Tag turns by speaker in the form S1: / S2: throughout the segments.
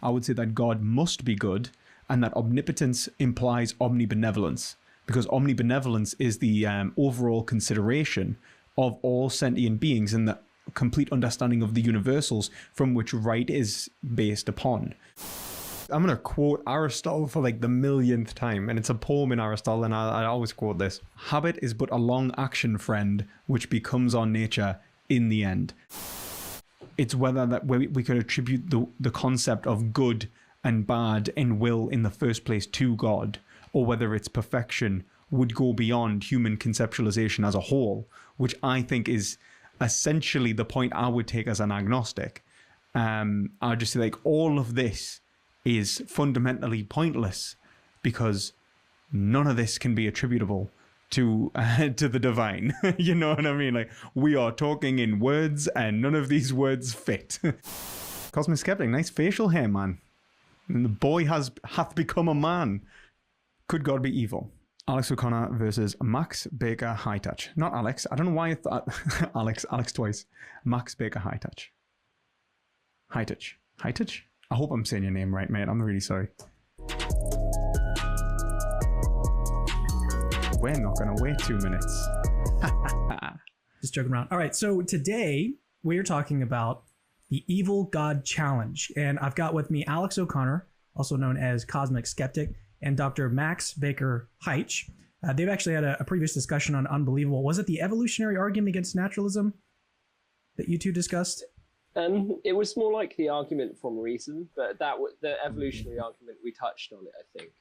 S1: I would say that God must be good, and that omnipotence implies omnibenevolence, because omnibenevolence is the overall consideration of all sentient beings and the complete understanding of the universals from which right is based upon. I'm going to quote Aristotle for like the millionth time, and it's a poem in Aristotle, and I always quote this. Habit is but a long action, friend, which becomes our nature in the end. It's whether that we could attribute the concept of good and bad and will in the first place to God, or whether its perfection would go beyond human conceptualization as a whole, which I think is essentially the point I would take as an agnostic. I would just say like all of this is fundamentally pointless because none of this can be attributable to the divine. You know what I mean? Like, we are talking in words and none of these words fit. Cosmic Skeptic, nice facial hair, man. And the boy hath become a man. Could God be evil? Alex O'Connor versus Max Baker-Hytch. Not Alex. I don't know why I thought Alex twice. Max Baker-Hytch. Hytch? I hope I'm saying your name right, mate. I'm really sorry. We're not going to wait 2 minutes.
S2: Just joking around. All right, so today we are talking about the Evil God Challenge. And I've got with me Alex O'Connor, also known as Cosmic Skeptic, and Dr. Max Baker-Hytch. They've actually had a previous discussion on Unbelievable. Was it the evolutionary argument against naturalism that you two discussed?
S3: It was more like the argument from reason, but the evolutionary argument, we touched on it, I think.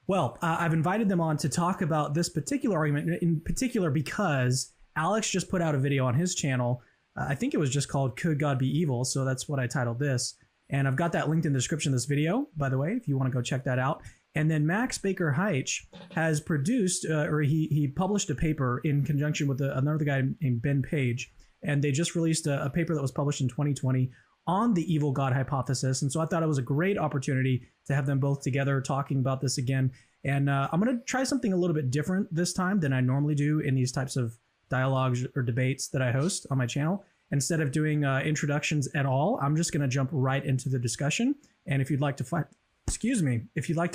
S2: Well, I've invited them on to talk about this particular argument, in particular because Alex just put out a video on his channel. I think it was just called Could God Be Evil? So that's what I titled this. And I've got that linked in the description of this video, by the way, if you want to go check that out. And then Max Baker-Hytch has produced, or he published a paper in conjunction with another guy named Ben Page. And they just released a paper that was published in 2020 on the evil God hypothesis. And so I thought it was a great opportunity to have them both together talking about this again. And I'm going to try something a little bit different this time than I normally do in these types of dialogues or debates that I host on my channel. Instead of doing introductions at all, I'm just going to jump right into the discussion. And if you'd like to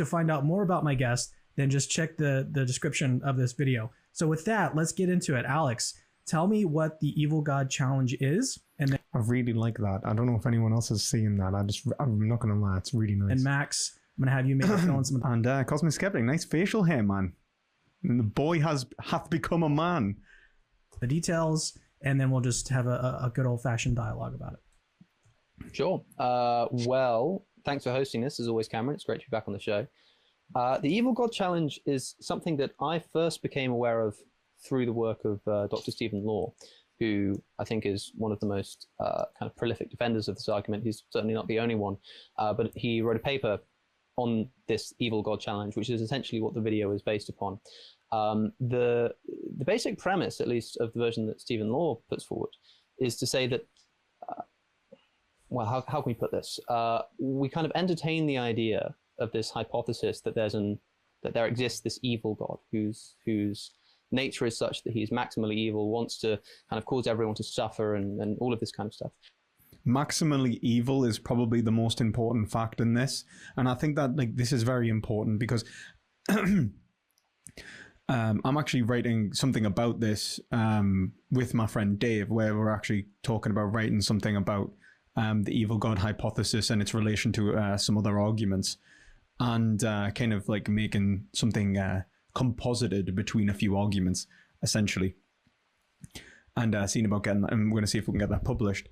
S2: find out more about my guest, then just check the description of this video. So with that, let's get into it. Alex, tell me what the Evil God Challenge is. And then
S1: I really like that. I don't know if anyone else has seen that. I'm not going to lie. It's really nice.
S2: And Max, I'm going to have you maybe fill in some.
S1: And Cosmic Skeptic, nice facial hair, man. And the boy hath become a man.
S2: The details, and then we'll just have a good old-fashioned dialogue about it.
S4: Sure. Well, thanks for hosting this, as always, Cameron. It's great to be back on the show. The Evil God Challenge is something that I first became aware of through the work of Dr. Stephen Law, who I think is one of the most kind of prolific defenders of this argument. He's certainly not the only one, but he wrote a paper on this Evil God Challenge, which is essentially what the video is based upon. The basic premise, at least of the version that Stephen Law puts forward, is to say that, well, how can we put this? We kind of entertain the idea of this hypothesis that there exists this evil God whose nature is such that he's maximally evil, wants to kind of cause everyone to suffer and all of this kind of stuff.
S1: Maximally evil is probably the most important fact in this. And I think that this is very important because I'm actually writing something about this with my friend Dave, where we're actually talking about writing something about the evil God hypothesis and its relation to some other arguments, and kind of like making something composited between a few arguments, essentially, and seeing about getting that, and we're going to see if we can get that published.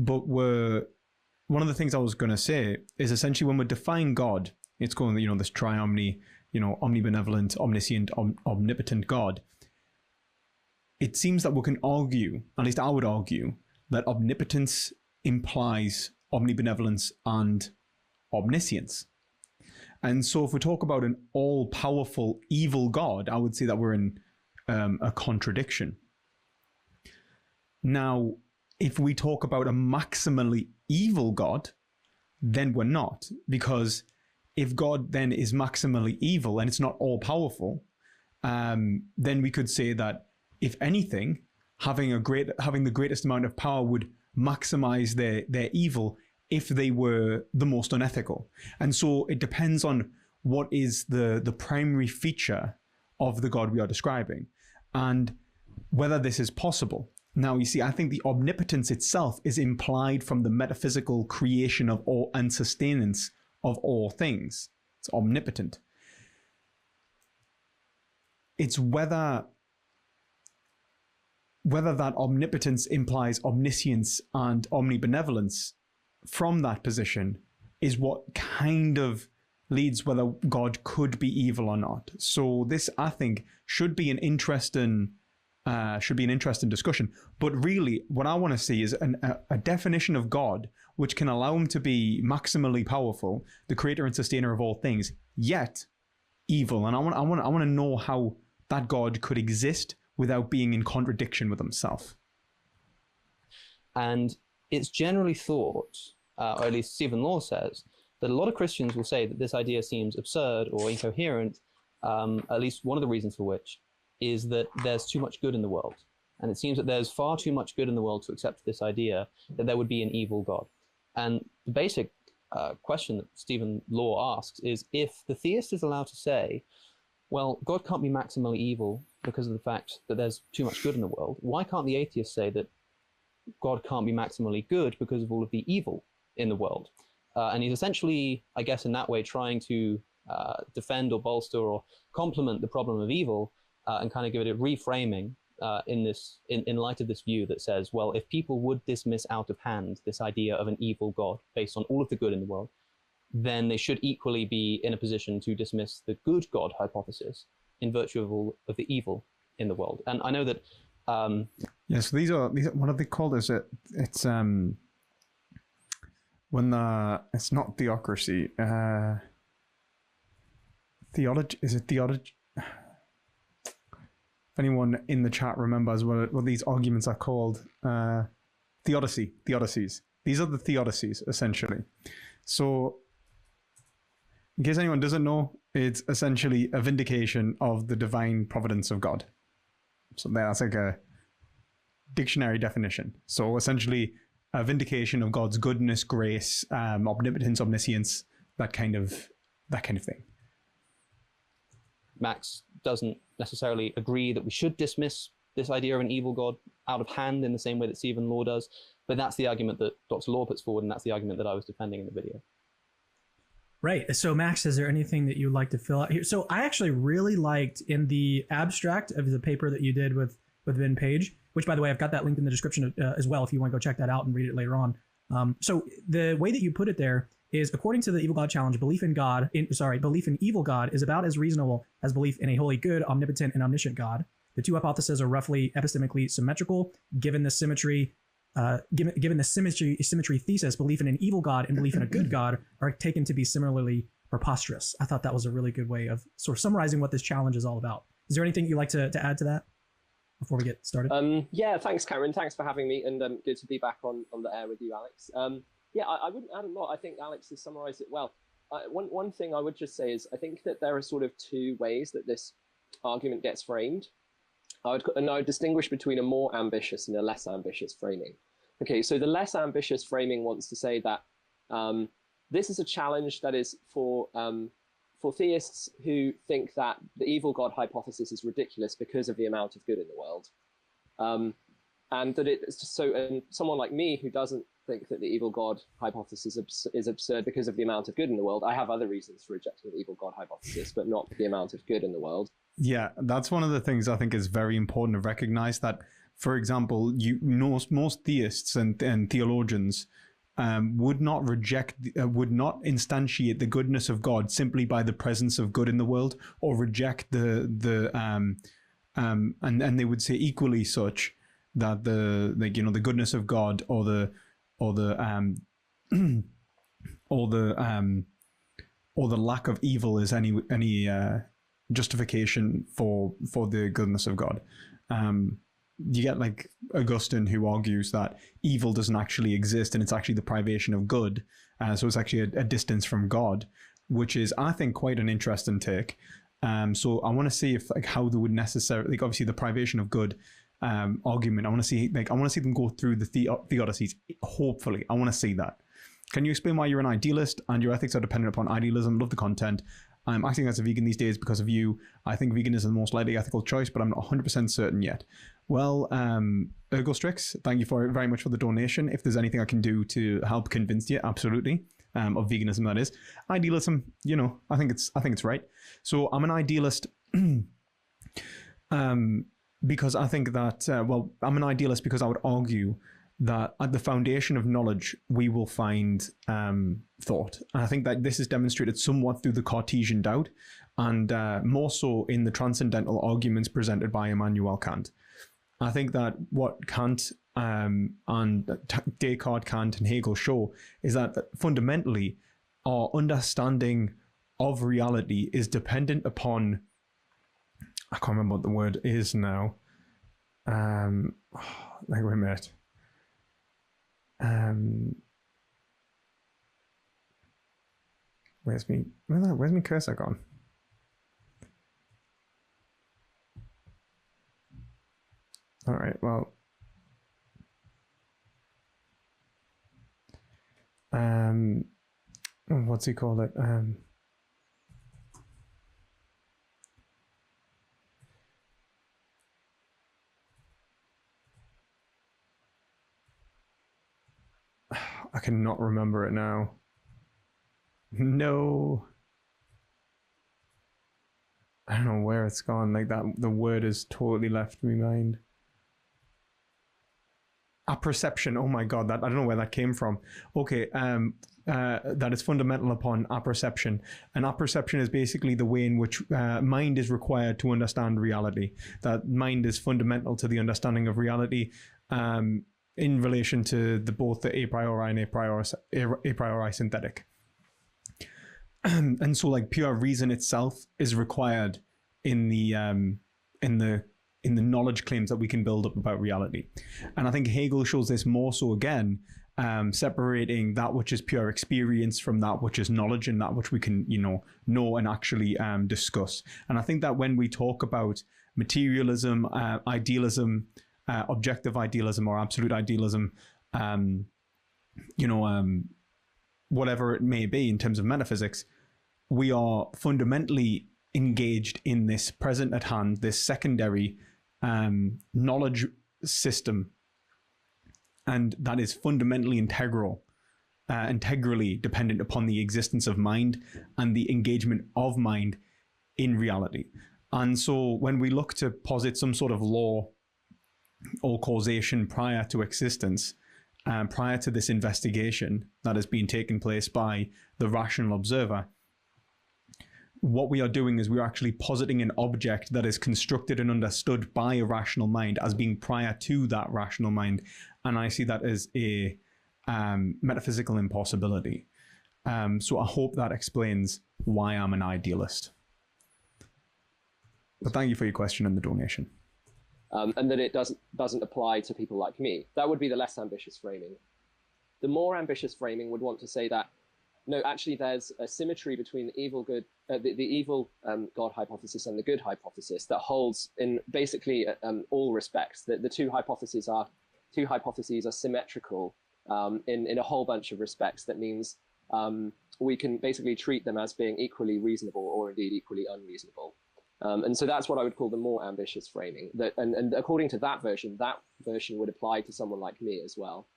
S1: But one of the things I was going to say is essentially when we define God, it's going, this triomni, omnibenevolent, omniscient, omnipotent God. It seems that we can argue, at least I would argue, that omnipotence implies omnibenevolence and omniscience. And so if we talk about an all-powerful evil God, I would say that we're in a contradiction. Now, if we talk about a maximally evil God, then we're not, because if God then is maximally evil and it's not all-powerful, then we could say that, if anything, having the greatest amount of power would maximize their evil if they were the most unethical. And so it depends on what is the primary feature of the God we are describing and whether this is possible. Now, you see, I think the omnipotence itself is implied from the metaphysical creation of all and sustenance of all things. It's omnipotent. It's whether that omnipotence implies omniscience and omnibenevolence from that position is what kind of leads whether God could be evil or not. So this, I think, should be an interesting discussion. But really, what I want to see is a definition of God which can allow him to be maximally powerful, the creator and sustainer of all things, yet evil. And I want to know how that God could exist without being in contradiction with himself.
S4: And it's generally thought, or at least Stephen Law says, that a lot of Christians will say that this idea seems absurd or incoherent, at least one of the reasons for which is that there's too much good in the world. And it seems that there's far too much good in the world to accept this idea that there would be an evil God. And the basic question that Stephen Law asks is, if the theist is allowed to say, well, God can't be maximally evil because of the fact that there's too much good in the world, why can't the atheist say that God can't be maximally good because of all of the evil in the world? And he's essentially, I guess, in that way, trying to defend or bolster or complement the problem of evil and kind of give it a reframing in light of this view that says, well, if people would dismiss out of hand this idea of an evil God based on all of the good in the world, then they should equally be in a position to dismiss the good God hypothesis in virtue of all of the evil in the world. And I know that...
S1: yes, these are what are they called? Is it's when it's not theocracy, theology, is it theology? If anyone in the chat remembers what these arguments are called, theodicies. These are the theodicies, essentially. So, in case anyone doesn't know, it's essentially a vindication of the divine providence of God. So that's like a dictionary definition. So essentially, a vindication of God's goodness, grace, omnipotence, omniscience, that kind of thing.
S4: Max doesn't necessarily agree that we should dismiss this idea of an evil God out of hand in the same way that Stephen Law does, but that's the argument that Dr. Law puts forward, and that's the argument that I was defending in the video.
S2: Right. So Max, is there anything that you'd like to fill out here? So I actually really liked in the abstract of the paper that you did with Vin Page, which, by the way, I've got that linked in the description as well if you want to go check that out and read it later on. So the way that you put it there is, according to the Evil God Challenge, belief in evil God is about as reasonable as belief in a wholly good, omnipotent, and omniscient God. The two hypotheses are roughly epistemically symmetrical. Given the symmetry thesis, belief in an evil God and belief in a good God are taken to be similarly preposterous. I thought that was a really good way of sort of summarizing what this challenge is all about. Is there anything you'd like to add to that before we get started?
S3: Yeah, thanks, Cameron. Thanks for having me, and good to be back on the air with you, Alex. Yeah, I wouldn't add a lot. I think Alex has summarized it well. One thing I would just say is I think that there are sort of two ways that this argument gets framed. I would distinguish between a more ambitious and a less ambitious framing. Okay, so the less ambitious framing wants to say that this is a challenge that is for theists who think that the evil God hypothesis is ridiculous because of the amount of good in the world. And that it's just so, and someone like me who doesn't think that the evil God hypothesis is absurd because of the amount of good in the world. I have other reasons for rejecting the evil God hypothesis, but not the amount of good in the world.
S1: Yeah, that's one of the things I think is very important to recognize, that, for example, most theists and theologians would not instantiate the goodness of God simply by the presence of good in the world, or reject and they would say equally such that the goodness of God or the lack of evil is any justification for the goodness of God. You get like Augustine, who argues that evil doesn't actually exist and it's actually the privation of good. So it's actually a distance from God, which is, I think, quite an interesting take. So I want to see if how they would necessarily, obviously the privation of good argument. I want to see them go through the theodicies. Hopefully, I want to see that. Can you explain why you're an idealist and your ethics are dependent upon idealism? Love the content. I'm acting as a vegan these days because of you. I think vegan is the most likely ethical choice, but I'm not 100% certain yet. Well, Ergostrix, thank you very much for the donation. If there's anything I can do to help convince you, absolutely, of veganism, that is. Idealism, you know, I think it's right. So I'm an idealist because I think that, I'm an idealist because I would argue that at the foundation of knowledge, we will find thought. And I think that this is demonstrated somewhat through the Cartesian doubt, and more so in the transcendental arguments presented by Immanuel Kant. I think that what Kant and Descartes, Kant, and Hegel show is that fundamentally our understanding of reality is dependent upon, I can't remember what the word is now. Wait a minute. Where's me cursor gone? All right, well, what's he called it? I cannot remember it now. No. I don't know where it's gone. Like that, the word has totally left my mind. Apperception. Oh my God, that I don't know where that came from. Okay, that is fundamental upon apperception. And apperception is basically the way in which mind is required to understand reality. That mind is fundamental to the understanding of reality. In relation to both the a priori and a priori synthetic. And so like pure reason itself is required in the knowledge claims that we can build up about reality. And I think Hegel shows this more so again, separating that which is pure experience from that which is knowledge and that which we can, know and actually discuss. And I think that when we talk about materialism, idealism, objective idealism or absolute idealism, whatever it may be in terms of metaphysics, we are fundamentally engaged in this present at hand, this secondary knowledge system, and that is fundamentally integrally dependent upon the existence of mind and the engagement of mind in reality. And so when we look to posit some sort of law or causation prior to existence, prior to this investigation that has been taking place by the rational observer, what we are doing is we're actually positing an object that is constructed and understood by a rational mind as being prior to that rational mind. And I see that as a metaphysical impossibility. So I hope that explains why I'm an idealist. But thank you for your question and the donation.
S3: And that it doesn't apply to people like me. That would be the less ambitious framing. The more ambitious framing would want to say that, no, actually there's a symmetry between the evil God hypothesis and the good hypothesis that holds in basically all respects. The two hypotheses are symmetrical in a whole bunch of respects. That means we can basically treat them as being equally reasonable or indeed equally unreasonable. And so that's what I would call the more ambitious framing. And according to that version would apply to someone like me as well.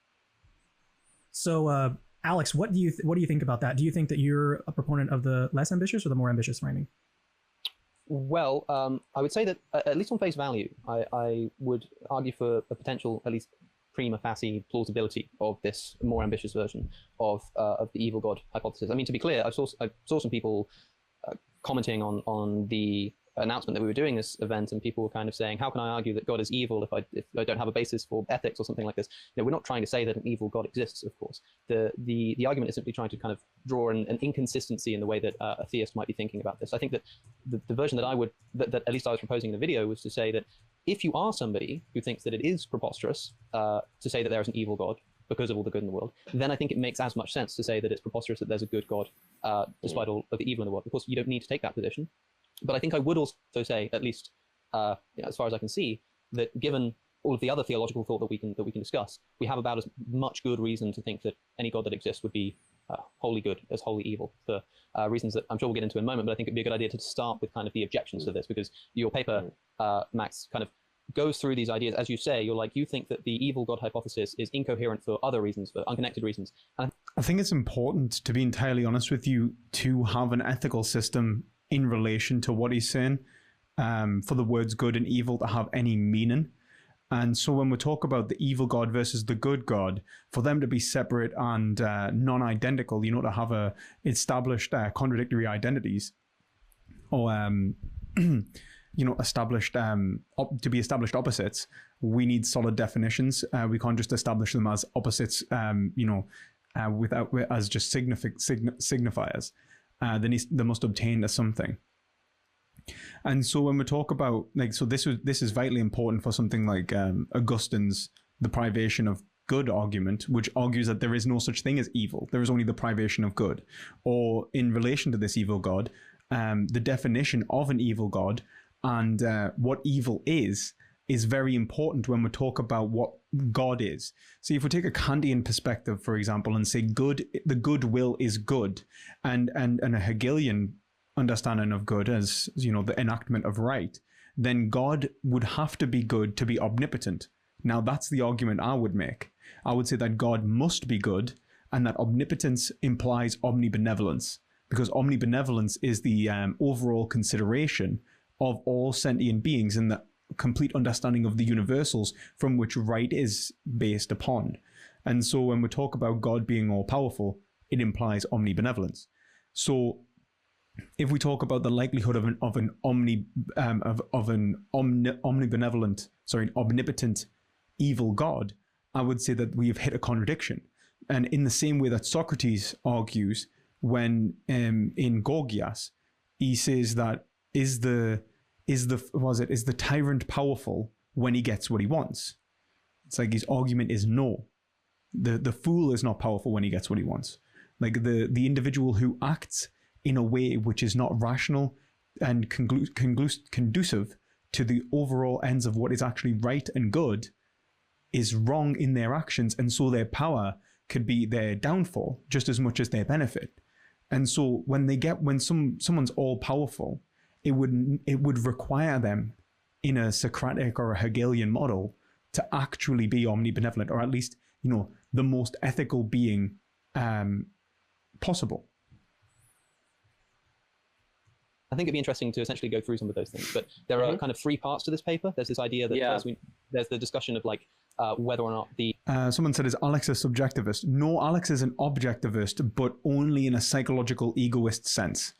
S2: So, Alex, what do you think about that? Do you think that you're a proponent of the less ambitious or the more ambitious framing?
S4: Well, I would say that at least on face value, I would argue for a potential, at least prima facie plausibility of this more ambitious version of the evil God hypothesis. I mean, to be clear, I saw some people commenting on the announcement that we were doing this event, and people were kind of saying, how can I argue that God is evil if I don't have a basis for ethics or something like this? We're not trying to say that an evil God exists, of course. The argument is simply trying to kind of draw an inconsistency in the way that a theist might be thinking about this. I think that the version that at least I was proposing in the video was to say that if you are somebody who thinks that it is preposterous to say that there is an evil God because of all the good in the world, then I think it makes as much sense to say that it's preposterous that there's a good God despite all of the evil in the world. Of course, you don't need to take that position. But I think I would also say, at least as far as I can see, that given all of the other theological thought that we can discuss, we have about as much good reason to think that any God that exists would be wholly good as wholly evil, for reasons that I'm sure we'll get into in a moment. But I think it'd be a good idea to start with kind of the objections to this, because your paper, Max, kind of goes through these ideas. As you say, you think that the evil God hypothesis is incoherent for other reasons, for unconnected reasons. And
S1: I think it's important, to be entirely honest with you, to have an ethical system in relation to what he's saying, for the words good and evil to have any meaning. And so when we talk about the evil God versus the good God, for them to be separate and non-identical, to have established contradictory identities, or established to be established opposites, we need solid definitions. We can't just establish them as opposites, without as just signifiers. They must obtain to something. And so when we talk about this is vitally important for something like Augustine's the privation of good argument, which argues that there is no such thing as evil. There is only the privation of good. Or in relation to this evil God, the definition of an evil God and what evil is very important when we talk about what God is. So if we take a Kantian perspective, for example, and say the good will is good, and a Hegelian understanding of good as the enactment of right, then God would have to be good to be omnipotent. Now that's the argument I would make. I would say that God must be good, and that omnipotence implies omnibenevolence, because omnibenevolence is the overall consideration of all sentient beings and the complete understanding of the universals from which right is based upon. And so when we talk about God being all powerful, it implies omnibenevolence. So if we talk about the likelihood of an omnipotent evil God, I would say that we have hit a contradiction. And in the same way that Socrates argues when in Gorgias, he says that is the tyrant powerful when he gets what he wants? It's like his argument is no. The fool is not powerful when he gets what he wants. Like the individual who acts in a way which is not rational and conducive to the overall ends of what is actually right and good is wrong in their actions, and so their power could be their downfall just as much as their benefit. And so when someone's all powerful, it would require them in a Socratic or a Hegelian model to actually be omnibenevolent, or at least the most ethical being possible.
S4: I think it'd be interesting to essentially go through some of those things, but there are kind of three parts to this paper. There's this idea that first there's the discussion of whether or not the...
S1: someone said, is Alex a subjectivist? No, Alex is an objectivist, but only in a psychological egoist sense.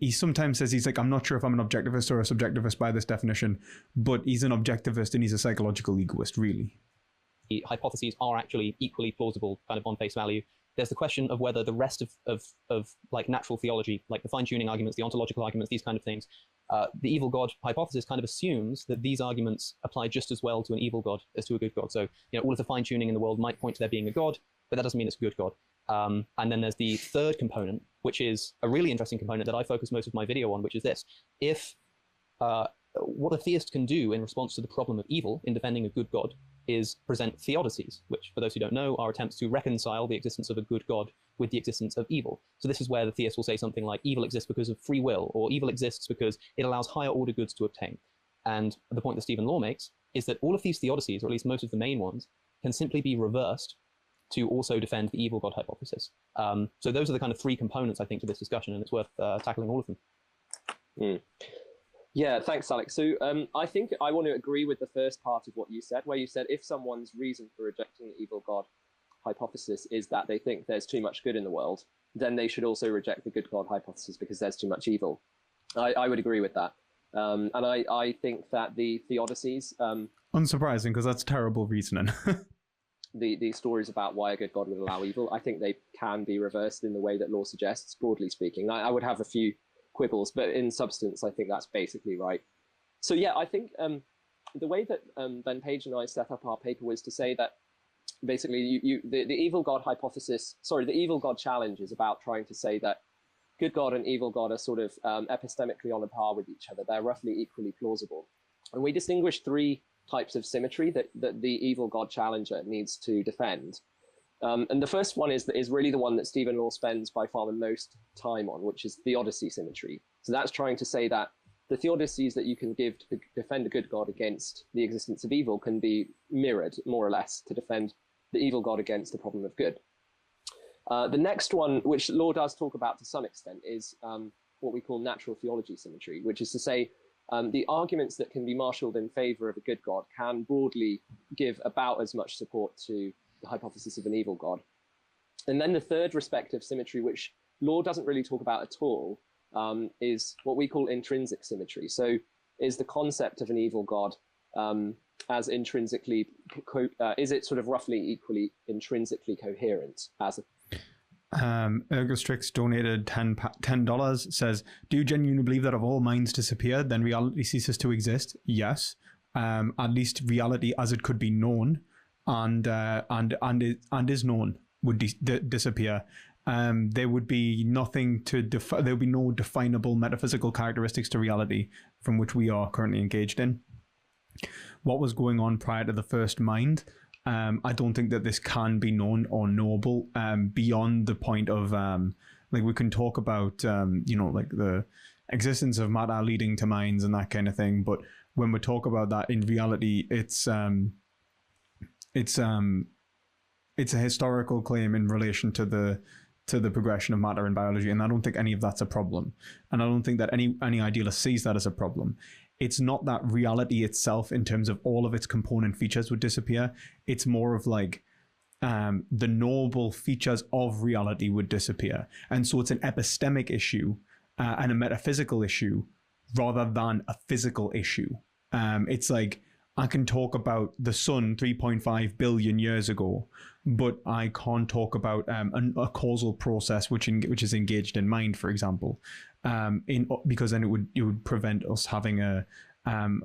S1: He sometimes says he's like, I'm not sure if I'm an objectivist or a subjectivist by this definition, but he's an objectivist and he's a psychological egoist, really.
S4: The hypotheses are actually equally plausible kind of on face value. There's the question of whether the rest of like natural theology, like the fine-tuning arguments, the ontological arguments, these kind of things, the evil God hypothesis kind of assumes that these arguments apply just as well to an evil God as to a good God. So, all of the fine-tuning in the world might point to there being a God, but that doesn't mean it's a good God. And then there's the third component, which is a really interesting component that I focus most of my video on, which is this. If what a theist can do in response to the problem of evil in defending a good God is present theodicies, which, for those who don't know, are attempts to reconcile the existence of a good God with the existence of evil. So this is where the theist will say something like evil exists because of free will, or evil exists because it allows higher order goods to obtain. And the point that Stephen Law makes is that all of these theodicies, or at least most of the main ones, can simply be reversed to also defend the evil God hypothesis. So those are the kind of three components, I think, to this discussion, and it's worth tackling all of them.
S3: Yeah, thanks, Alex. So I think I want to agree with the first part of what you said, where you said if someone's reason for rejecting the evil God hypothesis is that they think there's too much good in the world, then they should also reject the good God hypothesis because there's too much evil. I would agree with that. And I think that the theodicies...
S1: Unsurprising, because that's terrible reasoning.
S3: the stories about why a good God would allow evil, I think they can be reversed in the way that Law suggests, broadly speaking. I would have a few quibbles, but in substance, I think that's basically right. So yeah, I think the way that Ben Page and I set up our paper was to say that basically the evil God hypothesis, the evil God challenge is about trying to say that good God and evil God are sort of epistemically on a par with each other. They're roughly equally plausible. And we distinguish three types of symmetry that the evil god challenger needs to defend. And the first one is really the one that Stephen Law spends by far the most time on, which is theodicy symmetry. So that's trying to say that the theodicies that you can give to defend a good god against the existence of evil can be mirrored, more or less, to defend the evil god against the problem of good. The next one, which Law does talk about to some extent, is what we call natural theology symmetry, which is to say the arguments that can be marshaled in favor of a good god can broadly give about as much support to the hypothesis of an evil god. And then the third respective symmetry, which Law doesn't really talk about at all, is what we call intrinsic symmetry. So is the concept of an evil god as intrinsically, is it sort of roughly equally intrinsically coherent as a
S1: Ergostrix donated $10, says, do you genuinely believe that if all minds disappear, then reality ceases to exist? Yes. At least reality as it could be known and is known would disappear. There would be nothing to there would be no definable metaphysical characteristics to reality from which we are currently engaged in. What was going on prior to the first mind? I don't think that this can be known or knowable beyond the point of like we can talk about like the existence of matter leading to minds and that kind of thing, but when we talk about that in reality, it's a historical claim in relation to the progression of matter in biology, and I don't think any of that's a problem, and I don't think that any idealist sees that as a problem. It's not that reality itself, in terms of all of its component features, would disappear. It's more of like the knowable features of reality would disappear. And so it's an epistemic issue and a metaphysical issue rather than a physical issue. It's like, I can talk about the sun 3.5 billion years ago, but I can't talk about a causal process which is engaged in mind, for example, because then it would prevent us having a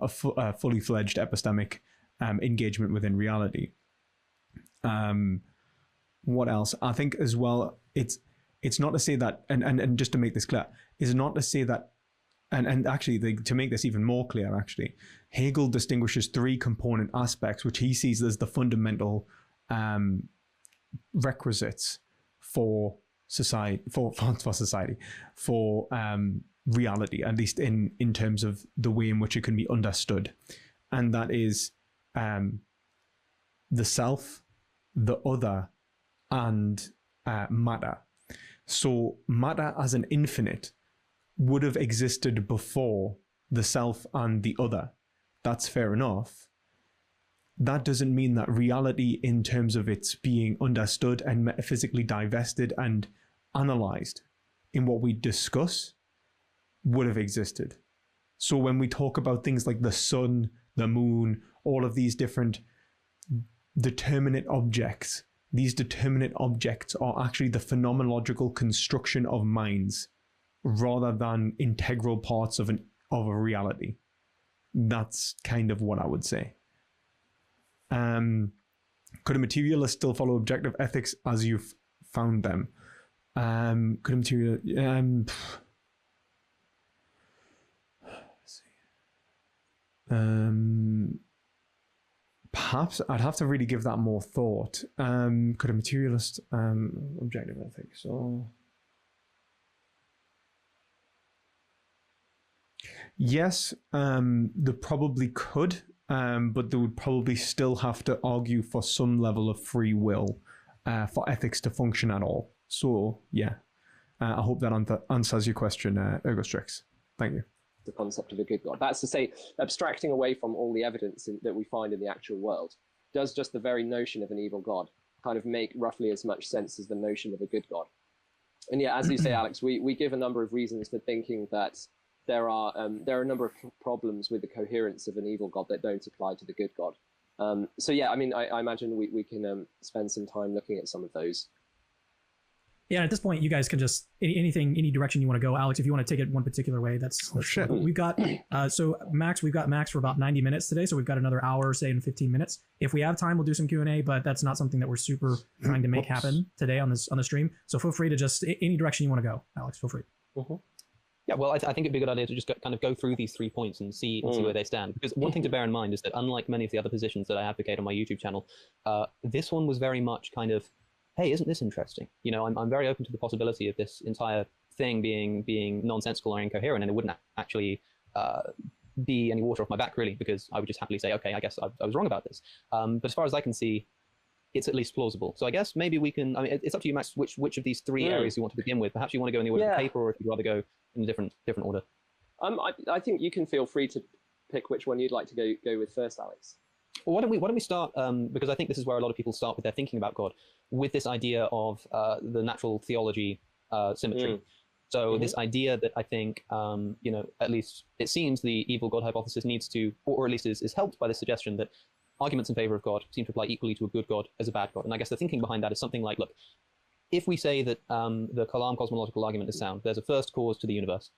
S1: fully fledged epistemic engagement within reality. What else? I think as well, it's not to say that, and just to make this clear, is not to say that. And actually, to make this even more clear, actually, Hegel distinguishes three component aspects, which he sees as the fundamental requisites for society, for reality, at least in terms of the way in which it can be understood. And that is the self, the other, and matter. So matter as an infinite would have existed before the self and the other. That's fair enough. That doesn't mean that reality, in terms of its being understood and metaphysically divested and analyzed in what we discuss, would have existed. So when we talk about things like the sun, the moon, all of these different determinate objects, these determinate objects are actually the phenomenological construction of minds, rather than integral parts of a reality. That's kind of what I would say. Could a materialist still follow objective ethics as you've found them? Could a materialist... perhaps I'd have to really give that more thought. Could a materialist objective ethics? So... Yes, they probably could, but they would probably still have to argue for some level of free will for ethics to function at all. So, yeah, I hope that answers your question, Ergostrix. Thank you.
S3: The concept of a good God. That's to say, abstracting away from all the evidence that we find in the actual world, does just the very notion of an evil God kind of make roughly as much sense as the notion of a good God? And yeah, as you say, Alex, we give a number of reasons for thinking that there are a number of problems with the coherence of an evil god that don't apply to the good god. So yeah, I mean, I imagine we can spend some time looking at some of those.
S2: Yeah, at this point, you guys can just any direction you want to go. Alex, if you want to take it one particular way, that's we've got. So Max, we've got Max for about 90 minutes today, so we've got another hour, say, in 15 minutes. If we have time, we'll do some Q&A, but that's not something that we're super trying to make happen today on the stream. So feel free to just any direction you want to go, Alex. Feel free.
S4: Yeah, well, I think it'd be a good idea to just kind of go through these 3 points and see where they stand. Because one thing to bear in mind is that unlike many of the other positions that I advocate on my YouTube channel, this one was very much kind of, hey, isn't this interesting? You know, I'm very open to the possibility of this entire thing being nonsensical or incoherent, and it wouldn't actually be any water off my back, really, because I would just happily say, okay, I guess I was wrong about this. But as far as I can see, it's at least plausible. So I guess maybe we can, I mean, it's up to you, Max, which of these 3 areas you want to begin with. Perhaps you want to go in the order of the paper, or if you'd rather go in a different order.
S3: I think you can feel free to pick which one you'd like to go with first, Alex.
S4: Well, why don't we start, because I think this is where a lot of people start with their thinking about God, with this idea of the natural theology symmetry. So this idea that I think, you know, at least it seems the evil God hypothesis needs to, or at least is helped by the suggestion that arguments in favor of God seem to apply equally to a good God as a bad God. And I guess the thinking behind that is something like, look, if we say that the Kalam cosmological argument is sound, there's a first cause to the universe.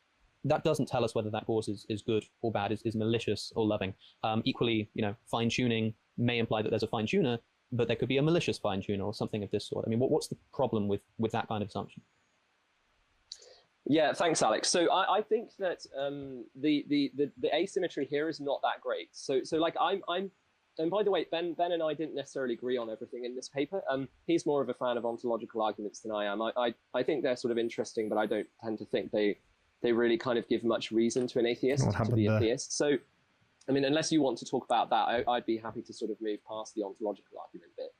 S4: That doesn't tell us whether that cause is good or bad, is malicious or loving. Equally, you know, fine-tuning may imply that there's a fine-tuner, but there could be a malicious fine-tuner or something of this sort. I mean, what's the problem with that kind of assumption?
S3: Yeah, thanks, Alex. So I think that the asymmetry here is not that great. So like and by the way, Ben and I didn't necessarily agree on everything in this paper. He's more of a fan of ontological arguments than I am. I think they're sort of interesting, but I don't tend to think they really kind of give much reason to an atheist to be a theist. So, I mean, unless you want to talk about that, I'd be happy to sort of move past the ontological argument bit.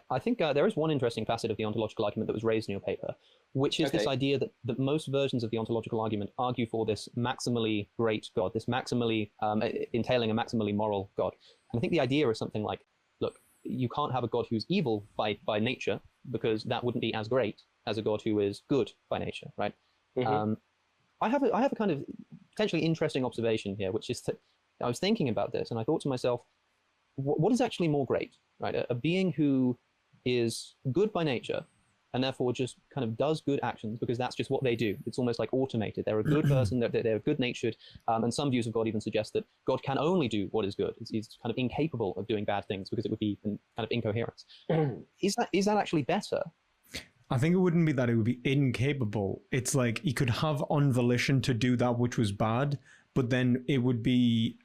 S4: I think there is one interesting facet of the ontological argument that was raised in your paper, which is this idea that most versions of the ontological argument argue for this maximally great God, this maximally entailing a maximally moral God. And I think the idea is something like, look, you can't have a God who's evil by nature, because that wouldn't be as great as a God who is good by nature, right? I have a kind of potentially interesting observation here, which is that I was thinking about this and I thought to myself, what is actually more great, right? A being who is good by nature and therefore just kind of does good actions because that's just what they do. It's almost like automated. They're a good person, they're good-natured, and some views of God even suggest that God can only do what is good. He's kind of incapable of doing bad things because it would be kind of incoherence. Is that actually better?
S1: I think it wouldn't be that it would be incapable. It's like he could have on volition to do that which was bad, but then it would be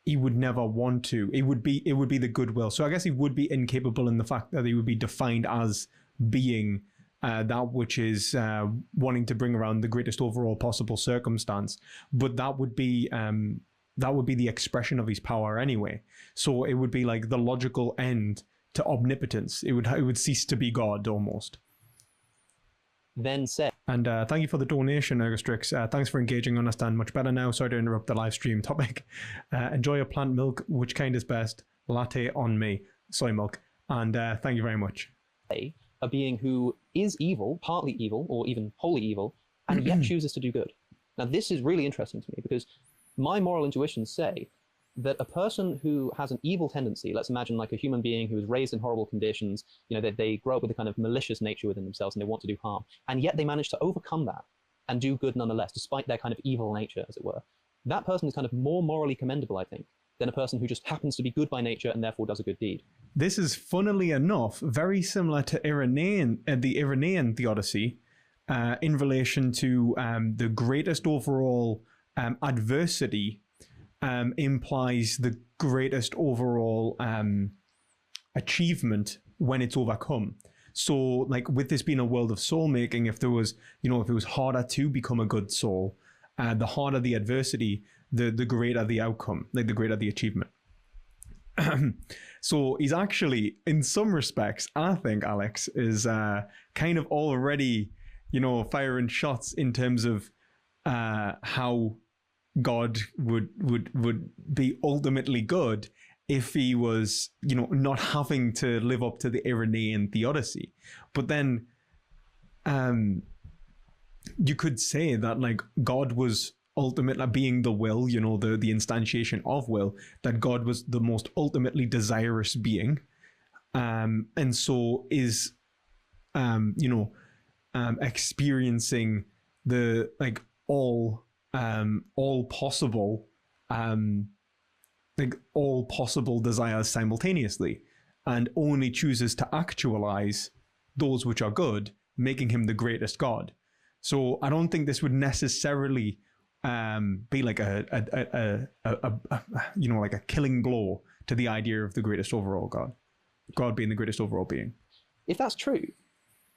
S1: he would never want to. It would be the goodwill. So I guess he would be incapable in the fact that he would be defined as being that which is wanting to bring around the greatest overall possible circumstance. But that would be the expression of his power anyway. So it would be like the logical end to omnipotence. It would cease to be God almost.
S4: Then say.
S1: And thank you for the donation, Ergostrix. Thanks for engaging. Understand much better now. Sorry to interrupt the live stream topic. Enjoy your plant milk. Which kind is best? Latte on me. Soy milk. And thank you very much.
S4: A being who is evil, partly evil, or even wholly evil, and yet chooses to do good. Now, this is really interesting to me because my moral intuitions say that a person who has an evil tendency, let's imagine like a human being who was raised in horrible conditions, you know, they grow up with a kind of malicious nature within themselves and they want to do harm, and yet they manage to overcome that and do good nonetheless, despite their kind of evil nature, as it were. That person is kind of more morally commendable, I think, than a person who just happens to be good by nature and therefore does a good deed.
S1: This is, funnily enough, very similar to the Irenaean Theodicy in relation to the greatest overall adversity implies the greatest overall achievement when it's overcome. So, like with this being a world of soul making, if it was harder to become a good soul, the harder the adversity, the greater the outcome, like the greater the achievement. So he's actually, in some respects, I think Alex is kind of already, firing shots in terms of how God would be ultimately good if he was, not having to live up to the Irenaean Theodicy. But then you could say that like God was ultimately being the will, the instantiation of will, that God was the most ultimately desirous being. And so is, experiencing the like all possible desires simultaneously, and only chooses to actualize those which are good, making him the greatest God. So I don't think this would necessarily be like a you know, like a killing blow to the idea of the greatest overall God being the greatest overall being.
S4: If that's true,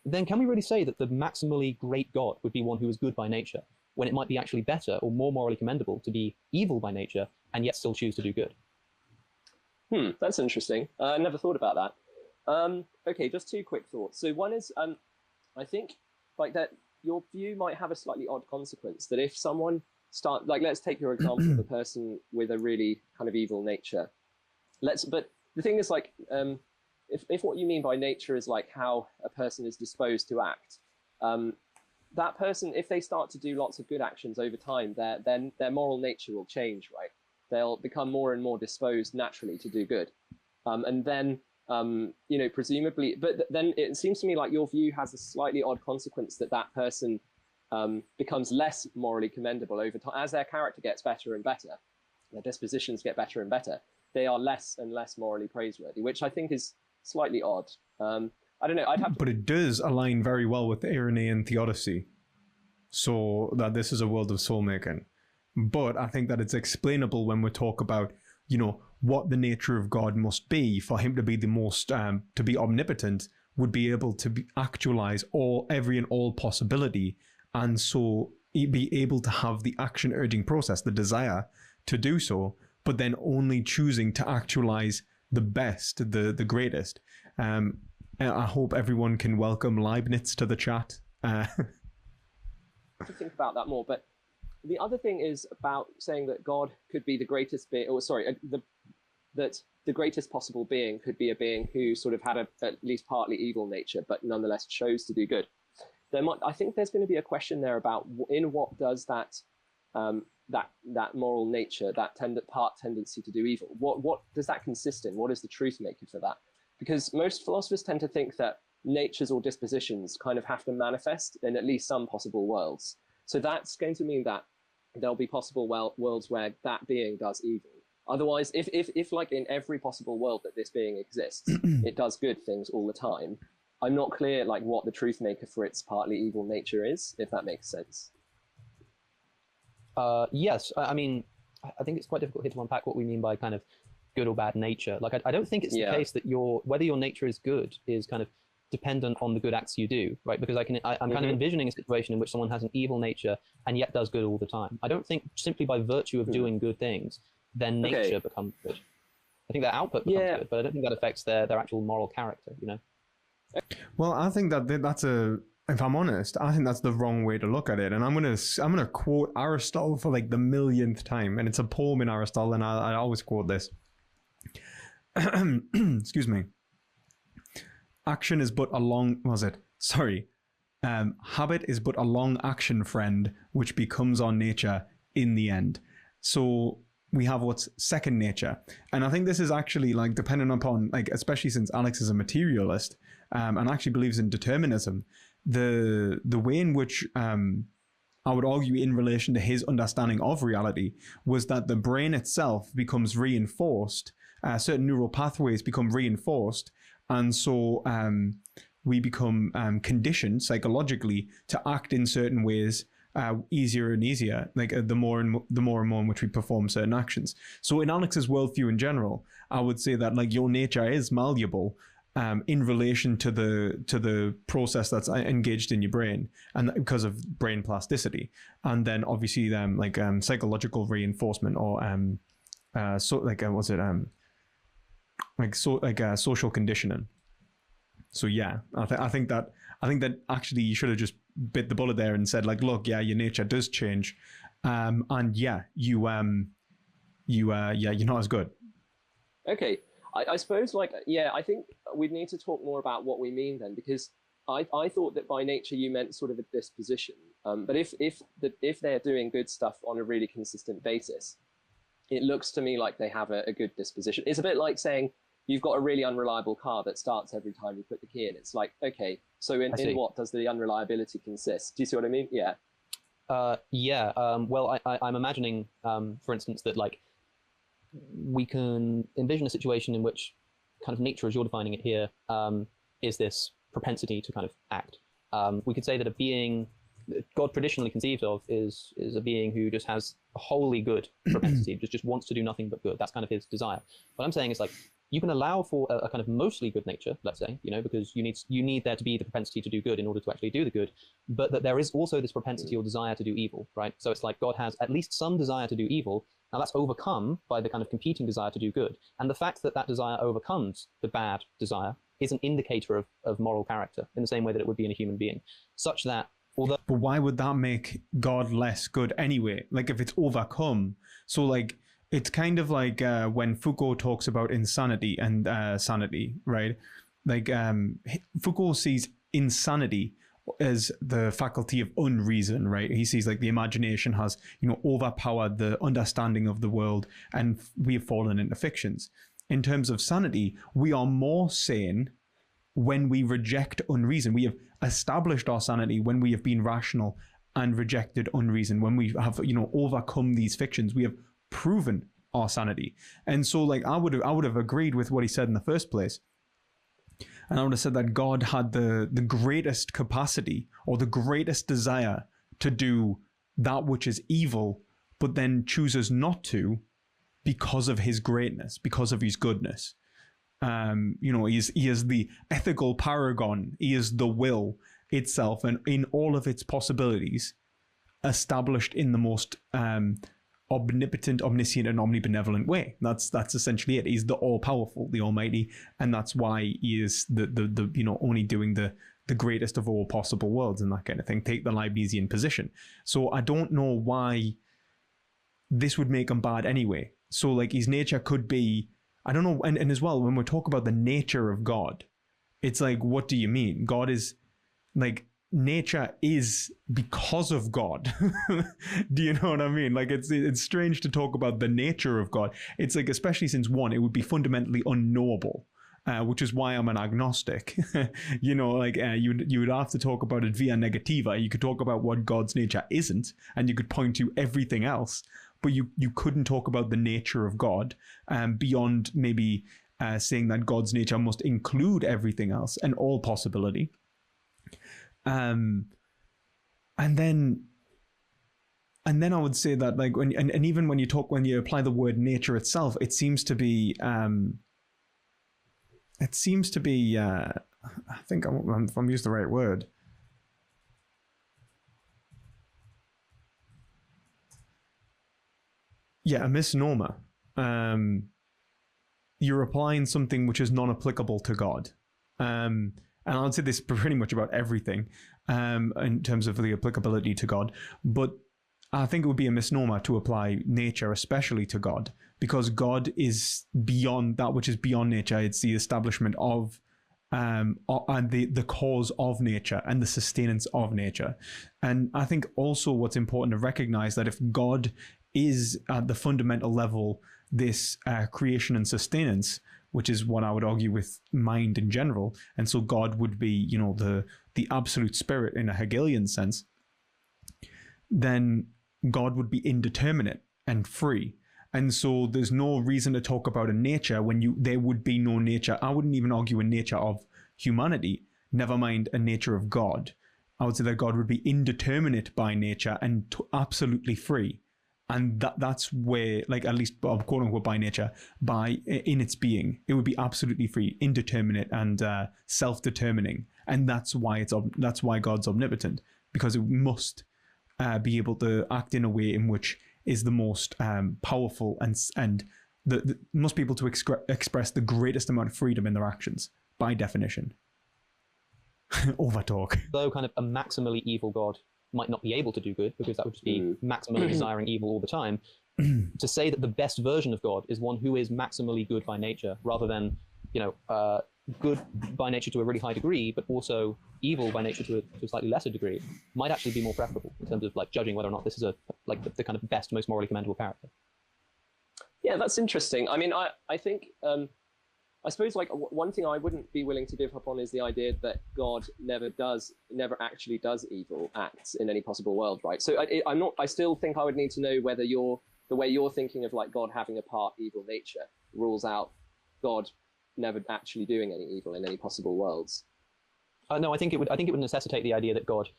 S4: then can we really say that the maximally great God would be one who is good by nature, when it might be actually better or more morally commendable to be evil by nature and yet still choose to do good?
S3: That's interesting. I never thought about that. Okay, just two quick thoughts. So one is, I think like that your view might have a slightly odd consequence, that if someone let's take your example of a person with a really kind of evil nature. But the thing is, like, if what you mean by nature is like how a person is disposed to act, that person, if they start to do lots of good actions over time, their moral nature will change, right? They'll become more and more disposed naturally to do good. And then, you know, presumably, but then it seems to me like your view has a slightly odd consequence, that person becomes less morally commendable over time. As their character gets better and better, their dispositions get better and better, they are less and less morally praiseworthy, which I think is slightly odd. I don't know.
S1: But it does align very well with the Irenaean Theodicy, so that this is a world of soul making. But I think that it's explainable when we talk about, you know, what the nature of God must be for him to be the most, to be omnipotent, would be able to actualize every and all possibility, and so be able to have the action urging process, the desire to do so, but then only choosing to actualize the best, the greatest. I hope everyone can welcome Leibniz to the chat.
S3: To think about that more, but the other thing is about saying that God could be the greatest being, that the greatest possible being could be a being who sort of had at least partly evil nature, but nonetheless chose to do good. I think there's going to be a question there about in what does that moral nature, that tendency to do evil, what does that consist in? What is the truth maker for that? Because most philosophers tend to think that natures or dispositions kind of have to manifest in at least some possible worlds. So that's going to mean that there'll be possible worlds where that being does evil. Otherwise, if like in every possible world that this being exists, it does good things all the time, I'm not clear like what the truth maker for its partly evil nature is, if that makes sense.
S4: Yes, I mean, I think it's quite difficult here to unpack what we mean by kind of good or bad nature. Like, I don't think it's the case that whether your nature is good is kind of dependent on the good acts you do, right? Because I'm kind of envisioning a situation in which someone has an evil nature and yet does good all the time. I don't think simply by virtue of doing good things, then nature becomes good. I think their output becomes good, but I don't think that affects their actual moral character, you know?
S1: Well, I think that's if I'm honest, I think that's the wrong way to look at it. And I'm gonna quote Aristotle for like the millionth time, and it's a poem in Aristotle, and I always quote this. Excuse me. Action is but a long, habit is but a long action, friend, which becomes our nature in the end. So we have what's second nature. And I think this is actually like dependent upon, like, especially since Alex is a materialist and actually believes in determinism, the way in which I would argue in relation to his understanding of reality was that the brain itself becomes reinforced, certain neural pathways become reinforced, and so we become conditioned psychologically to act in certain ways easier and easier, like the more and more in which we perform certain actions. So in Alex's worldview in general, I would say that like your nature is malleable in relation to the process that's engaged in your brain, and because of brain plasticity, and then obviously psychological reinforcement or social conditioning. So yeah, I think that actually you should have just bit the bullet there and said like, look, yeah, your nature does change, and yeah, you're not as good.
S3: Okay, I suppose I think we'd need to talk more about what we mean then, because I thought that by nature you meant sort of a disposition, but if they're doing good stuff on a really consistent basis, it looks to me like they have a good disposition. It's a bit like saying you've got a really unreliable car that starts every time you put the key in. It's like, okay, so in what does the unreliability consist? Do you see what I mean? Yeah.
S4: Well, I'm imagining, for instance, that like we can envision a situation in which kind of nature, as you're defining it here, is this propensity to kind of act. We could say that a being God traditionally conceived of is a being who just has a wholly good propensity, just wants to do nothing but good. That's kind of his desire. What I'm saying is, like, you can allow for a kind of mostly good nature, let's say, because you need there to be the propensity to do good in order to actually do the good, but that there is also this propensity or desire to do evil, right? So it's like God has at least some desire to do evil. Now that's overcome by the kind of competing desire to do good. And the fact that that desire overcomes the bad desire is an indicator of moral character in the same way that it would be in a human being, such that although...
S1: But why would that make God less good anyway? Like, if it's overcome, so like, it's kind of like when Foucault talks about insanity and sanity, right? Like, Foucault sees insanity as the faculty of unreason, right? He sees like the imagination has, overpowered the understanding of the world, and we have fallen into fictions. In terms of sanity, we are more sane when we reject unreason. We have established our sanity when we have been rational and rejected unreason. When we have, overcome these fictions, we have proven our sanity. And so, like, I would have agreed with what he said in the first place. And I would have said that God had the greatest capacity or the greatest desire to do that which is evil, but then chooses not to because of his greatness, because of his goodness. He is the ethical paragon. He is the will itself, and in all of its possibilities, established in the most omnipotent, omniscient, and omnibenevolent way. That's essentially it. He's the all-powerful, the almighty, and that's why he is the only doing the greatest of all possible worlds and that kind of thing. Take the Leibnizian position. So I don't know why this would make him bad anyway. So like, his nature could be, I don't know, and as well, when we talk about the nature of God, it's like, what do you mean? God is like, nature is because of God. Do you know what I mean? Like, it's strange to talk about the nature of God. It's like, especially since one, it would be fundamentally unknowable, which is why I'm an agnostic. You would have to talk about it via negativa. You could talk about what God's nature isn't, and you could point to everything else, but you couldn't talk about the nature of God beyond maybe saying that God's nature must include everything else and all possibility. And then I would say that, like, and even when you apply the word nature itself, it seems to be I think if I'm using the right word, a misnomer. You're applying something which is non-applicable to God. And I would say this pretty much about everything in terms of the applicability to God. But I think it would be a misnomer to apply nature especially to God, because God is beyond that which is beyond nature. It's the establishment of and the cause of nature and the sustenance of nature. And I think also what's important to recognize that if God is at the fundamental level this creation and sustenance, which is what I would argue with mind in general, and so God would be, the absolute spirit in a Hegelian sense, then God would be indeterminate and free. And so there's no reason to talk about a nature when there would be no nature. I wouldn't even argue a nature of humanity, never mind a nature of God. I would say that God would be indeterminate by nature and absolutely free. And that's where, like, at least quote unquote by nature, in its being, it would be absolutely free, indeterminate, and self-determining. And that's why God's omnipotent, because it must be able to act in a way in which is the most powerful and must be able to express the greatest amount of freedom in their actions by definition. Over talk.
S4: Though kind of a maximally evil God might not be able to do good, because that would just be maximally desiring evil all the time. To say that the best version of God is one who is maximally good by nature, rather than, good by nature to a really high degree, but also evil by nature to a slightly lesser degree, might actually be more preferable in terms of like judging whether or not this is the kind of best, most morally commendable character.
S3: Yeah, that's interesting. I mean, I think I suppose like one thing I wouldn't be willing to give up on is the idea that God never actually does evil acts in any possible world, right? So I still think I would need to know whether the way you're thinking of like God having a part evil nature rules out God never actually doing any evil in any possible worlds.
S4: No, I think it would necessitate the idea that God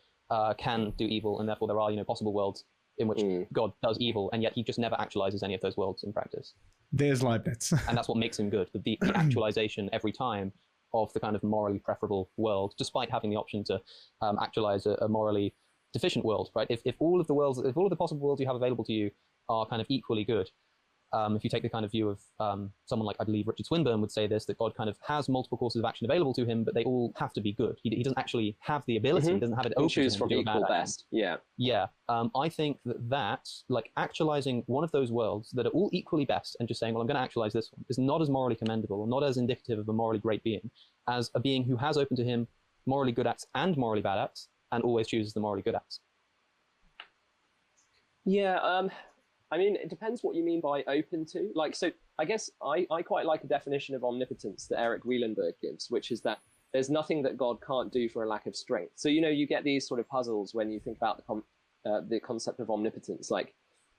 S4: can do evil, and therefore there are, possible worlds in which God does evil, and yet he just never actualizes any of those worlds in practice.
S1: There's Leibniz.
S4: And that's what makes him good, the actualization every time of the kind of morally preferable world, despite having the option to actualize a morally deficient world, right? If all of the possible worlds you have available to you are kind of equally good, if you take the kind of view of someone like, I believe Richard Swinburne would say this, that God kind of has multiple courses of action available to him, but they all have to be good. He doesn't actually have the ability, he doesn't have it open
S3: choose
S4: to
S3: from
S4: do
S3: equal best. Yeah.
S4: Yeah. I think that like actualizing one of those worlds that are all equally best and just saying, well, I'm going to actualize this one, is not as morally commendable, or not as indicative of a morally great being, as a being who has open to him morally good acts and morally bad acts, and always chooses the morally good acts.
S3: Yeah, I mean, it depends what you mean by open to. Like, so I guess I quite like a definition of omnipotence that Eric Wielenberg gives, which is that there's nothing that God can't do for a lack of strength. So, you get these sort of puzzles when you think about the concept of omnipotence, like,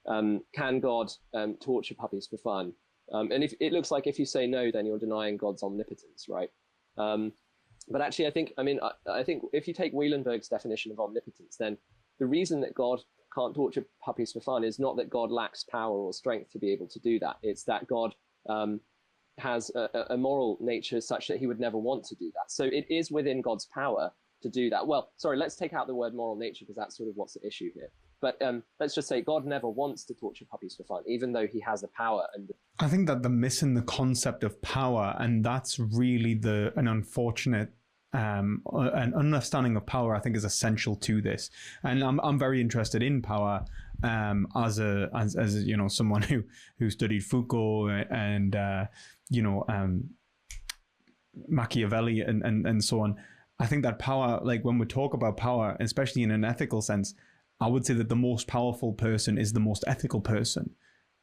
S3: can God torture puppies for fun? And if it looks like if you say no, then you're denying God's omnipotence, right? But actually, I think if you take Wielenberg's definition of omnipotence, then the reason that God can't torture puppies for fun is not that God lacks power or strength to be able to do that. It's that God has a moral nature such that he would never want to do that. So it is within God's power to do that. Well, sorry, let's take out the word moral nature because that's sort of what's at issue here. But let's just say God never wants to torture puppies for fun, even though he has the power. And
S1: I think that they're missing the concept of power, and that's really an unfortunate an understanding of power, I think, is essential to this. And I'm very interested in power as someone who studied Foucault and Machiavelli and so on. I think that power, like when we talk about power, especially in an ethical sense, I would say that the most powerful person is the most ethical person.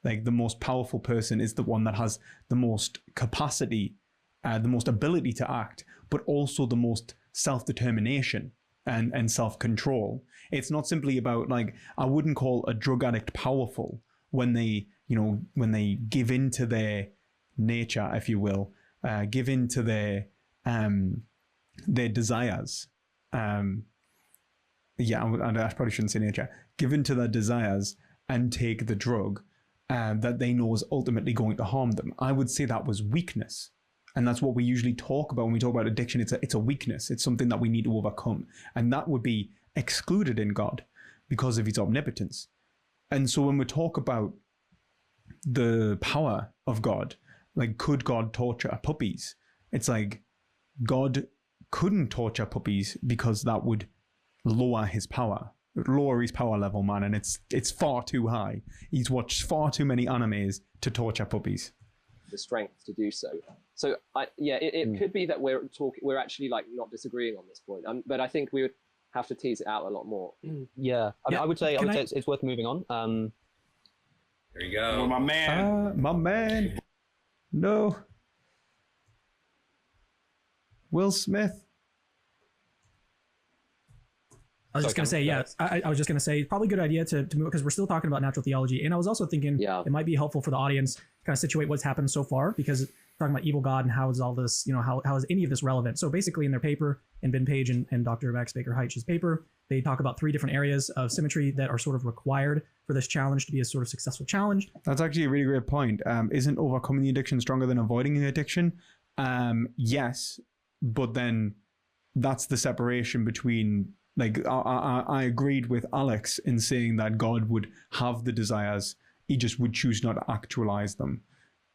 S1: Like the most powerful person is the one that has the most capacity, the most ability to act, but also the most self-determination and self-control. It's not simply about, like, I wouldn't call a drug addict powerful when they give in to their nature, if you will, give in to their desires. I probably shouldn't say nature. Give in to their desires and take the drug that they know is ultimately going to harm them. I would say that was weakness. And that's what we usually talk about when we talk about addiction. It's a weakness. It's something that we need to overcome. And that would be excluded in God because of his omnipotence. And so when we talk about the power of God, like, could God torture puppies? It's like God couldn't torture puppies because that would lower his power level, man. And it's far too high. He's watched far too many animes to torture puppies.
S3: The strength to do so. So it could be that we're actually like not disagreeing on this point, but I think we would have to tease it out a lot more.
S4: Yeah, I would say it's worth moving on.
S5: There you go. Well, my man.
S1: No. Will Smith.
S2: I was just going to say, I was just going to say, probably a good idea to move, because we're still talking about natural theology. And I was also thinking it might be helpful for the audience to kind of situate what's happened so far, because talking about evil God and how is all this, how is any of this relevant? So basically in their paper, in Ben Page and Dr. Max Baker-Hytch's paper, they talk about 3 different areas of symmetry that are sort of required for this challenge to be a sort of successful challenge.
S1: That's actually a really great point. Isn't overcoming the addiction stronger than avoiding the addiction? Yes, but then that's the separation between, like, I agreed with Alex in saying that God would have the desires, he just would choose not to actualize them.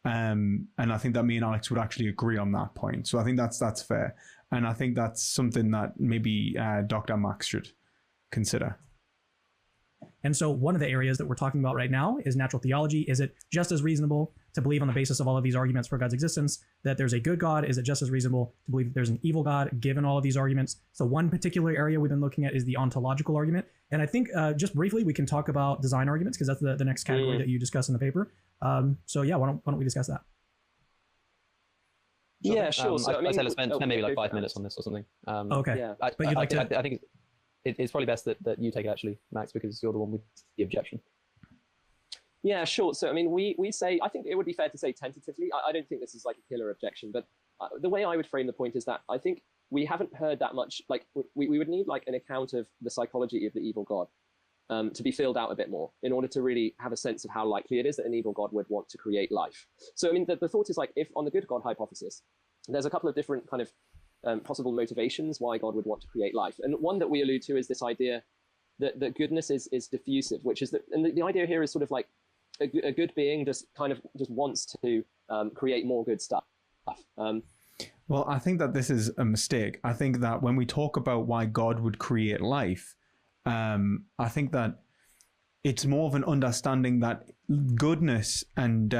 S1: And I think that me and Alex would actually agree on that point. So I think that's fair. And I think that's something that maybe Dr. Max should consider.
S2: And so one of the areas that we're talking about right now is natural theology. Is it just as reasonable to believe on the basis of all of these arguments for God's existence that there's a good God? Is it just as reasonable to believe that there's an evil God, given all of these arguments? So one particular area we've been looking at is the ontological argument. And I think just briefly, we can talk about design arguments, because that's the next category that you discuss in the paper. So yeah, why don't we discuss that?
S3: Yeah, sure. So
S4: I'd say let's spend maybe like 5 minutes on this or something.
S2: Okay.
S3: Yeah.
S2: But you'd like to...
S4: I think it's probably best that you take it, actually, Max, because you're the one with the objection.
S3: Yeah, sure. So, I mean, we say, I think it would be fair to say tentatively, I don't think this is like a killer objection, but the way I would frame the point is that I think we haven't heard that much. Like we would need like an account of the psychology of the evil god to be filled out a bit more in order to really have a sense of how likely it is that an evil god would want to create life. So I mean, the thought is like, if on the good god hypothesis, there's a couple of different kind of possible motivations why God would want to create life, and one that we allude to is this idea that goodness is diffusive, which is that, and the idea here is sort of like a good being just wants to create more good stuff.
S1: Well, I think that this is a mistake. I think that when we talk about why God would create life, I think that it's more of an understanding that goodness and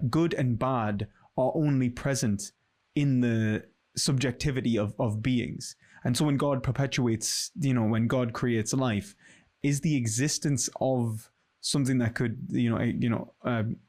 S1: good and bad are only present in the subjectivity of beings. And so when God perpetuates, when God creates life, is the existence of something that could,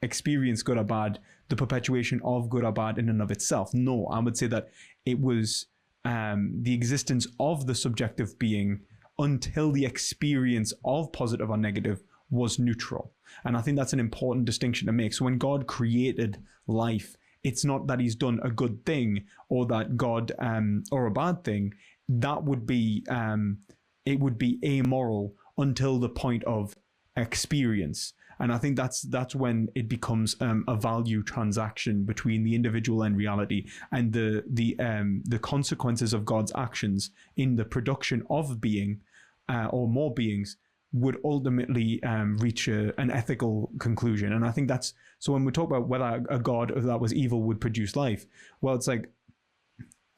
S1: experience good or bad, the perpetuation of good or bad in and of itself? No, I would say that it was the existence of the subjective being until the experience of positive or negative was neutral. And I think that's an important distinction to make. So when God created life, it's not that he's done a good thing or that God or a bad thing. That would be it would be amoral until the point of experience. And I think that's when it becomes a value transaction between the individual and reality, and the consequences of God's actions in the production of being or more beings would ultimately reach an ethical conclusion. And I think that's, so when we talk about whether a god that was evil would produce life, well, it's like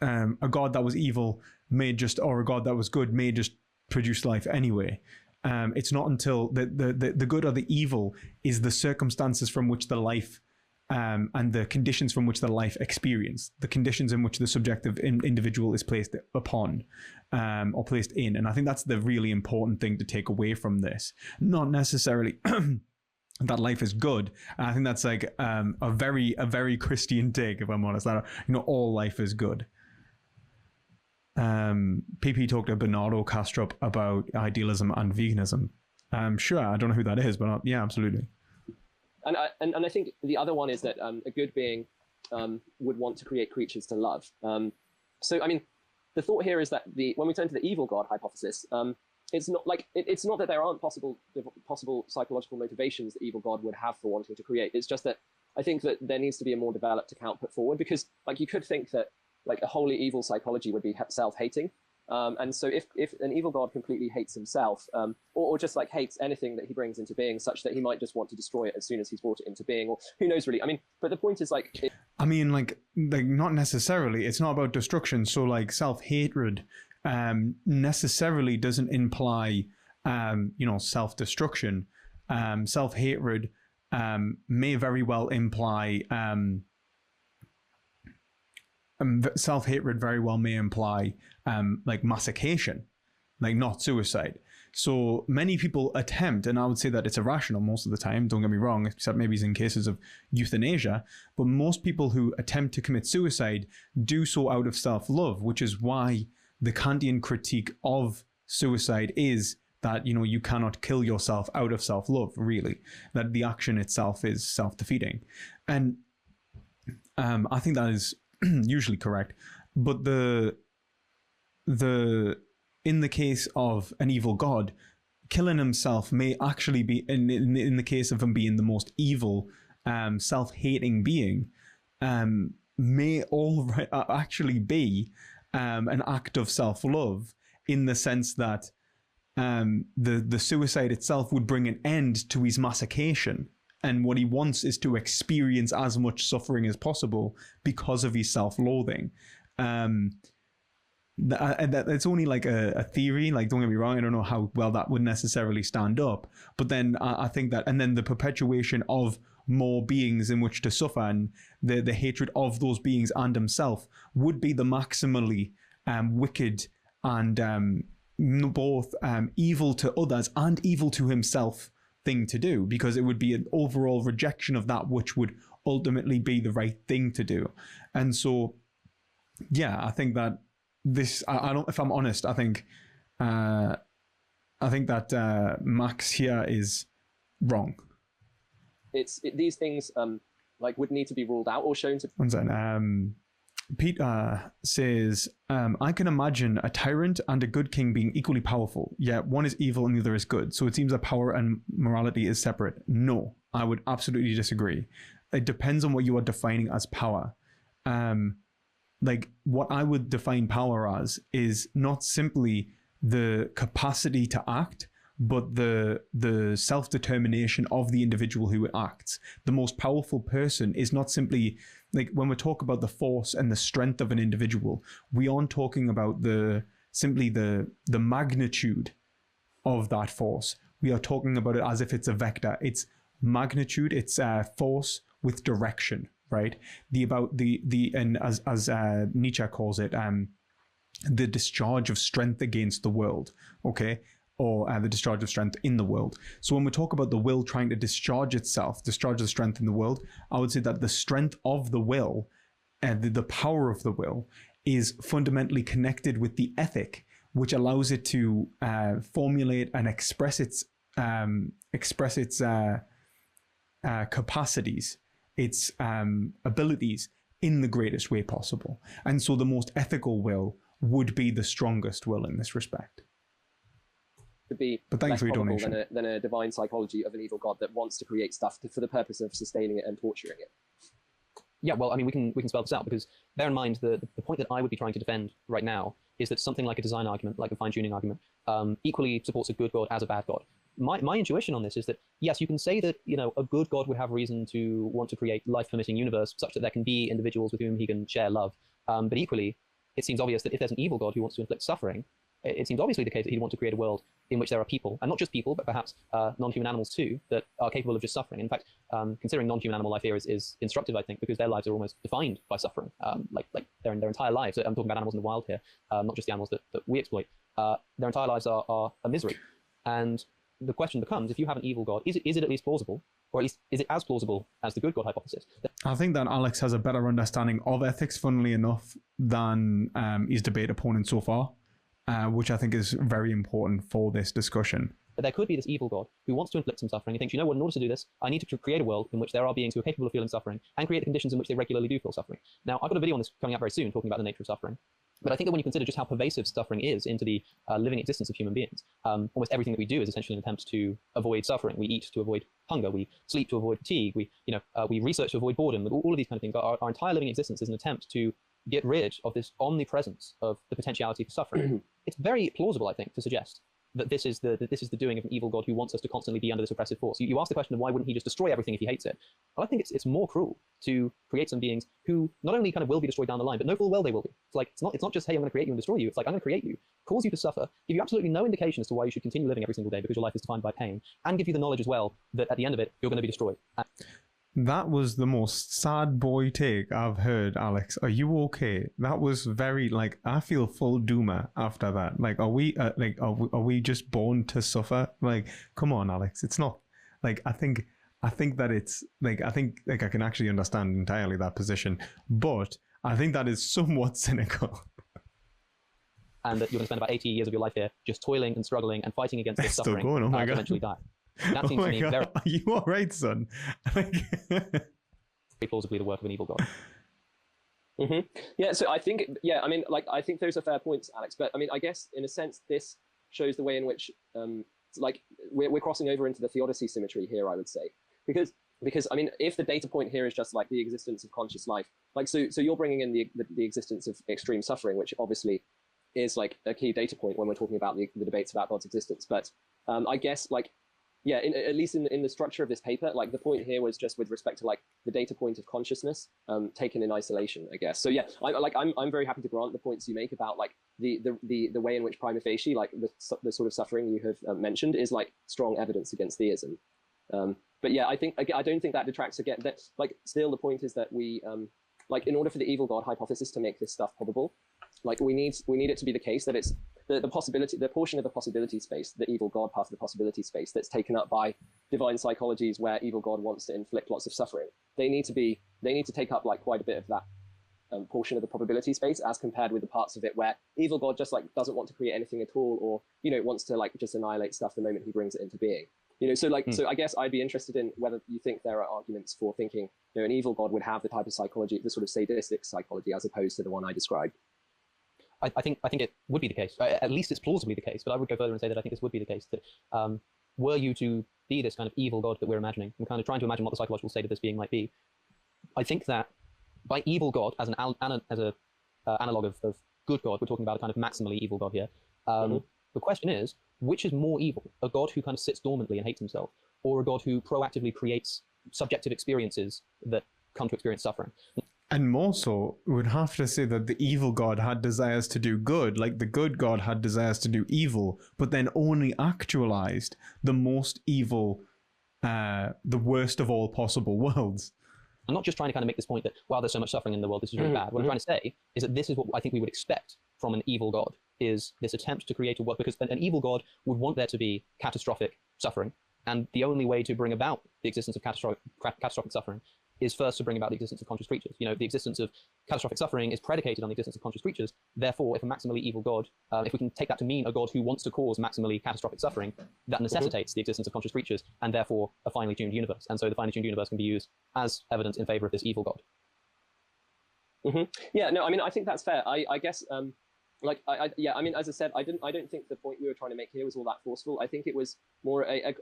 S1: a god that was evil may just, or a god that was good may just produce life anyway. It's not until the good or the evil is the circumstances from which the life and the conditions from which the life experience, the conditions in which the subjective individual is placed upon or placed in. And I think that's the really important thing to take away from this. Not necessarily that life is good. And I think that's like a very Christian take, if I'm honest. That all life is good. PP talked to Bernardo Kastrup about idealism and veganism. Sure, I don't know who that is, but yeah, absolutely.
S3: And I think the other one is that a good being would want to create creatures to love. So I mean, the thought here is that when we turn to the evil god hypothesis, it's not like it's not that there aren't possible psychological motivations that evil god would have for wanting to create. It's just that I think that there needs to be a more developed account put forward, because like you could think that like a wholly evil psychology would be self-hating. And so if an evil god completely hates himself, or just like hates anything that he brings into being, such that he might just want to destroy it as soon as he's brought it into being, or who knows really. I mean, but the point is like...
S1: like not necessarily. It's not about destruction. So like self-hatred necessarily doesn't imply, self-destruction. Self-hatred may very well imply... self-hatred very well may imply like masochation, like not suicide. So many people attempt, and I would say that it's irrational most of the time, don't get me wrong, except maybe in cases of euthanasia, but most people who attempt to commit suicide do so out of self-love, which is why the Kantian critique of suicide is that, you cannot kill yourself out of self-love, really, that the action itself is self-defeating. And I think that is usually correct, but in the case of an evil god, killing himself may actually be, in the case of him being the most evil, self-hating being, may actually be an act of self-love, in the sense that the suicide itself would bring an end to his masochation. And what he wants is to experience as much suffering as possible because of his self-loathing. It's only like a theory, like don't get me wrong, I don't know how well that would necessarily stand up. But then I think that, and then the perpetuation of more beings in which to suffer, and the hatred of those beings and himself would be the maximally wicked and both evil to others and evil to himself thing to do, because it would be an overall rejection of that which would ultimately be the right thing to do. And so, yeah, I think that this, I don't, if I'm honest, I think that Max here is wrong.
S3: These things like would need to be ruled out or shown to.
S1: One second. Peter says, I can imagine a tyrant and a good king being equally powerful, yet one is evil and the other is good. So it seems that power and morality is separate. No, I would absolutely disagree. It depends on what you are defining as power. Like what I would define power as is not simply the capacity to act, but the self-determination of the individual who acts. The most powerful person is not simply, like when we talk about the force and the strength of an individual, we aren't talking about simply the magnitude of that force. We are talking about it as if it's a vector. It's magnitude, it's force with direction, right? And as Nietzsche calls it, the discharge of strength against the world, okay? Or the discharge of strength in the world. So when we talk about the will trying to discharge itself, discharge the strength in the world, I would say that the strength of the will, the power of the will, is fundamentally connected with the ethic, which allows it to formulate and express its capacities, its abilities in the greatest way possible. And so the most ethical will would be the strongest will in this respect.
S3: To be less probable than a divine psychology of an evil god that wants to create stuff for the purpose of sustaining it and torturing it.
S4: Yeah, well, I mean, we can spell this out, because bear in mind the point that I would be trying to defend right now is that something like a design argument, like a fine-tuning argument, equally supports a good god as a bad god. My intuition on this is that, yes, you can say that, you know, a good god would have reason to want to create life-permitting universe such that there can be individuals with whom he can share love. But equally, it seems obvious that if there's an evil god who wants to inflict suffering, it seems obviously the case that he'd want to create a world in which there are people, and not just people, but perhaps non-human animals too, that are capable of just suffering. In fact, considering non-human animal life here is instructive, I think, because their lives are almost defined by suffering, like their entire lives. I'm talking about animals in the wild here, not just the animals that we exploit. Their entire lives are a misery. And the question becomes, if you have an evil god, is it at least plausible? Or at least, is it as plausible as the good god hypothesis?
S1: I think that Alex has a better understanding of ethics, funnily enough, than his debate opponent so far. Which I think is very important for this discussion.
S4: But there could be this evil god who wants to inflict some suffering. He thinks, you know what, in order to do this, I need to create a world in which there are beings who are capable of feeling suffering and create the conditions in which they regularly do feel suffering. Now, I've got a video on this coming out very soon talking about the nature of suffering. But I think that when you consider just how pervasive suffering is into the living existence of human beings, almost everything that we do is essentially an attempt to avoid suffering. We eat to avoid hunger. We sleep to avoid fatigue. We research to avoid boredom. All of these kind of things. Our entire living existence is an attempt to get rid of this omnipresence of the potentiality for suffering. It's very plausible, I think, to suggest that this is the doing of an evil god who wants us to constantly be under this oppressive force. You ask the question of why wouldn't he just destroy everything if he hates it? Well, I think it's more cruel to create some beings who not only kind of will be destroyed down the line, but know full well they will be. It's like it's not just, hey, I'm going to create you and destroy you. It's like, I'm going to create you, cause you to suffer, give you absolutely no indication as to why you should continue living every single day because your life is defined by pain, and give you the knowledge as well that at the end of it you're going to be destroyed.
S1: That was the most sad boy take I've heard, Alex. Are you okay? That was very, like, I feel full doomer after that. Like, are we just born to suffer? Like, come on, Alex. It's not, like, I think that it's, like, I can actually understand entirely that position, but I think that is somewhat cynical.
S4: And that you're going to spend about 80 years of your life here just toiling and struggling and fighting against this suffering
S1: still going, oh my God.
S4: To eventually die. That seems to me very
S1: Are you all right, son?
S4: plausibly the work of an evil god.
S3: Mm-hmm. Yeah, so I think, I mean, like, I think those are fair points, Alex. But I mean, I guess in a sense, this shows the way in which, like, we're crossing over into the Theodicy symmetry here, I would say, because I mean, if the data point here is just like the existence of conscious life, like, so you're bringing in the existence of extreme suffering, which obviously is like a key data point when we're talking about the debates about God's existence. But I guess, like, yeah, at least in the structure of this paper, like, the point here was just with respect to, like, the data point of consciousness taken in isolation, I guess. So yeah, I'm very happy to grant the points you make about, like, the way in which prima facie, like, the sort of suffering you have mentioned is, like, strong evidence against theism. But yeah, I don't think that detracts again. That, like, still the point is that we like, in order for the evil god hypothesis to make this stuff probable, like, we need it to be the case that it's the possibility, the portion of the possibility space, the evil god part of the possibility space that's taken up by divine psychologies where evil god wants to inflict lots of suffering. They need to take up, like, quite a bit of that portion of the probability space as compared with the parts of it where evil god just, like, doesn't want to create anything at all, or, you know, wants to, like, just annihilate stuff the moment he brings it into being. You know, so like, so I guess I'd be interested in whether you think there are arguments for thinking, you know, an evil God would have the type of psychology, the sort of sadistic psychology, as opposed to the one I described.
S4: I think it would be the case. At least it's plausibly the case. But I would go further and say that I think this would be the case. That were you to be this kind of evil God that we're imagining, and kind of trying to imagine what the psychological state of this being might be, I think that by evil God as an analog of good God, we're talking about a kind of maximally evil God here. The question is, which is more evil? A God who kind of sits dormantly and hates himself, or a God who proactively creates subjective experiences that come to experience suffering?
S1: And more so, we would have to say that the evil God had desires to do good, like the good God had desires to do evil, but then only actualized the most evil, the worst of all possible worlds.
S4: I'm not just trying to kind of make this point that, wow, there's so much suffering in the world, this is really bad. What I'm trying to say is that this is what I think we would expect from an evil God, is this attempt to create a world, because an evil God would want there to be catastrophic suffering. And the only way to bring about the existence of catastrophic suffering is first to bring about the existence of conscious creatures. You know, the existence of catastrophic suffering is predicated on the existence of conscious creatures. Therefore, if a maximally evil God, if we can take that to mean a God who wants to cause maximally catastrophic suffering, that necessitates the existence of conscious creatures and therefore a finely tuned universe. And so the finely tuned universe can be used as evidence in favor of this evil God.
S3: Yeah, no, I mean, I think that's fair. I guess, yeah, I mean, as I said, I don't think the point we were trying to make here was all that forceful. I think it was more a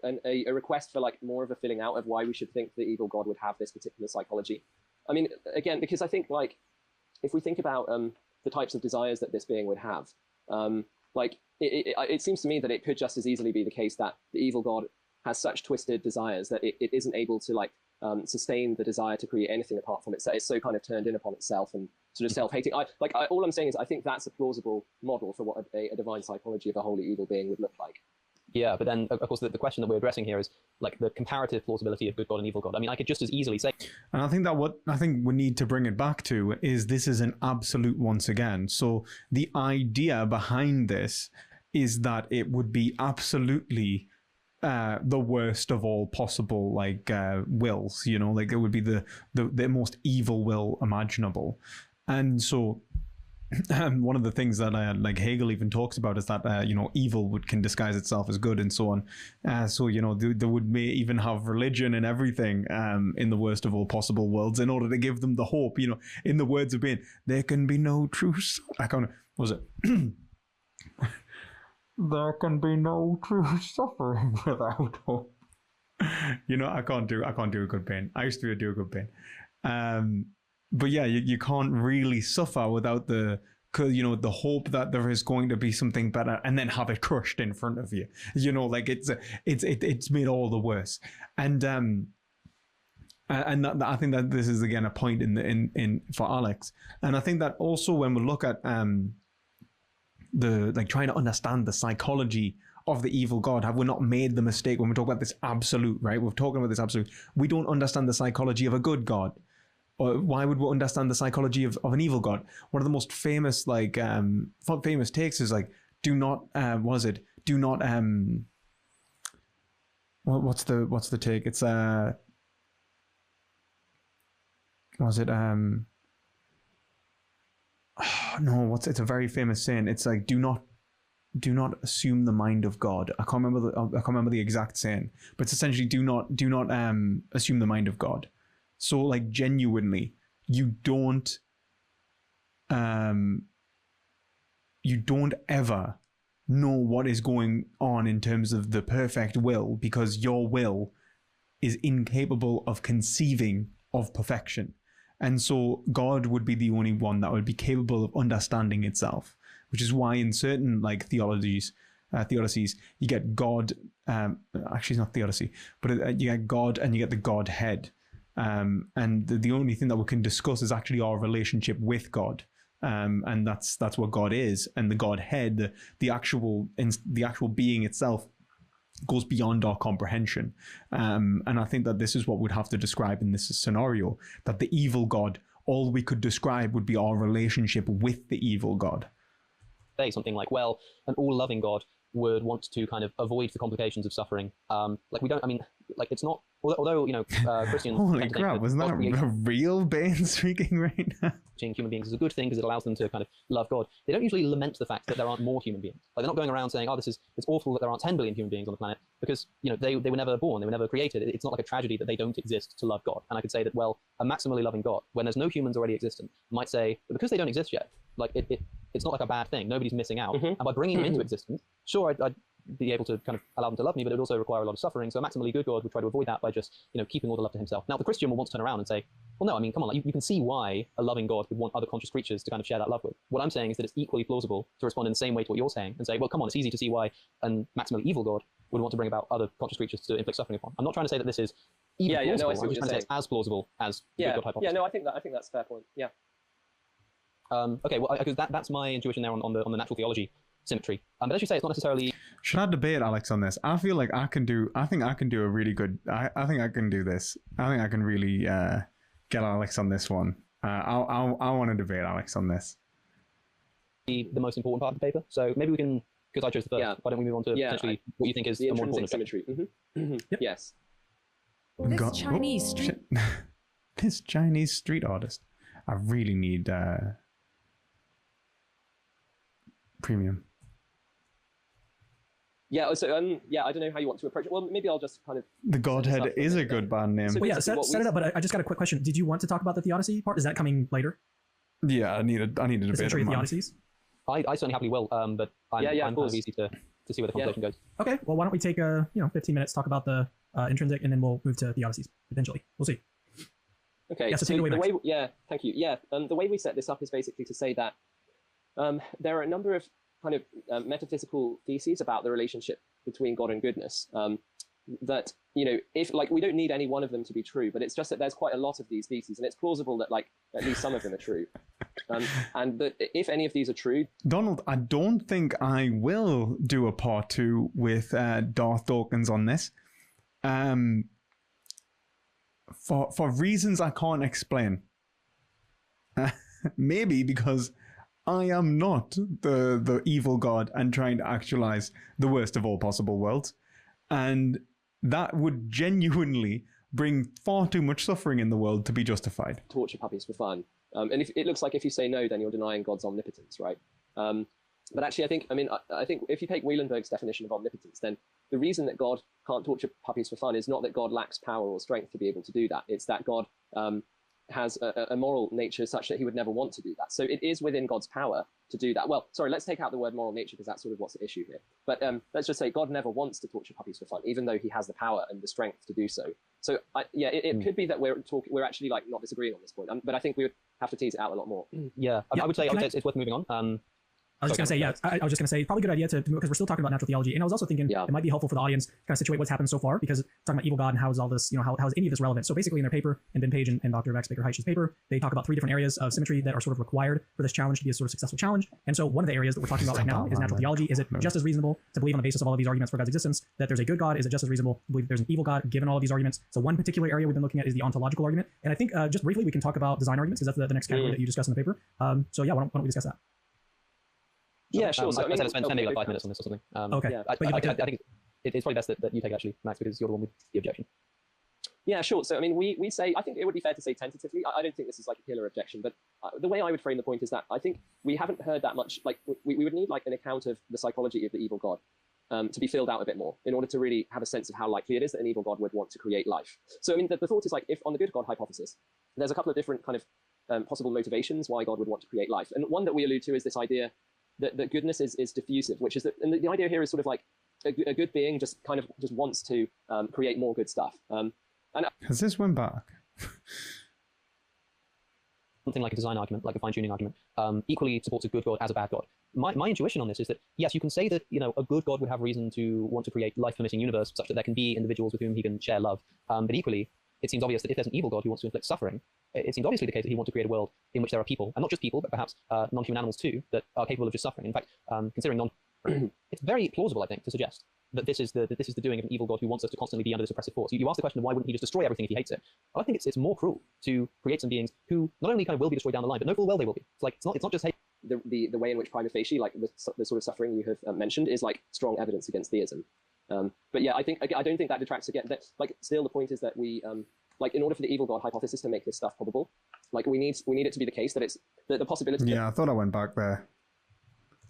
S3: request for like more of a filling out of why we should think the evil God would have this particular psychology. I mean, again, because I think like if we think about the types of desires that this being would have, like it seems to me that it could just as easily be the case that the evil God has such twisted desires that it isn't able to like sustain the desire to create anything apart from itself. It's so kind of turned in upon itself and sort of self-hating. All I'm saying is I think that's a plausible model for what a divine psychology of a wholly evil being would look like.
S4: Yeah, but then of course the question that we're addressing here is like the comparative plausibility of good God and evil God. I mean, I could just as easily say,
S1: and I think that what I think we need to bring it back to is this is an absolute once again. So the idea behind this is that it would be absolutely the worst of all possible like wills, you know, like it would be the most evil will imaginable. And so one of the things that like Hegel even talks about is that you know, evil can disguise itself as good and so on. So you know, they would may even have religion and everything in the worst of all possible worlds in order to give them the hope. You know, in the words of Bain, there can be no true. I can't. Was it? There can be no true suffering without hope. You know, I can't do a good Bain. I used to do a good Bain. But yeah, you can't really suffer without the hope that there is going to be something better, and then have it crushed in front of you. You know, like it's made all the worse. And that, I think that this is again a point in for Alex. And I think that also when we look at the like trying to understand the psychology of the evil God, have we not made the mistake when we talk about this absolute, right? We're talking about this absolute. We don't understand the psychology of a good God. Or why would we understand the psychology of an evil God? One of the most famous famous takes is like, do not what's the take? It's it's a very famous saying. It's like, do not assume the mind of God. I can't remember the exact saying, but it's essentially do not assume the mind of God. So like genuinely, you don't ever know what is going on in terms of the perfect will, because your will is incapable of conceiving of perfection. And so God would be the only one that would be capable of understanding itself, which is why in certain like theodicies, you get God, actually it's not theodicy, but you get God and you get the Godhead. And the only thing that we can discuss is actually our relationship with God. And that's what God is. And the Godhead, the actual being itself, goes beyond our comprehension. And I think that this is what we'd have to describe in this scenario, that the evil God, all we could describe would be our relationship with the evil God.
S4: Say something like, well, an all-loving God would want to kind of avoid the complications of suffering. Like we don't, I mean, like it's not. Although Christians.
S1: Holy crap! Was that a real Bane speaking right now?
S4: Human beings is a good thing because it allows them to kind of love God. They don't usually lament the fact that there aren't more human beings. Like they're not going around saying, "Oh, it's awful that there aren't 10 billion human beings on the planet," because they were never born, they were never created. It's not like a tragedy that they don't exist to love God. And I could say that, well, a maximally loving God, when there's no humans already existent, might say, but because they don't exist yet, like it's not like a bad thing. Nobody's missing out. And by bringing them into existence, sure, I'd be able to kind of allow them to love me, but it would also require a lot of suffering. So a maximally good God would try to avoid that by just, keeping all the love to himself. Now the Christian will want to turn around and say, well, no, I mean, come on, like, you can see why a loving God would want other conscious creatures to kind of share that love with. What I'm saying is that it's equally plausible to respond in the same way to what you're saying and say, well, come on, it's easy to see why a maximally evil God would want to bring about other conscious creatures to inflict suffering upon. I'm not trying to say that this is even plausible. I'm just trying to say it's as plausible as the good God hypothesis.
S3: Yeah, no, I think that's a fair point. Yeah.
S4: Okay, well, because that's my intuition there on the natural theology symmetry. But as you say, it's not necessarily.
S1: Should I debate Alex on this? I feel like I think I can do a really good. I think I can do this. I think I can really get Alex on this one. I want to debate Alex on this.
S4: The most important part of the paper. So maybe we can, because I chose the first. Why don't we move on to potentially what you think is the more important
S3: symmetry? Yep. Yes.
S6: Well,
S1: this Chinese street artist. I really need premium.
S3: Yeah, so I don't know how you want to approach it. Well, maybe I'll just kind of.
S1: The Godhead is a good band name.
S2: So set it up. But I just got a quick question. Did you want to talk about the Theodicy part? Is that coming later?
S1: Yeah, I need a debate.
S2: The symmetry of Theodicies?
S4: I certainly happily will. But I'm kind of easy to see where the conversation goes.
S2: Okay. Well, why don't we take 15 minutes, talk about the intrinsic, and then we'll move to Theodicies eventually. We'll see.
S3: Okay.
S2: Yeah, so take it away, Max.
S3: Thank you. Yeah. The way we set this up is basically to say that there are a number of kind of metaphysical theses about the relationship between God and goodness that, if we don't need any one of them to be true, but it's just that there's quite a lot of these theses, and it's plausible that at least some of them are true. And that if any of these are true.
S1: Donald, I don't think I will do a part 2 with Darth Dawkins on this. For reasons I can't explain. Maybe because I am not the evil God and trying to actualize the worst of all possible worlds. And that would genuinely bring far too much suffering in the world to be justified.
S3: Torture puppies for fun. And if it looks like if you say no, then you're denying God's omnipotence, right? But actually, I think if you take Wielenberg's definition of omnipotence, then the reason that God can't torture puppies for fun is not that God lacks power or strength to be able to do that. It's that God has a moral nature such that he would never want to do that. So it is within God's power to do that. Well, sorry, let's take out the word moral nature because that's sort of what's at issue here. But let's just say God never wants to torture puppies for fun, even though he has the power and the strength to do so. So it could be that we're actually not disagreeing on this point, but I think we would have to tease it out a lot more.
S4: Yeah, I would say it's worth moving on.
S2: I was just going to say, probably a good idea to because we're still talking about natural theology. And I was also thinking it might be helpful for the audience to kind of situate what's happened so far, because talking about evil God and how is all this, how is any of this relevant? So basically in their paper, in Ben Page and Dr. Vex Baker-Hytch's paper, they talk about 3 different areas of symmetry that are sort of required for this challenge to be a sort of successful challenge. And so one of the areas that we're talking about right now is natural theology. Is it just as reasonable to believe on the basis of all of these arguments for God's existence that there's a good God? Is it just as reasonable to believe that there's an evil God given all of these arguments? So one particular area we've been looking at is the ontological argument. And I think just briefly we can talk about design arguments because that's the next category that you discuss in the paper. So yeah, why don't we discuss that?
S3: Yeah, sure. So
S4: I said I spent 5 minutes on this or something.
S2: Okay.
S4: I think it's probably best that you take it actually, Max, because you're the one with the objection.
S3: Yeah, sure. So, we say, I think it would be fair to say tentatively, I don't think this is like a killer objection, but the way I would frame the point is that I think we haven't heard that much, we would need an account of the psychology of the evil God to be filled out a bit more in order to really have a sense of how likely it is that an evil God would want to create life. So, the thought is if on the good God hypothesis, there's a couple of different kind of possible motivations why God would want to create life. And one that we allude to is this idea that goodness is diffusive, which is that, and the idea here is sort of a good being just wants to create more good stuff.
S1: Has this went back?
S4: Something like a design argument, like a fine-tuning argument, equally supports a good God as a bad God. My intuition on this is that, yes, you can say that a good God would have reason to want to create life-permitting universe such that there can be individuals with whom he can share love. But equally, it seems obvious that if there's an evil God who wants to inflict suffering, it seems obviously the case that he wants to create a world in which there are people, and not just people, but perhaps non-human animals too, that are capable of just suffering. In fact, considering it's very plausible, I think, to suggest that this is the doing of an evil God who wants us to constantly be under this oppressive force. You ask the question of why wouldn't he just destroy everything if he hates it? Well, I think it's more cruel to create some beings who not only kind of will be destroyed down the line, but know full well they will be. It's not just hate.
S3: The way in which prima facie, the sort of suffering you have mentioned, is strong evidence against theism. But yeah, I don't think that detracts again. That like still the point is that we like in order for the evil God hypothesis to make this stuff probable, like we need it to be the case that it's the possibility.
S1: Yeah, I thought I went back there.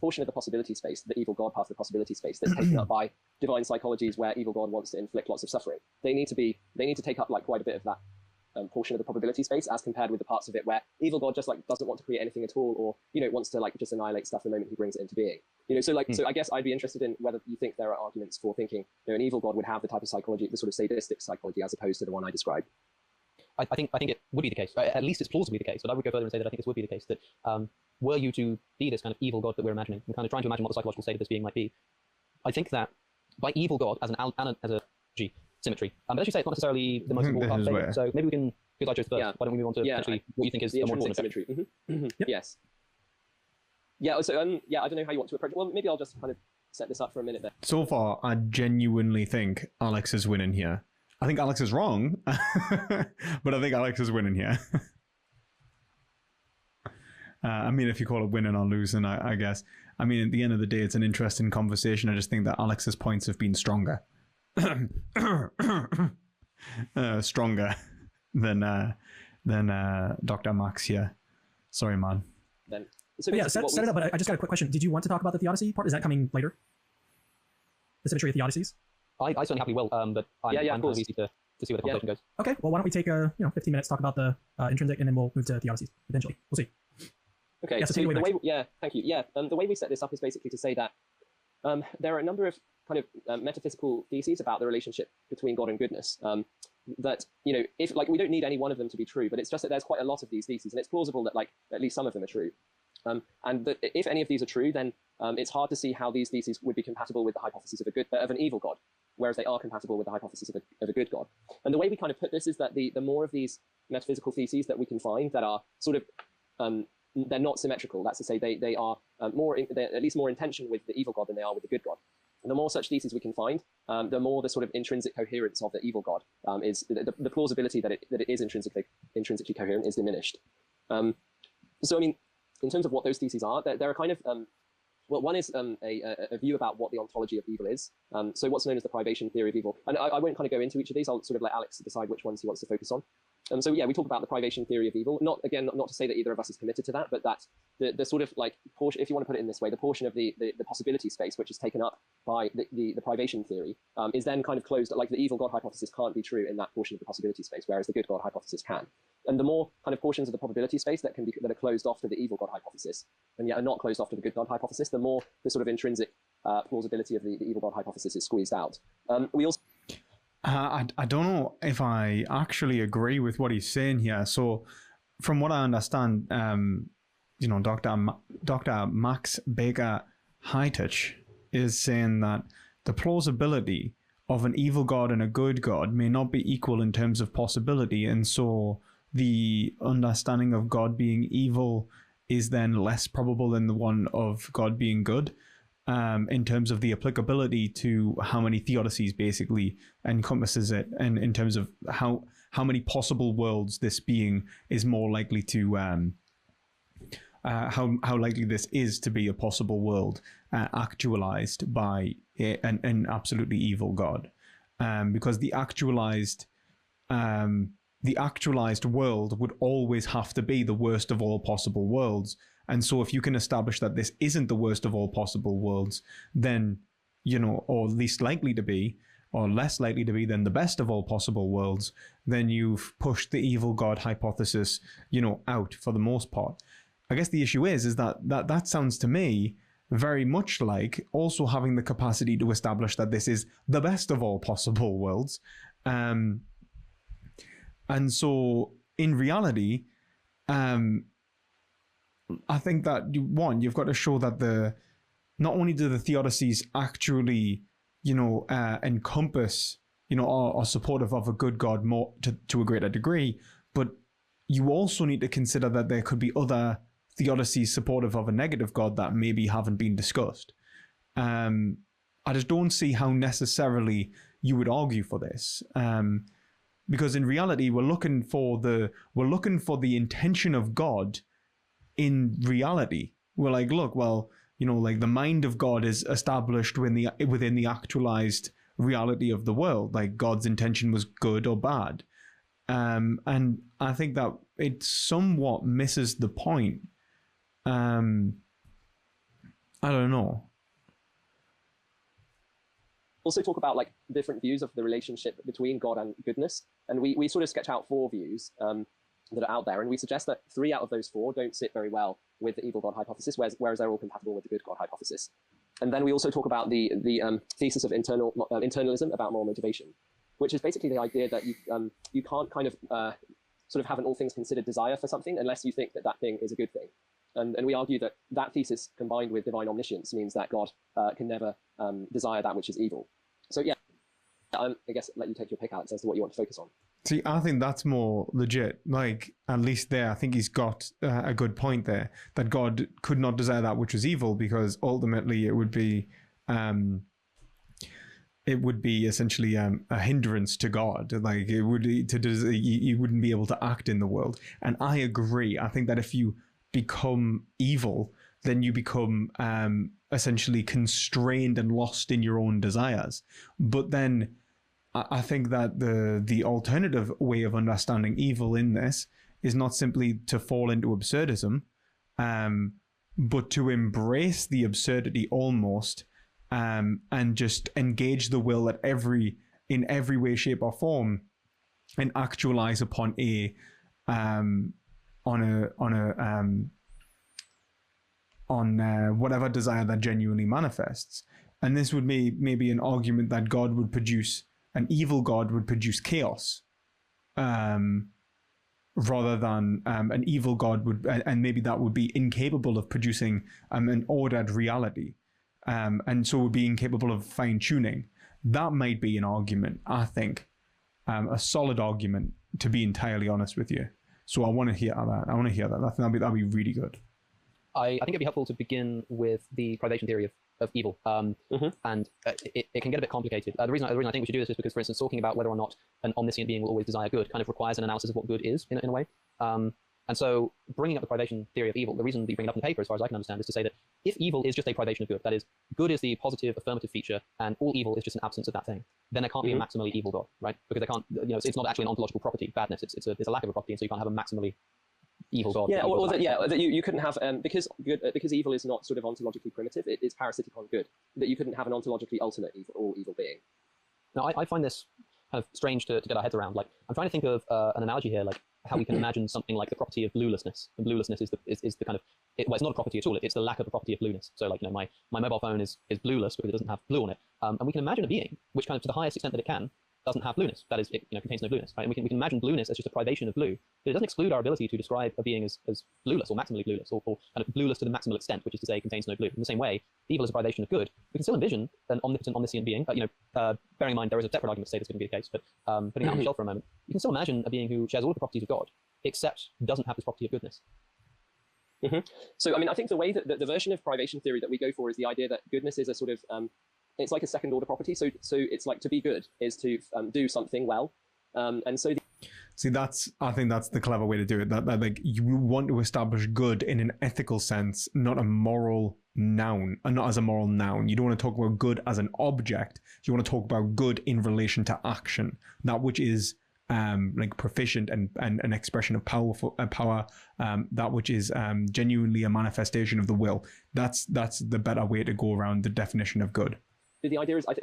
S3: Portion of the possibility space, the evil God part of the possibility space that's taken up by divine psychologies where evil God wants to inflict lots of suffering. They need to take up like quite a bit of that portion of the probability space as compared with the parts of it where evil God just like doesn't want to create anything at all, or wants to like just annihilate stuff the moment he brings it into being. So I guess I'd be interested in whether you think there are arguments for thinking an evil God would have the type of psychology, the sort of sadistic psychology, as opposed to the one I described.
S4: I think it would be the case. At least it's plausibly the case. But I would go further and say that I think this would be the case. That were you to be this kind of evil God that we're imagining, and kind of trying to imagine what the psychological state of this being might be, I think that by evil God as a symmetry. But as you say, it's not necessarily the most important part of it. So maybe we can, because I chose first, why don't we move on to potentially what you think is
S3: the
S4: a more important
S3: symmetry? Yep. Yes. Yeah. So I don't know how you want to approach it. Well, maybe I'll just kind of set this up for a minute there.
S1: So far, I genuinely think Alex is winning here. I think Alex is wrong, but I think Alex is winning here. I mean, if you call it winning or losing, I guess. I mean, at the end of the day, it's an interesting conversation. I just think that Alex's points have been stronger. Stronger than Dr. Max here. Sorry, man.
S3: Then,
S2: so yeah, set it up, but I just got a quick question. Did you want to talk about the Theodicy part? Is that coming later? The symmetry of Theodicies?
S4: I certainly happily will, but I'm kind of easy to see where the conversation goes.
S2: Okay, well, why don't we take 15 minutes, talk about the intrinsic, and then we'll move to Theodicies, potentially. We'll see.
S3: Okay, so the way, thank you. Yeah, the way we set this up is basically to say that there are a number of kind of metaphysical theses about the relationship between God and goodness. That if like we don't need any one of them to be true, but it's just that there's quite a lot of these theses, and it's plausible that like at least some of them are true. And that if any of these are true, then it's hard to see how these theses would be compatible with the hypothesis of an evil God, whereas they are compatible with the hypothesis of a good God. And the way we kind of put this is that the more of these metaphysical theses that we can find that are sort of they're not symmetrical. That's to say, they are they're at least more in tension with the evil God than they are with the good God. And the more such theses we can find, the more the sort of intrinsic coherence of the evil God is the plausibility that it is intrinsically coherent is diminished. So I mean, in terms of what those theses are, there are kind of well, one is a view about what the ontology of evil is. So what's known as the privation theory of evil. And I won't kind of go into each of these. I'll sort of let Alex decide which ones he wants to focus on. So yeah, we talk about the privation theory of evil. Not to say that either of us is committed to that, but that the sort of like portion, if you want to put it in this way, the portion of the possibility space which is taken up by the privation theory is then kind of closed. Like the evil God hypothesis can't be true in that portion of the possibility space, whereas the good God hypothesis can. And the more kind of portions of the probability space that are closed off to the evil God hypothesis, and yet are not closed off to the good God hypothesis, the more the sort of intrinsic plausibility of the evil God hypothesis is squeezed out. We also.
S1: I don't know if I actually agree with what he's saying here. So, from what I understand, Dr. Max Baker-Hytch is saying that the plausibility of an evil God and a good God may not be equal in terms of possibility, and so the understanding of God being evil is then less probable than the one of God being good. In terms of the applicability to how many theodicies basically encompasses it, and in terms of how many possible worlds this being is more likely to how likely this is to be a possible world actualized by an absolutely evil God, because the actualized world would always have to be the worst of all possible worlds. And so if you can establish that this isn't the worst of all possible worlds, then, or least likely to be, or less likely to be than the best of all possible worlds, then you've pushed the evil God hypothesis, out for the most part. I guess the issue is that sounds to me very much like also having the capacity to establish that this is the best of all possible worlds. And so in reality, I think that you've got to show that not only do the theodicies actually, encompass, are supportive of a good God more to a greater degree, but you also need to consider that there could be other theodicies supportive of a negative God that maybe haven't been discussed. I just don't see how necessarily you would argue for this. Because in reality, we're looking for the intention of God in reality. We're like, look, well, like the mind of God is established within the actualized reality of the world, like God's intention was good or bad. And I think that it somewhat misses the point. I don't know.
S3: Also talk about like different views of the relationship between God and goodness. And we sort of sketch out 4 views that are out there. And we suggest that 3 out of those 4 don't sit very well with the evil God hypothesis, whereas they're all compatible with the good God hypothesis. And then we also talk about the thesis of internalism about moral motivation, which is basically the idea that you can't kind of sort of have an all things considered desire for something unless you think that that thing is a good thing. And we argue that that thesis combined with divine omniscience means that God can never desire that which is evil. So yeah, I guess let you take your pick, Alex, as to what you want to focus on.
S1: See, I think that's more legit. Like, at least there, I think he's got a good point there, that God could not desire that which was evil, because ultimately it would be essentially a hindrance to God. Like, it would you wouldn't be able to act in the world. And I agree. I think that if you become evil, then you become essentially constrained and lost in your own desires. But then I think that the alternative way of understanding evil in this is not simply to fall into absurdism, but to embrace the absurdity almost, and just engage the will in every way, shape, or form, and actualize upon whatever desire that genuinely manifests. And this would be maybe an argument that God would produce, an evil God would produce chaos, rather than an evil God would, and maybe that would be incapable of producing an ordered reality, and so would be incapable of fine tuning. That might be an argument, I think, a solid argument, to be entirely honest with you. So I want to hear that. I think that'd be really good.
S4: I think it'd be helpful to begin with the privation theory of evil, and it can get a bit complicated. The reason I think we should do this is because, for instance, talking about whether or not an omniscient being will always desire good kind of requires an analysis of what good is in a way. And so bringing up the privation theory of evil, the reason that you bring it up in the paper, as far as I can understand, is to say that if evil is just a privation of good, that is, good is the positive affirmative feature, and all evil is just an absence of that thing, then there can't be a maximally evil God, right? Because there can't, it's not actually an ontological property, badness. It's a lack of a property, and so you can't have a maximally evil God.
S3: Yeah, or that you couldn't have, because evil is not sort of ontologically primitive, it is parasitic on good, that you couldn't have an ontologically ultimate evil or evil being.
S4: Now, I find this kind of strange to get our heads around. Like, I'm trying to think of an analogy here, like how we can imagine something like the property of bluelessness. And bluelessness is the kind of, well, it's not a property at all. It's the lack of a property of blueness. So, like, my mobile phone is blueless because it doesn't have blue on it. And we can imagine a being which, kind of to the highest extent that it can, doesn't have blueness. That is, it contains no blueness, right? And we can imagine blueness as just a privation of blue, but it doesn't exclude our ability to describe a being as blueless or maximally blueless, or kind of blueless to the maximal extent, which is to say contains no blue. In the same way, evil is a privation of good. We can still envision an omnipotent, omniscient being, bearing in mind there is a separate argument to say this couldn't be the case, but putting that on the shelf for a moment, you can still imagine a being who shares all of the properties of God, except doesn't have this property of goodness.
S3: So, I mean, I think the way that the version of privation theory that we go for is the idea that goodness is a sort of it's like a second order property. So it's like to be good is to do something well. And so
S1: I think that's the clever way to do it. That like you want to establish good in an ethical sense, not a moral noun, and not as a moral noun. You don't want to talk about good as an object. You want to talk about good in relation to action, that which is like proficient and an expression of power, that which is genuinely a manifestation of the will. That's the better way to go around the definition of good.
S3: The idea is, so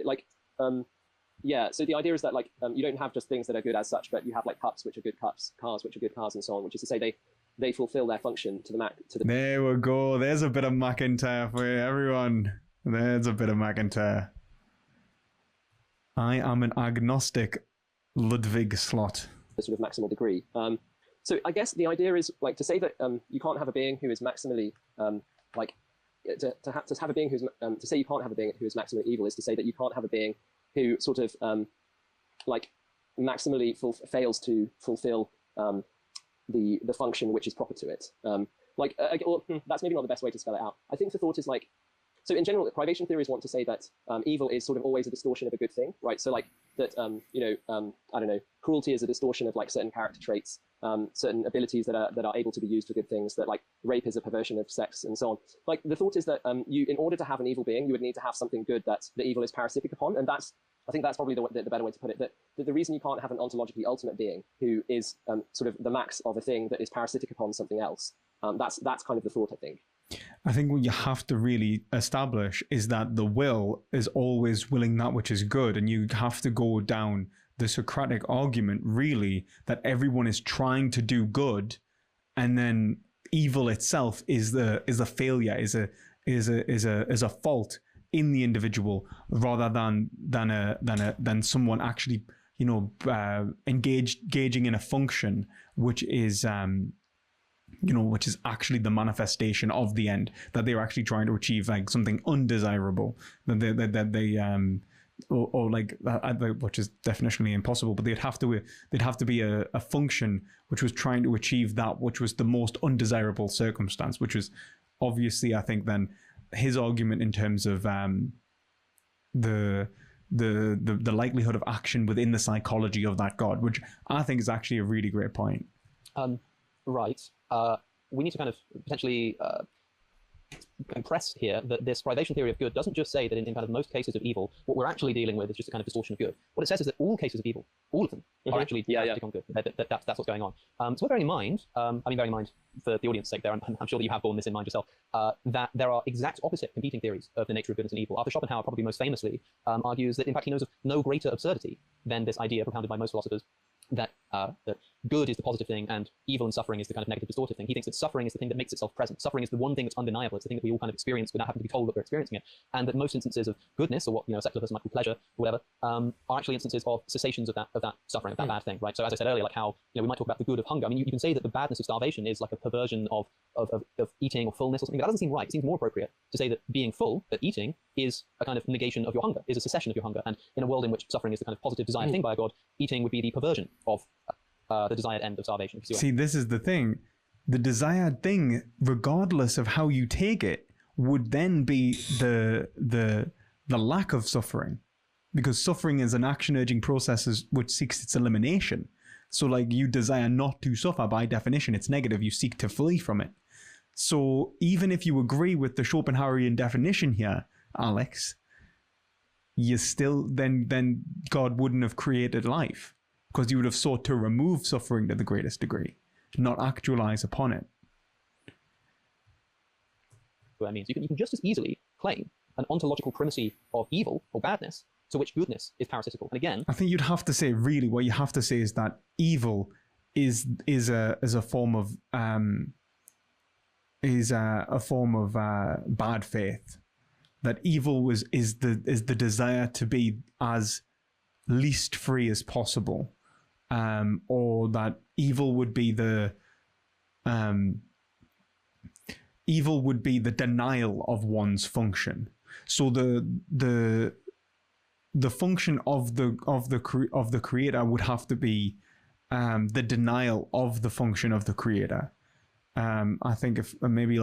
S3: the idea is that like you don't have just things that are good as such, but you have like cups which are good cups, cars which are good cars, and so on. Which is to say they fulfill their function to the max.
S1: There we go. There's a bit of McIntyre for everyone. There's a bit of McIntyre. I am an agnostic Ludwig Slot.
S3: A sort of maximal degree. So I guess the idea is like to say that you can't have a being who is maximally to have a being who's to say you can't have a being who is maximally evil is to say that you can't have a being who sort of maximally fails to fulfill the function which is proper to it. That's maybe not the best way to spell it out. I think the thought is like, so in general, privation theories want to say that evil is sort of always a distortion of a good thing, right? So like that, I don't know, cruelty is a distortion of like certain character traits, certain abilities that are able to be used for good things, that like rape is a perversion of sex and so on. Like the thought is that you, in order to have an evil being, you would need to have something good that the evil is parasitic upon. And that's I think that's probably the better way to put it, that the reason you can't have an ontologically ultimate being who is sort of the max of a thing that is parasitic upon something else, that's kind of the thought, I think.
S1: I think what you have to really establish is that the will is always willing that which is good, and you have to go down the Socratic argument, really, that everyone is trying to do good, and then evil itself is a failure, is a fault in the individual, rather than someone actually, engaging in a function which is which is actually the manifestation of the end that they're actually trying to achieve, like something undesirable that they which is definitionally impossible, but they'd have to be a function which was trying to achieve that which was the most undesirable circumstance, which was obviously, I think, then his argument in terms of the likelihood of action within the psychology of that God, which I think is actually a really great point.
S4: Right. We need to kind of potentially impress here that this privation theory of good doesn't just say that in kind of most cases of evil, what we're actually dealing with is just a kind of distortion of good. What it says is that all cases of evil, all of them, are actually parasitic on good. That's what's going on. So bearing in mind, bearing in mind for the audience's sake there, I'm sure that you have borne this in mind yourself, that there are exact opposite competing theories of the nature of goodness and evil. Arthur Schopenhauer probably most famously argues that in fact he knows of no greater absurdity than this idea propounded by most philosophers that good is the positive thing and evil and suffering is the kind of negative distortive thing. He thinks that suffering is the thing that makes itself present. Suffering is the one thing that's undeniable. It's the thing that we all kind of experience without having to be told that we're experiencing it. And that most instances of goodness, or what a secular person might call pleasure, or whatever, are actually instances of cessations of that suffering, of that bad thing, right? So as I said earlier, like how we might talk about the good of hunger. I mean, you can say that the badness of starvation is like a perversion of eating or fullness or something. That doesn't seem right. It seems more appropriate to say that being full, that eating, is a kind of negation of your hunger, is a cessation of your hunger. And in a world in which suffering is the kind of positive desired thing by a god, eating would be the perversion of the desired end of starvation.
S1: See, this is the thing. The desired thing, regardless of how you take it, would then be the lack of suffering, because suffering is an action-urging process which seeks its elimination. So, like, you desire not to suffer, by definition, it's negative. You seek to flee from it. So, even if you agree with the Schopenhauerian definition here, Alex, you still then God wouldn't have created life, because you would have sought to remove suffering to the greatest degree, not actualize upon it.
S4: What that means, you can just as easily claim an ontological primacy of evil or badness, to which goodness is parasitical. And again,
S1: I think you'd have to say, really, what you have to say is that evil is a form of bad faith. That evil is the desire to be as least free as possible. Or that evil would be the denial of one's function. So the function of the creator would have to be the denial of the function of the creator. I think if maybe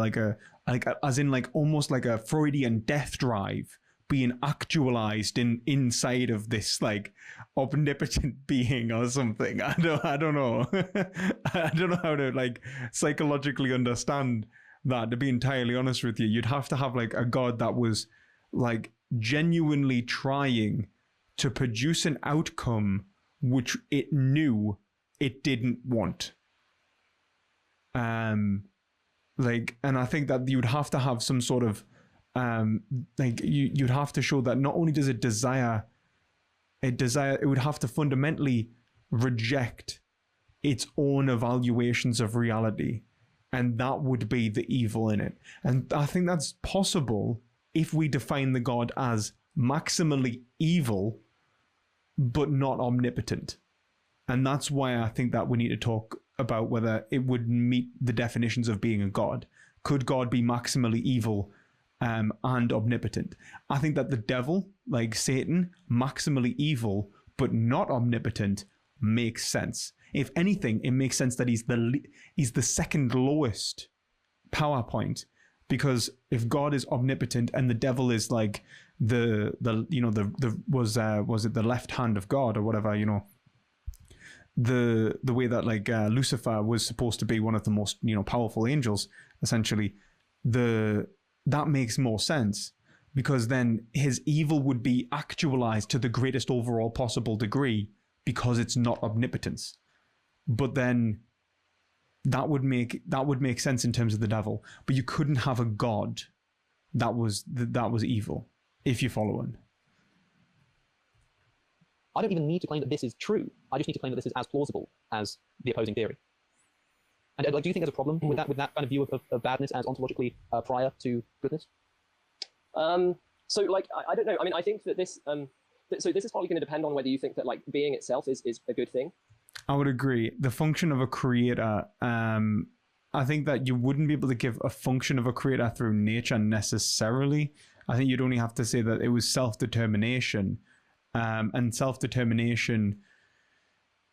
S1: almost like a Freudian death drive being actualized inside of this like omnipotent being or something. I don't know. I don't know how to like psychologically understand that, to be entirely honest with you. You'd have to have like a god that was like genuinely trying to produce an outcome which it knew it didn't want. And I think that you'd have to have some sort of you'd have to show that not only does it would have to fundamentally reject its own evaluations of reality, and that would be the evil in it. And I think that's possible if we define the god as maximally evil but not omnipotent. And that's why I think that we need to talk about whether it would meet the definitions of being a god. Could God be maximally evil and omnipotent? I think that the devil, like Satan, maximally evil but not omnipotent, makes sense. If anything, it makes sense that he's the second lowest power point, because if God is omnipotent and the devil is like was it the left hand of God or whatever, the way that like Lucifer was supposed to be one of the most powerful angels, essentially, that makes more sense. because then his evil would be actualized to the greatest overall possible degree because it's not omnipotence. But then that would make sense in terms of the devil. But you couldn't have a god that was evil, if you follow him.
S4: I don't even need to claim that this is true. I just need to claim that this is as plausible as the opposing theory. And like, do you think there's a problem with that kind of view of badness as ontologically prior to goodness?
S3: So like, I don't know. I mean, I think that this, so this is probably going to depend on whether you think that like being itself is a good thing.
S1: I would agree. The function of a creator, I think that you wouldn't be able to give a function of a creator through nature necessarily. I think you'd only have to say that it was self-determination, and self-determination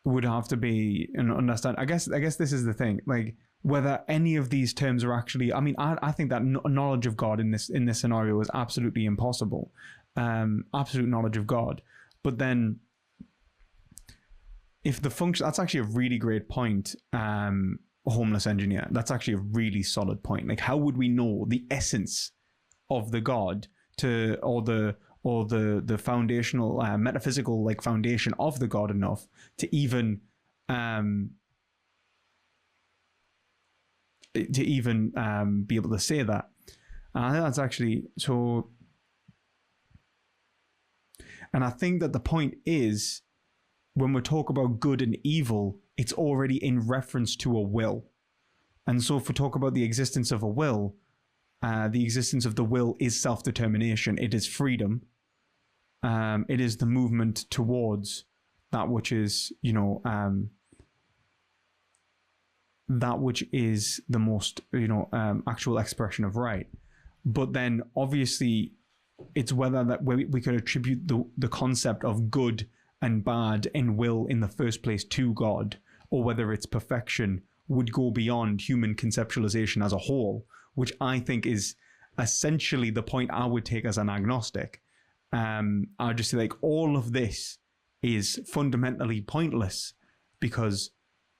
S1: would have to be understand. I guess this is the thing. Like, whether any of these terms are actually, I mean, I think that knowledge of God in this scenario is absolutely impossible. Absolute knowledge of God. But then if the function, that's actually a really great point, homeless engineer. That's actually a really solid point. Like, how would we know the essence of the God or the foundational metaphysical like foundation of the God enough to even be able to say that? And I think that's actually so. And I think that the point is, when we talk about good and evil, it's already in reference to a will. And so if we talk about the existence of a will, the existence of the will is self-determination. It is freedom. It is the movement towards that which is, that which is the most, actual expression of right. But then obviously it's whether that we could attribute the concept of good and bad and will in the first place to God, or whether its perfection would go beyond human conceptualization as a whole, which I think is essentially the point I would take as an agnostic. I would just say, like, all of this is fundamentally pointless because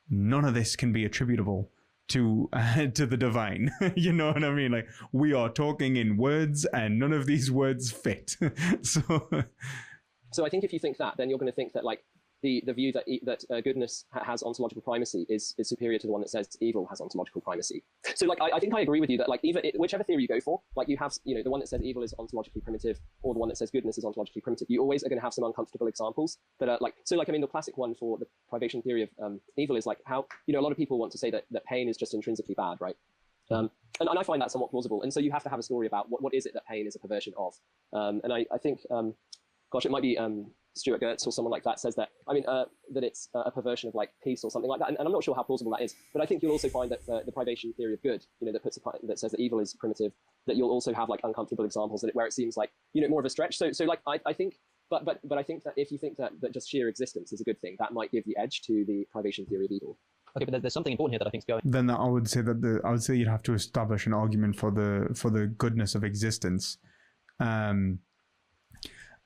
S1: none of this can be attributable to the divine. You know what I mean? Like, we are talking in words and none of these words fit.
S3: So I think if you think that, then you're going to think that like the view that goodness has ontological primacy is superior to the one that says evil has ontological primacy. So like I think I agree with you that like whichever theory you go for, like you have the one that says evil is ontologically primitive or the one that says goodness is ontologically primitive, you always are going to have some uncomfortable examples that are like, so like, I mean, the classic one for the privation theory of evil is like how, a lot of people want to say that pain is just intrinsically bad, right? And I find that somewhat plausible. And so you have to have a story about what is it that pain is a perversion of. And I think, gosh, it might be Stuart Gertz or someone like that says that, I mean, that it's a perversion of like peace or something like that. And I'm not sure how plausible that is, but I think you'll also find that the privation theory of good, that says that evil is primitive, that you'll also have like uncomfortable examples where it seems like, more of a stretch. So like, I think, but I think that if you think that just sheer existence is a good thing, that might give the edge to the privation theory of evil.
S4: Okay, but there's something important here that I think is going.
S1: Then I would say you'd have to establish an argument for the goodness of existence.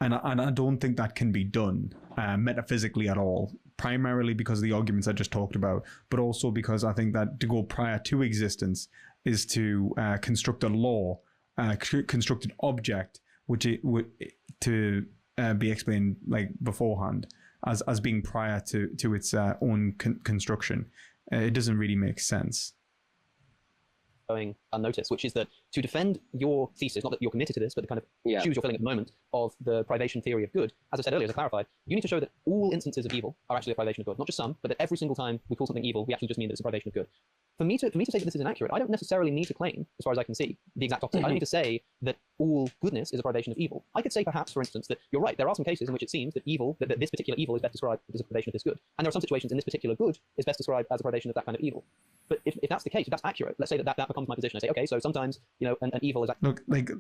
S1: And I don't think that can be done metaphysically at all, primarily because of the arguments I just talked about, but also because I think that to go prior to existence is to construct a law, construct an object, which it would to be explained like beforehand as being prior to its own construction. It doesn't really make sense.
S4: Going unnoticed, which is that to defend your thesis, not that you're committed to this, but to kind of choose your feeling at the moment of the privation theory of good, as I said earlier, as I clarified, you need to show that all instances of evil are actually a privation of good, not just some, but that every single time we call something evil, we actually just mean that it's a privation of good. For me to say that this is inaccurate, I don't necessarily need to claim, as far as I can see, the exact opposite. I don't need to say that all goodness is a privation of evil. I could say perhaps, for instance, that you're right, there are some cases in which it seems that evil, that this particular evil is best described as a privation of this good. And there are some situations in this particular good is best described as a privation of that kind of evil. But if that's the case, if that's accurate, let's say that becomes my position. I say, okay, so sometimes, an evil is...
S1: Look, like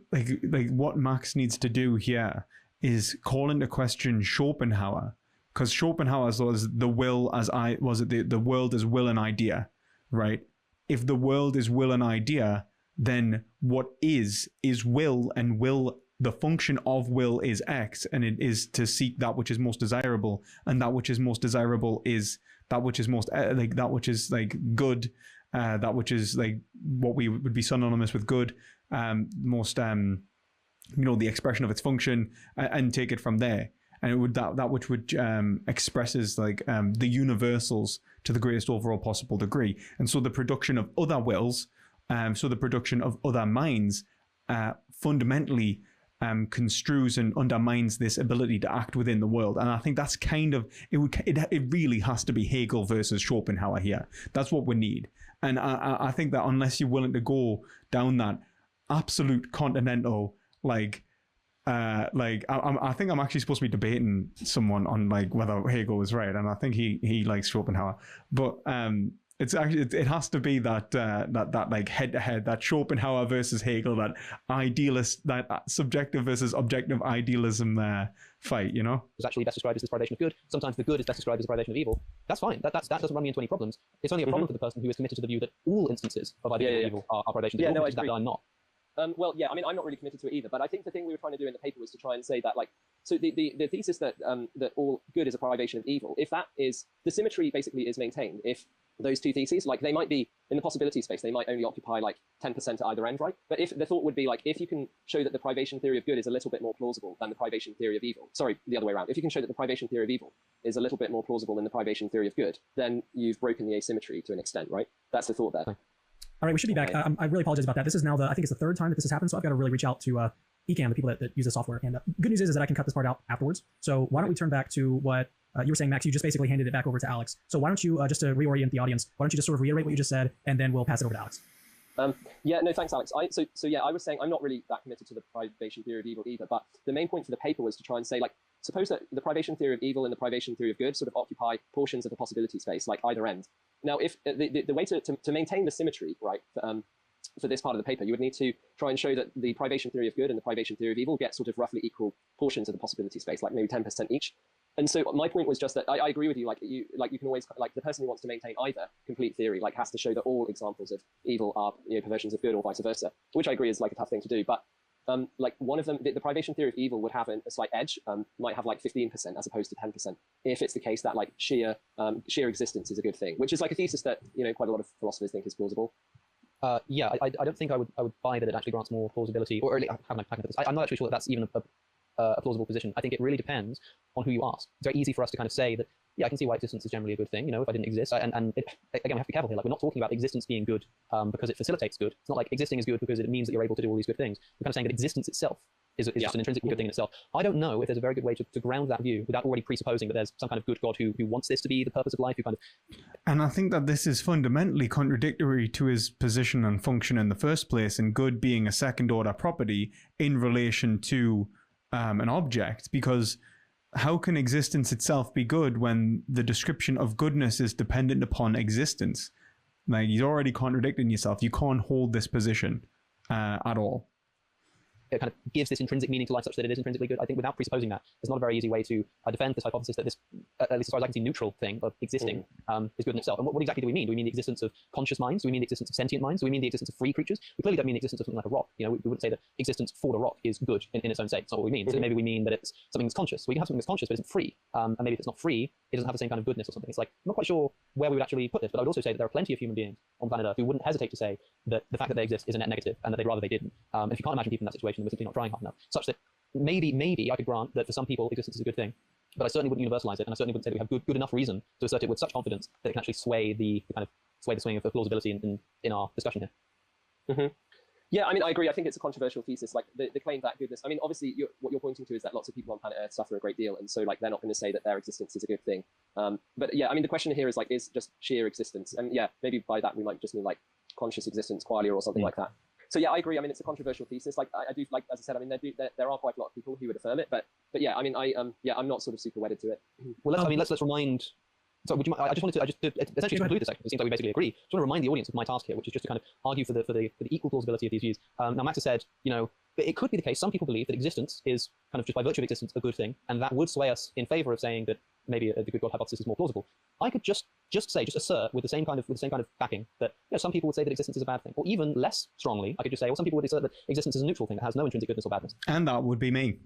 S1: what Max needs to do here is call into question Schopenhauer, because Schopenhauer was the will as the world as will and idea, right? If the world is will and idea, then what is will, and will, the function of will is X, and it is to seek that which is most desirable, and that which is most desirable is that which is most that which is like good, that which is like what we would be synonymous with good, most the expression of its function, and take it from there. And it would that which would expresses like the universals to the greatest overall possible degree. And so the production of other wills, so the production of other minds, fundamentally construes and undermines this ability to act within the world. And I think that's kind of it really has to be Hegel versus Schopenhauer here. That's what we need. And I think that unless you're willing to go down that absolute continental I think I'm actually supposed to be debating someone on like whether Hegel is right, and I think he likes Schopenhauer, but it's actually it has to be that like head to head, that Schopenhauer versus Hegel, that idealist, that subjective versus objective idealism fight.
S4: It's actually best described as this privation of good. Sometimes the good is best described as a privation of evil. That's fine. That doesn't run me into any problems. It's only a problem for the person who is committed to the view that all instances of either good or evil are privations of evil, which is that I'm not.
S3: Well, yeah, I mean, I'm not really committed to it either, but I think the thing we were trying to do in the paper was to try and say that, like, so the thesis that that all good is a privation of evil, if that is, the symmetry basically is maintained. If those two theses, like, they might be, in the possibility space, they might only occupy, like, 10% at either end, right? But if the thought would be, like, if you can show that the privation theory of good is a little bit more plausible than the privation theory of evil, sorry, the other way around, if you can show that the privation theory of evil is a little bit more plausible than the privation theory of good, then you've broken the asymmetry to an extent, right? That's the thought there.
S2: All right, we should be back. I really apologize about that. This is now I think it's the third time that this has happened, so I've got to really reach out to Ecamm, the people that use the software. And good news is that I can cut this part out afterwards. So why don't we turn back to what you were saying, Max? You just basically handed it back over to Alex. So why don't you, just to reorient the audience, why don't you just sort of reiterate what you just said, and then we'll pass it over to Alex.
S3: Yeah, no, thanks, Alex. So yeah, I was saying I'm not really that committed to the privation theory of evil either, but the main point for the paper was to try and say, like, suppose that the privation theory of evil and the privation theory of good sort of occupy portions of the possibility space, like either end. Now, if the way to maintain the symmetry, right, for this part of the paper, you would need to try and show that the privation theory of good and the privation theory of evil get sort of roughly equal portions of the possibility space, like maybe 10% each. And so my point was just that I agree with you, you can always, like, the person who wants to maintain either complete theory, like, has to show that all examples of evil are, perversions of good or vice versa, which I agree is like a tough thing to do. But like, one of them, the privation theory of evil would have a slight edge, might have like 15% as opposed to 10%, if it's the case that, like, sheer existence is a good thing, which is like a thesis that, quite a lot of philosophers think is plausible.
S4: Yeah, I don't think I would buy that it actually grants more plausibility, or how can I put this? I'm not actually sure that that's even a plausible position. I think it really depends on who you ask. It's very easy for us to kind of say that, yeah, I can see why existence is generally a good thing, if I didn't exist. Again, we have to be careful here. Like, we're not talking about existence being good because it facilitates good. It's not like existing is good because it means that you're able to do all these good things. We're kind of saying that existence itself is just an intrinsically good thing in itself. I don't know if there's a very good way to ground that view without already presupposing that there's some kind of good God who wants this to be the purpose of life, who kind of...
S1: And I think that this is fundamentally contradictory to his position and function in the first place, and good being a second order property in relation to an object, because how can existence itself be good when the description of goodness is dependent upon existence? Like, you're already contradicting yourself. You can't hold this position at all.
S4: It kind of gives this intrinsic meaning to life such that it is intrinsically good. I think without presupposing that, there's not a very easy way to defend this hypothesis that this, at least as far as I can see, neutral thing of existing is good in itself. And what exactly do we mean? Do we mean the existence of conscious minds? Do we mean the existence of sentient minds? Do we mean the existence of free creatures? We clearly don't mean the existence of something like a rock. We wouldn't say that existence for the rock is good in its own sake. It's not what we mean. So maybe we mean that it's something that's conscious. So we can have something that's conscious but isn't free. And maybe if it's not free, it doesn't have the same kind of goodness or something. It's like, I'm not quite sure where we would actually put this, but I would also say that there are plenty of human beings on planet Earth who wouldn't hesitate to say that the fact that they exist is a net negative and that they'd rather they didn't. If you can't imagine people in that situation, then we're simply not trying hard enough. Such that maybe I could grant that for some people existence is a good thing, but I certainly wouldn't universalize it, and I certainly wouldn't say that we have good enough reason to assert it with such confidence that it can actually sway the swing of plausibility in our discussion here.
S3: Mm-hmm. Yeah, I mean, I agree. I think it's a controversial thesis, like the claim that goodness. I mean, obviously, what you're pointing to is that lots of people on planet Earth suffer a great deal, and so, like, they're not going to say that their existence is a good thing. But yeah, I mean, the question here is, like, is just sheer existence, and yeah, maybe by that we might just mean, like, conscious existence, qualia, or something like that. So yeah, I agree. I mean, it's a controversial thesis. Like, I do, like, as I said, I mean, there are quite a lot of people who would affirm it, but yeah, I mean, I'm not sort of super wedded to it.
S4: Well, let's remind. So would you? I just wanted to essentially conclude this. It seems like we basically agree. I just want to remind the audience of my task here, which is just to kind of argue for the equal plausibility of these views. Now, Max has said, it could be the case. Some people believe that existence is kind of just by virtue of existence a good thing, and that would sway us in favor of saying that maybe the good God hypothesis is more plausible. I could just assert with the same kind of backing that some people would say that existence is a bad thing, or even less strongly, I could just say, well, some people would assert that existence is a neutral thing that has no intrinsic goodness or badness.
S1: And that would be me.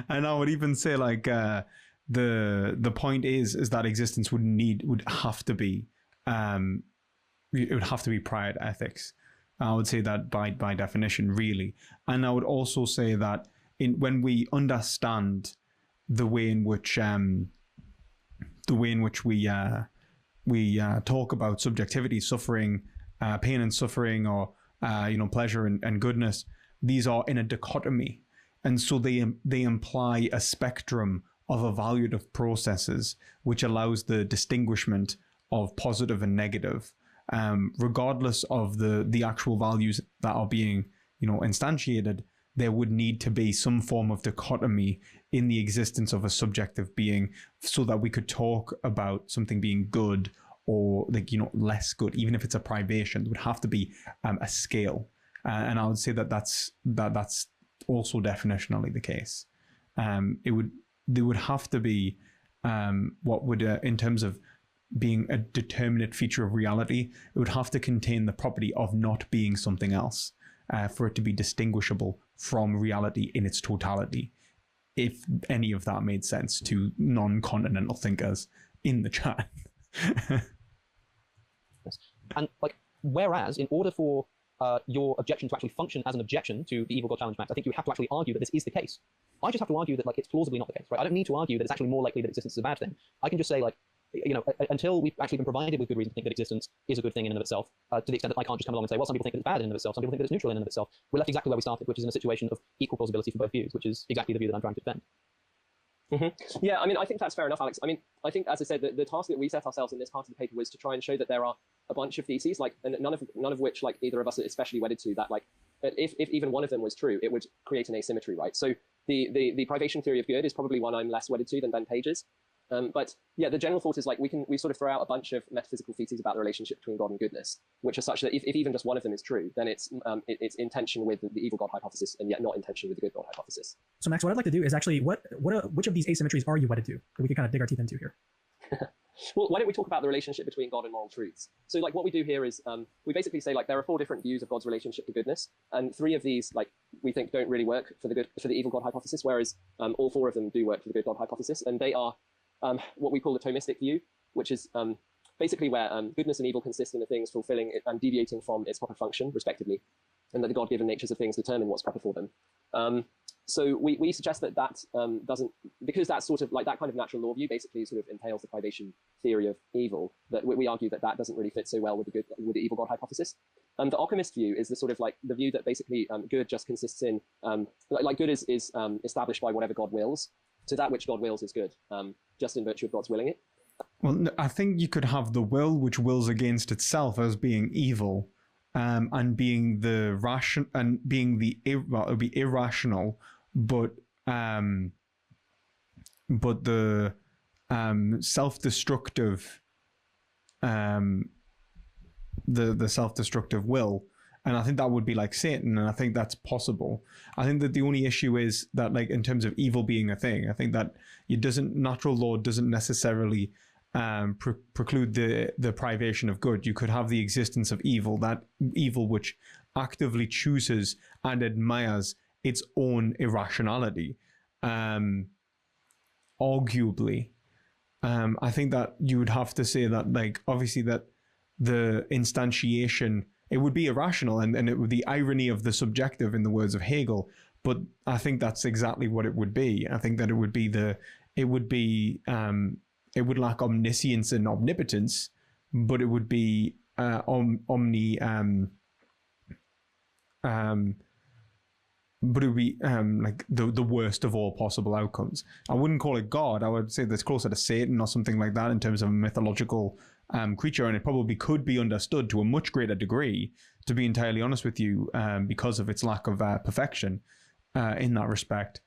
S1: And I would even say, like, the point is that existence would have to be it would have to be prior to ethics. I would say that by definition, really. And I would also say that when we understand the way in which we talk about subjectivity, suffering, pain and suffering, or pleasure and goodness, these are in a dichotomy, and so they imply a spectrum of evaluative processes which allows the distinguishment of positive and negative, regardless of the actual values that are being instantiated. There would need to be some form of dichotomy in the existence of a subjective being, so that we could talk about something being good or less good, even if it's a privation. There would have to be a scale, and I would say that's also definitionally the case. There would have to be what would in terms of being a determinate feature of reality, it would have to contain the property of not being something else for it to be distinguishable from reality in its totality, if any of that made sense to non-continental thinkers in the chat.
S4: And whereas in order for your objection to actually function as an objection to the evil God challenge, Max, I think you would have to actually argue that this is the case. I just have to argue that it's plausibly not the case, right? I don't need to argue that it's actually more likely that existence is a bad thing. I can just say until we've actually been provided with good reason to think that existence is a good thing in and of itself, to the extent that I can't just come along and say, well, some people think that it's bad in and of itself, some people think that it's neutral in and of itself, we're left exactly where we started, which is in a situation of equal plausibility for both views, which is exactly the view that I'm trying to defend.
S3: Mm-hmm. Yeah, I mean, I think that's fair enough, Alex. I mean, I think, as I said, the task that we set ourselves in this part of the paper was to try and show that there are a bunch of theses, and none of which, either of us are especially wedded to, that, if even one of them was true, it would create an asymmetry, right? So the privation theory of good is probably one I'm less wedded to than Ben Page's. But yeah, the general thought is we sort of throw out a bunch of metaphysical theses about the relationship between God and goodness, which are such that if even just one of them is true, then it's in tension with the evil God hypothesis, and yet not in tension with the good God hypothesis.
S2: So Max, what I'd like to do is actually, which of these asymmetries are you wedded to, that we can kind of dig our teeth into here?
S3: Well, why don't we talk about the relationship between God and moral truths? So what we do here is we basically say there are 4 different views of God's relationship to goodness, and 3 of these we think don't really work for the evil God hypothesis, whereas all 4 of them do work for the good God hypothesis, and they are what we call the Thomistic view, which is basically where goodness and evil consist in the things fulfilling and deviating from its proper function, respectively, and that the God-given natures of things determine what's proper for them. So we suggest that doesn't, because that's sort of that kind of natural law view basically sort of entails the privation theory of evil, that we argue that doesn't really fit so well with the evil God hypothesis. The Occamist view is the sort of the view that basically good just consists in, good is established by whatever God wills. So that which God wills is good, just in virtue of God's willing it.
S1: Well, I think you could have the will which wills against itself as being evil, and being the ration and being the it would be irrational, but the self-destructive, the self-destructive will. And I think that would be like Satan, and I think that's possible. I think that the only issue is that, in terms of evil being a thing, I think that natural law doesn't necessarily preclude the privation of good. You could have the existence of evil, that evil which actively chooses and admires its own irrationality. Arguably, I think that you would have to say that, obviously, that the instantiation, it would be irrational, and it would be the irony of the subjective, in the words of Hegel. But I think that's exactly what it would be. I think that it would lack omniscience and omnipotence, but it would be but it would be the worst of all possible outcomes. I wouldn't call it God. I would say that's closer to Satan or something like that in terms of a mythological creature, and it probably could be understood to a much greater degree, to be entirely honest with you, because of its lack of perfection in that respect.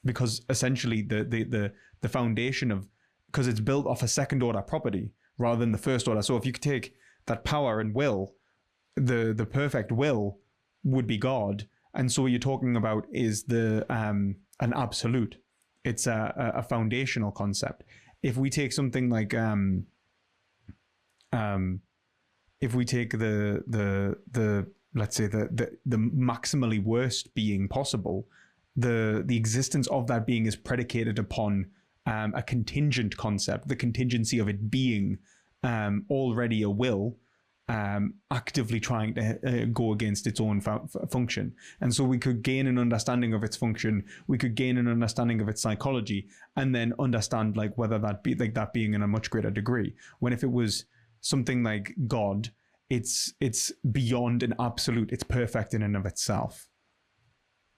S1: Because essentially the foundation of, because it's built off a second order property rather than the first order. So if you could take that power and will, the perfect will would be God. And so what you're talking about is an absolute. It's a foundational concept. If we take something like if we take the let's say the maximally worst being possible, the existence of that being is predicated upon a contingent concept, the contingency of it being already a will, actively trying to go against its own function. And so we could gain an understanding of its function, we could gain an understanding of its psychology, and then understand like whether that be like that being in a much greater degree. When if it was something like God, it's beyond an absolute, it's perfect in and of itself.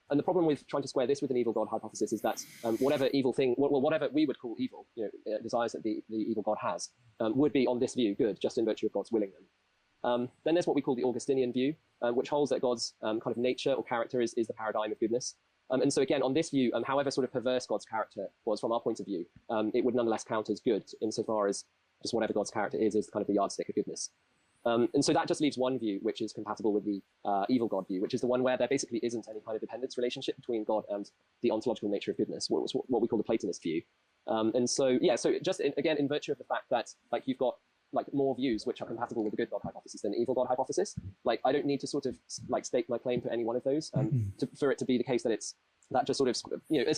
S3: And the problem with trying to square this with an evil God hypothesis is that whatever evil thing, whatever we would call evil, desires that the evil God has, would be on this view good, just in virtue of God's willing them. Then there's what we call the Augustinian view, which holds that God's kind of nature or character is the paradigm of goodness. And so again, on this view, however sort of perverse God's character was from our point of view, it would nonetheless count as good insofar as just whatever God's character is kind of the yardstick of goodness. And so that just leaves one view, which is compatible with the evil God view, which is the one where there basically isn't any kind of dependence relationship between God and the ontological nature of goodness, what we call the Platonist view. And so, yeah, so just again, in virtue of the fact that like you've got like more views which are compatible with the good God hypothesis than the evil God hypothesis, like I don't need to sort of like stake my claim to any one of those for it to be the case that it's that just sort of,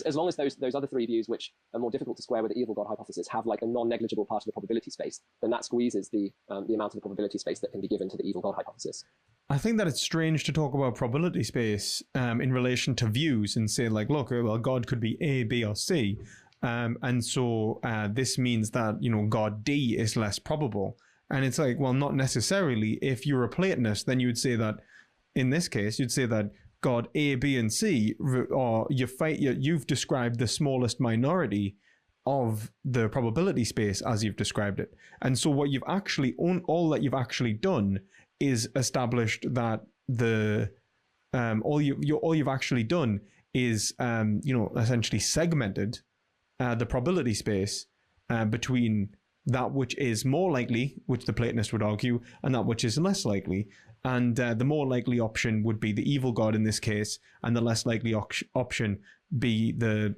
S3: as long as those other three views, which are more difficult to square with the evil God hypothesis, have like a non-negligible part of the probability space, then that squeezes the amount of the probability space that can be given to the evil God hypothesis.
S1: I think that it's strange to talk about probability space in relation to views and say like, look, well, God could be A, B, or C. And so this means that, God D is less probable. And it's like, well, not necessarily. If you're a Platonist, then you would say that, in this case, you'd say that God A, B, and C, or you've described the smallest minority of the probability space as you've described it. And so what you've actually, all that you've actually done is established that all you've actually done is, essentially segmented the probability space between that which is more likely, which the Platonist would argue, and that which is less likely. And the more likely option would be the evil God in this case, and the less likely option be the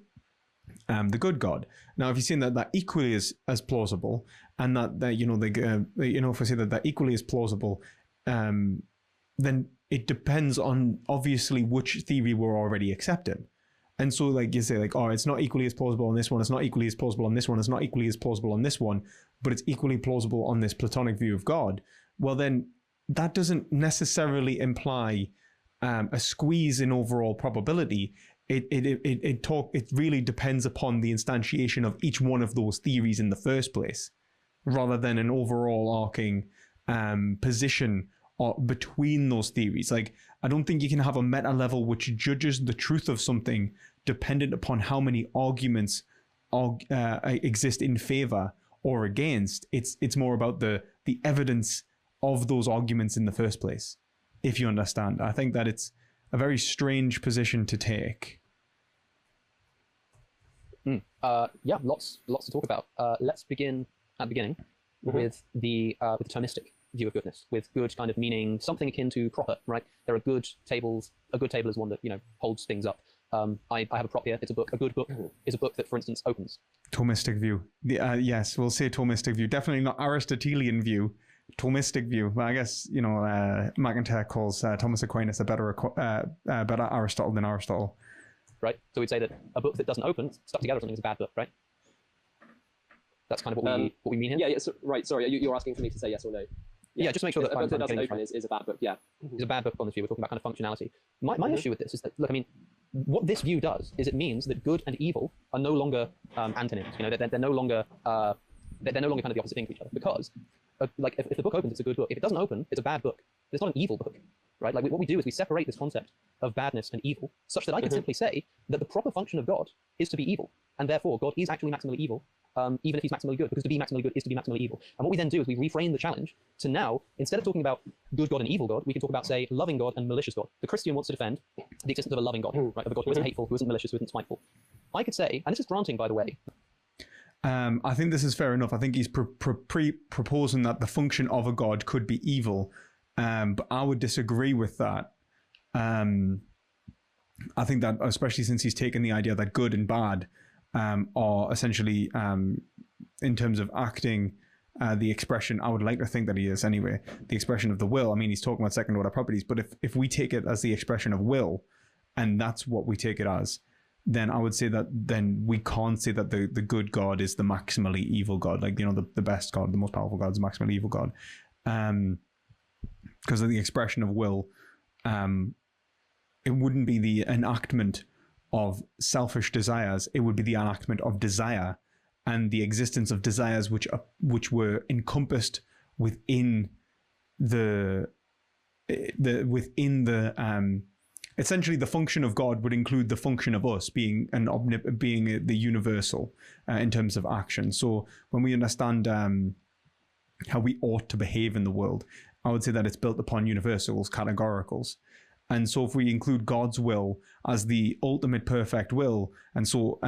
S1: good God. Now, if you've seen that equally is as plausible, and that if we say that equally is plausible, then it depends on obviously which theory we're already accepting. And so, like you say, like, oh, it's not equally as plausible on this one, it's not equally as plausible on this one, it's not equally as plausible on this one, but it's equally plausible on this Platonic view of God. Well, then that doesn't necessarily imply a squeeze in overall probability. It really depends upon the instantiation of each one of those theories in the first place, rather than an overall arcing position between those theories. Like, I don't think you can have a meta level which judges the truth of something dependent upon how many arguments exist in favor or against. It's more about the evidence of those arguments in the first place, if you understand. I think that it's a very strange position to take.
S4: Yeah, lots to talk about. Let's begin at the beginning with the Thomistic view of goodness, with good kind of meaning something akin to proper, right? There are good tables. A good table is one that holds things up. I have a prop here. It's a book. A good book is a book that, for instance, opens.
S1: Thomistic view. Yes, we'll say Thomistic view. Definitely not Aristotelian view. Thomistic view. Well, I guess McIntyre calls Thomas Aquinas a better Aristotle than Aristotle.
S4: Right. So we'd say that a book that doesn't open, stuck together or something, is a bad book, right? That's kind of what we mean here.
S3: Yeah. So, right. Sorry, you're asking for me to say yes or no.
S4: Yeah, just to make sure that
S3: a book that doesn't open is a bad book. Yeah,
S4: it's a bad book on this view. We're talking about kind of functionality. My issue with this is that, look, I mean, what this view does is it means that good and evil are no longer antonyms. They're no longer kind of the opposite thing to each other. Because, like, if the book opens, it's a good book. If it doesn't open, it's a bad book. It's not an evil book, right? Like, what we do is we separate this concept of badness and evil, such that I can simply say that the proper function of God is to be evil, and therefore God is actually maximally evil. Even if he's maximally good, because to be maximally good is to be maximally evil. And what we then do is we reframe the challenge to now, instead of talking about good God and evil God, we can talk about, say, loving God and malicious God. The Christian wants to defend the existence of a loving God, right? Of a God who isn't hateful, who isn't malicious, who isn't spiteful. I could say, and this is granting, by the way.
S1: I think this is fair enough. I think he's proposing that the function of a God could be evil, but I would disagree with that. I think that, especially since he's taken the idea that good and bad are essentially, in terms of acting, the expression, I would like to think that he is anyway, the expression of the will. I mean, he's talking about second order properties, but if we take it as the expression of will, and that's what we take it as, then I would say that then we can't say that the good God is the maximally evil God, like, the best God, the most powerful God is the maximally evil God. because of the expression of will, it wouldn't be the enactment of selfish desires. It would be the enactment of desire and the existence of desires which were encompassed within the essentially the function of God would include the function of us being being the universal in terms of action. So when we understand how we ought to behave in the world, I would say that it's built upon universals, categoricals. And so if we include God's will as the ultimate perfect will, and so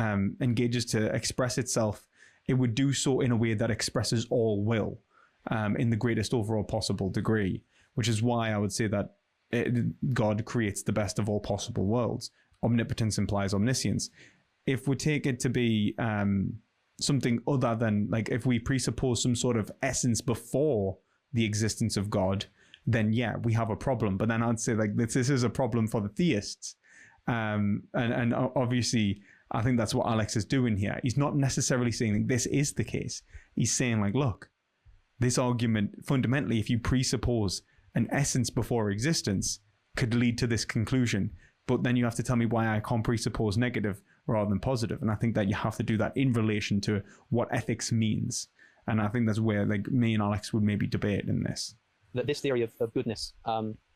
S1: engages to express itself, it would do so in a way that expresses all will in the greatest overall possible degree, which is why I would say that God creates the best of all possible worlds. Omnipotence implies omniscience. If we take it to be something other than, like, if we presuppose some sort of essence before the existence of God, then yeah, we have a problem. But then I'd say, like, this is a problem for the theists. And obviously, I think that's what Alex is doing here. He's not necessarily saying like, this is the case. He's saying, like, look, this argument, fundamentally, if you presuppose an essence before existence, could lead to this conclusion. But then you have to tell me why I can't presuppose negative rather than positive. And I think that you have to do that in relation to what ethics means. And I think that's where, like, me and Alex would maybe debate in this.
S4: That this theory of goodness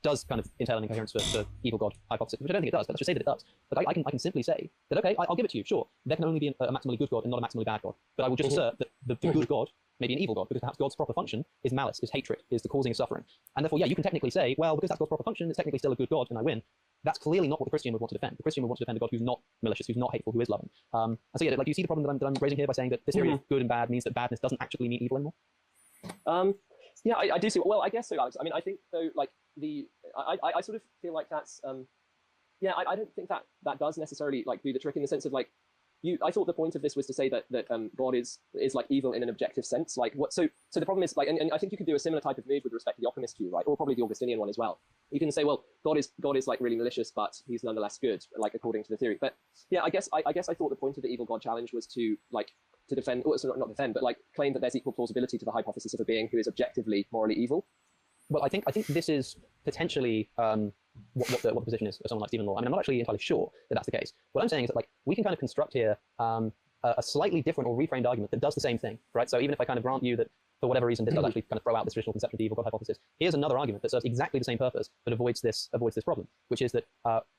S4: does kind of entail an incoherence for evil God hypothesis, which I don't think it does, but let's just say that it does. But I can simply say that, okay, I'll give it to you, sure, there can only be a maximally good God and not a maximally bad God. But I will just assert that the good God may be an evil God, because perhaps God's proper function is malice, is hatred, is the causing of suffering. And therefore, yeah, you can technically say, well, because that's God's proper function, it's technically still a good God, and I win. That's clearly not what the Christian would want to defend. The Christian would want to defend a God who's not malicious, who's not hateful, who is loving. And so yeah, like, do you see the problem that I'm raising here by saying that this theory of good and bad means that badness doesn't actually mean evil anymore?
S3: Yeah, I do see. Well, I guess so, Alex. I mean, I think though, like I sort of feel like that's yeah, I don't think that does necessarily like do the trick, in the sense of, like, I thought the point of this was to say that God is like evil in an objective sense. Like, what? So the problem is, like, and I think you could do a similar type of move with respect to the optimist view, right? Or probably the Augustinian one as well. You can say, well, God is like really malicious, but he's nonetheless good, like, according to the theory. But yeah, I guess I thought the point of the evil God challenge was to, like, to defend, or not defend, but, like, claim that there's equal plausibility to the hypothesis of a being who is objectively morally evil.
S4: Well, I think this is potentially what the position is of someone like Stephen Law. I mean, I'm not actually entirely sure that that's the case. What I'm saying is that, like, we can kind of construct here a slightly different or reframed argument that does the same thing, right? So even if I kind of grant you that for whatever reason this does actually kind of throw out this traditional conception of the evil God hypothesis, here's another argument that serves exactly the same purpose but avoids this problem, which is that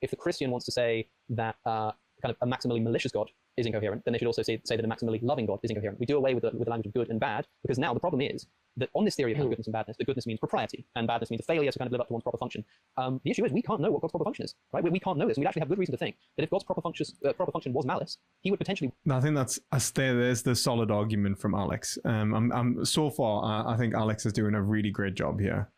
S4: if the Christian wants to say that kind of a maximally malicious God is incoherent, then they should also say that a maximally loving God is incoherent. We do away with the language of good and bad, because now the problem is that on this theory of goodness and badness, that goodness means propriety and badness means a failure to kind of live up to one's proper function. The issue is we can't know what God's proper function is, right? We can't know this. We'd actually have good reason to think that if God's proper function was malice, he would potentially...
S1: I think there's the solid argument from Alex. So far, I think Alex is doing a really great job here.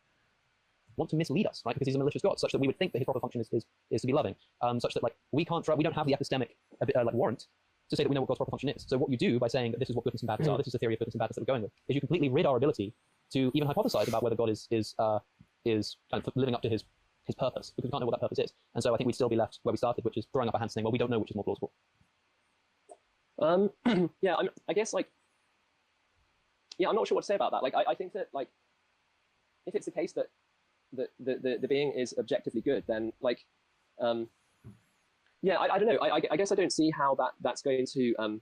S4: Want to mislead us, right? Because he's a malicious God, such that we would think that his proper function is to be loving, such that, like, we don't have the epistemic like warrant to say that we know what God's proper function is. So what you do by saying that this is what goodness and badness are, this is the theory of goodness and badness that we're going with, is you completely rid our ability to even hypothesize about whether God is kind of living up to his purpose, because we can't know what that purpose is. And so I think we'd still be left where we started, which is throwing up our hands saying, well, we don't know which is more plausible.
S3: Yeah, I guess, like, yeah, I'm not sure what to say about that. Like, I think that, like, if it's the case that the being is objectively good, then, like, yeah, I don't know. I guess I don't see how that's going to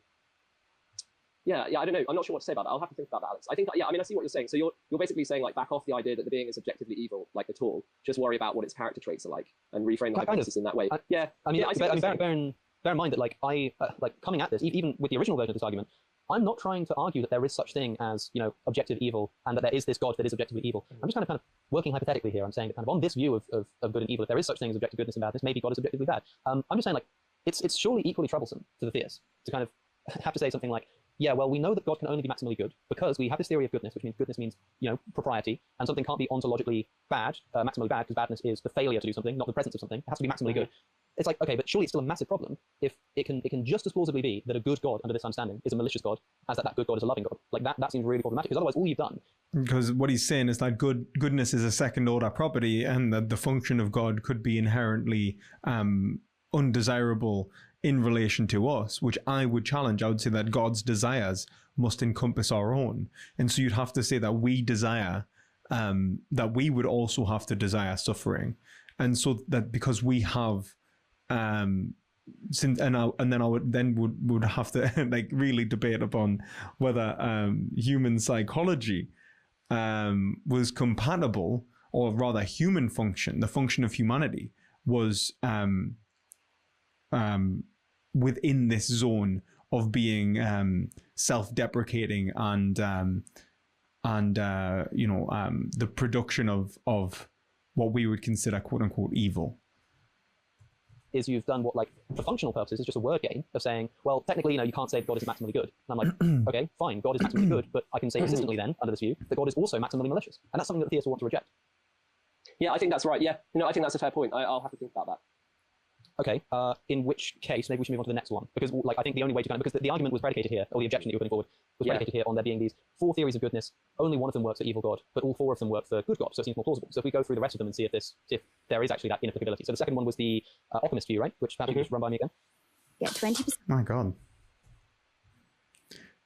S3: yeah, I don't know. I'm not sure what to say about that. I'll have to think about that, Alex. I think, yeah, I mean, I see what you're saying. So you're basically saying, like, back off the idea that the being is objectively evil, like, at all. Just worry about what its character traits are like, and reframe the hypothesis in that way. Yeah.
S4: I mean, bear in mind that, like, like, coming at this, even with the original version of this argument, I'm not trying to argue that there is such thing as, you know, objective evil, and that there is this God that is objectively evil. I'm just kind of working hypothetically here. I'm saying that kind of on this view of good and evil, if there is such thing as objective goodness and badness, maybe God is objectively bad. I'm just saying, like, it's surely equally troublesome to the theist to kind of have to say something like, yeah, well, we know that God can only be maximally good because we have this theory of goodness, which means goodness means, you know, propriety, and something can't be ontologically bad, maximally bad, because badness is the failure to do something, not the presence of something. It has to be maximally good. It's like, okay, but surely it's still a massive problem if it can just as plausibly be that a good God under this understanding is a malicious God as that good God is a loving God. Like, that seems really problematic, because otherwise all you've done...
S1: Because what he's saying is that goodness is a second order property, and that the function of God could be inherently undesirable in relation to us, which I would challenge. I would say that God's desires must encompass our own. And so you'd have to say that we desire that we would also have to desire suffering, and so that because we have since and then I would have to like really debate upon whether human psychology was compatible, or rather human function, the function of humanity was within this zone of being self-deprecating and the production of what we would consider quote unquote evil.
S4: Is you've done what, like, for functional purposes, is just a word game of saying, well, technically, you can't say God is maximally good. And I'm like, okay, fine, God is maximally good, but I can say consistently then, under this view, that God is also maximally malicious. And that's something that the theist will want to reject.
S3: Yeah, I think that's right. Yeah, I think that's a fair point. I'll have to think about that.
S4: Okay, in which case, maybe we should move on to the next one. Because, like, I think the only way to because the argument was predicated here, or the objection that you were putting forward, was predicated here on there being these 4 theories of goodness. Only one of them works for evil God, but all 4 of them work for good God, so it seems more plausible. So if we go through the rest of them and see if there is actually that inapplicability. So the second one was the optimist view, right? Which perhaps you can just run by me again.
S6: Yeah, 20%.
S1: My God.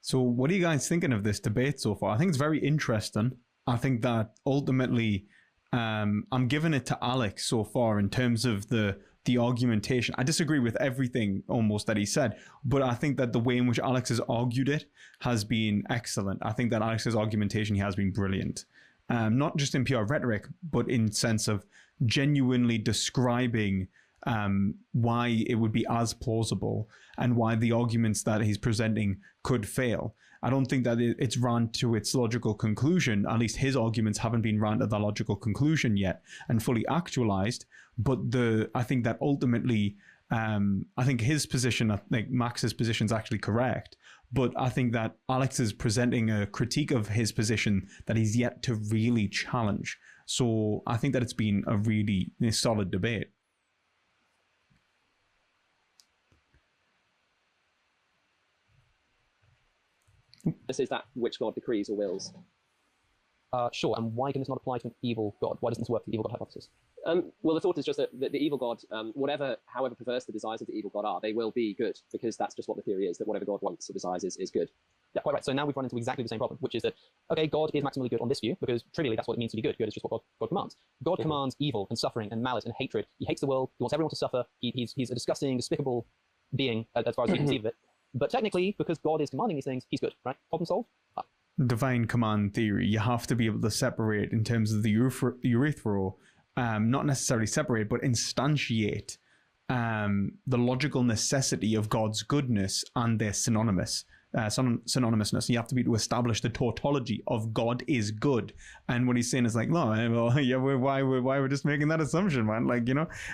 S1: So what are you guys thinking of this debate so far? I think it's very interesting. I think that ultimately I'm giving it to Alex so far in terms of the argumentation. I disagree with everything almost that he said, but I think that the way in which Alex has argued it has been excellent. I think that Alex's argumentation here has been brilliant. Not just in pure rhetoric, but in sense of genuinely describing why it would be as plausible and why the arguments that he's presenting could fail. I don't think that it's ran to its logical conclusion. At least his arguments haven't been ran to the logical conclusion yet and fully actualized. But I think that ultimately, I think his position, I think Max's position is actually correct. But I think that Alex is presenting a critique of his position that he's yet to really challenge. So I think that it's been a really solid debate.
S3: This is that which God decrees or wills.
S4: Sure, and why can this not apply to an evil God? Why doesn't this work for the evil God hypothesis?
S3: Well, the thought is just that the evil God, however perverse the desires of the evil God are, they will be good, because that's just what the theory is, that whatever God wants or desires is good.
S4: Yeah, quite right. So now we've run into exactly the same problem, which is that, okay, God is maximally good on this view, because trivially that's what it means to be good. Good is just what God commands. God commands evil and suffering and malice and hatred. He hates the world. He wants everyone to suffer. He's a disgusting, despicable being, as far as we conceive of it. But technically, because God is commanding these things, he's good, right? Problem solved?
S1: Divine command theory, you have to be able to separate in terms of the urethral, not necessarily separate, but instantiate the logical necessity of God's goodness and their synonymousness. You have to be to establish the tautology of God is good. And what he's saying is like, no, well, yeah, why we're just making that assumption, man? Like,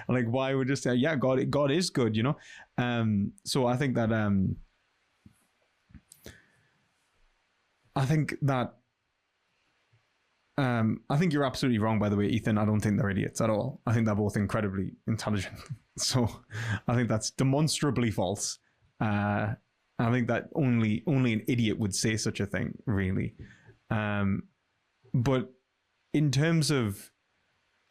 S1: like why we're just saying, yeah, God is good, So I think that I think you're absolutely wrong, by the way, Ethan. I don't think they're idiots at all. I think they're both incredibly intelligent. So I think that's demonstrably false. I think that only an idiot would say such a thing, really. But in terms of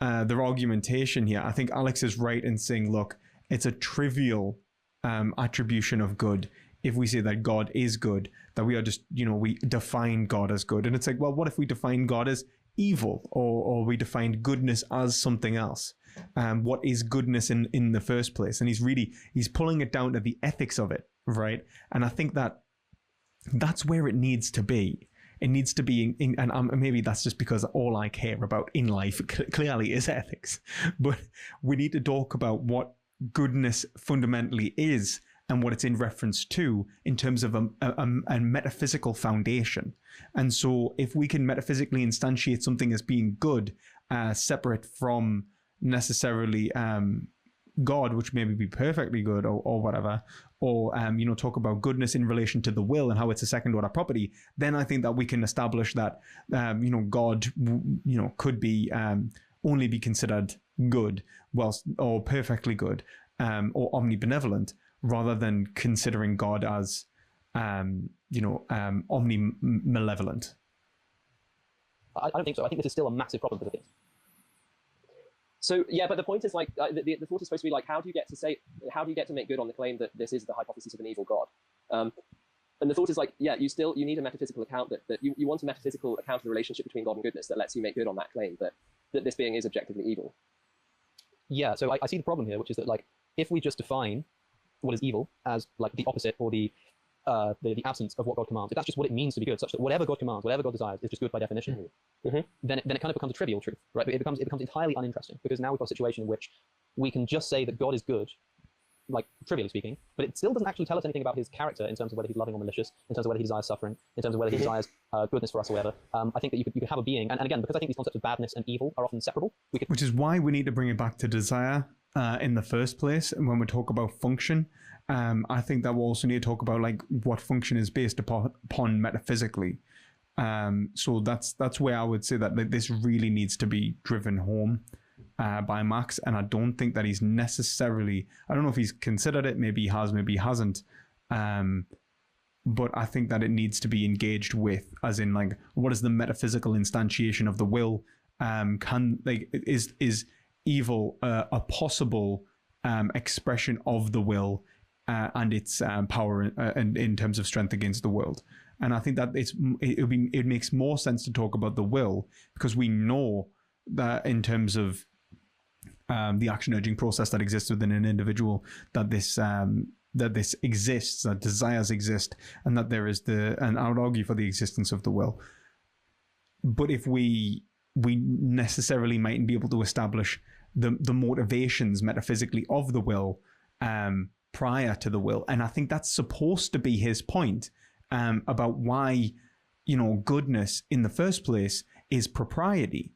S1: their argumentation here, I think Alex is right in saying, look, it's a trivial attribution of good if we say that God is good, that we are just, we define God as good. And it's like, well, what if we define God as evil, or we define goodness as something else? What is goodness in the first place? And he's pulling it down to the ethics of it, right? And I think that that's where it needs to be. It needs to be, and maybe that's just because all I care about in life clearly is ethics. But we need to talk about what goodness fundamentally is and what it's in reference to in terms of a metaphysical foundation. And so if we can metaphysically instantiate something as being good, separate from necessarily God, which maybe be perfectly good or whatever, or talk about goodness in relation to the will and how it's a second order property, then I think that we can establish that God could be only be considered good, or perfectly good, or omnibenevolent, rather than considering God as omnimalevolent.
S4: I don't think so. I think this is still a massive problem for the theist.
S3: So yeah, but the point is like the thought is supposed to be like, how do you get to make good on the claim that this is the hypothesis of an evil God? And the thought is like, yeah, you need a metaphysical account that you want a metaphysical account of the relationship between God and goodness that lets you make good on that claim that this being is objectively evil.
S4: Yeah, so I see the problem here, which is that like if we just define what is evil as like the opposite or the absence of what God commands, if that's just what it means to be good, such that whatever God commands, whatever God desires is just good by definition, then it kind of becomes a trivial truth, right? It becomes entirely uninteresting, because now we've got a situation in which we can just say that God is good, like trivially speaking, but it still doesn't actually tell us anything about his character in terms of whether he's loving or malicious, in terms of whether he desires suffering, in terms of whether he desires goodness for us or whatever. I think that you could have a being, and again, because I think these concepts of badness and evil are often separable,
S1: which is why we need to bring it back to desire in the first place. And when we talk about function, I think that we'll also need to talk about like what function is based upon metaphysically. So that's where I would say that this really needs to be driven home by Max, and I don't think that he's necessarily, I don't know if he's considered it, maybe he has, maybe he hasn't, but I think that it needs to be engaged with, as in like, what is the metaphysical instantiation of the will? Is evil a possible expression of the will and its power in terms of strength against the world? And I think that it makes more sense to talk about the will, because we know that in terms of the action urging process that exists within an individual, that this exists, that desires exist, and that there is and I would argue for the existence of the will. But if we necessarily mightn't be able to establish the motivations metaphysically of the will prior to the will, and I think that's supposed to be his point about why, goodness in the first place is propriety,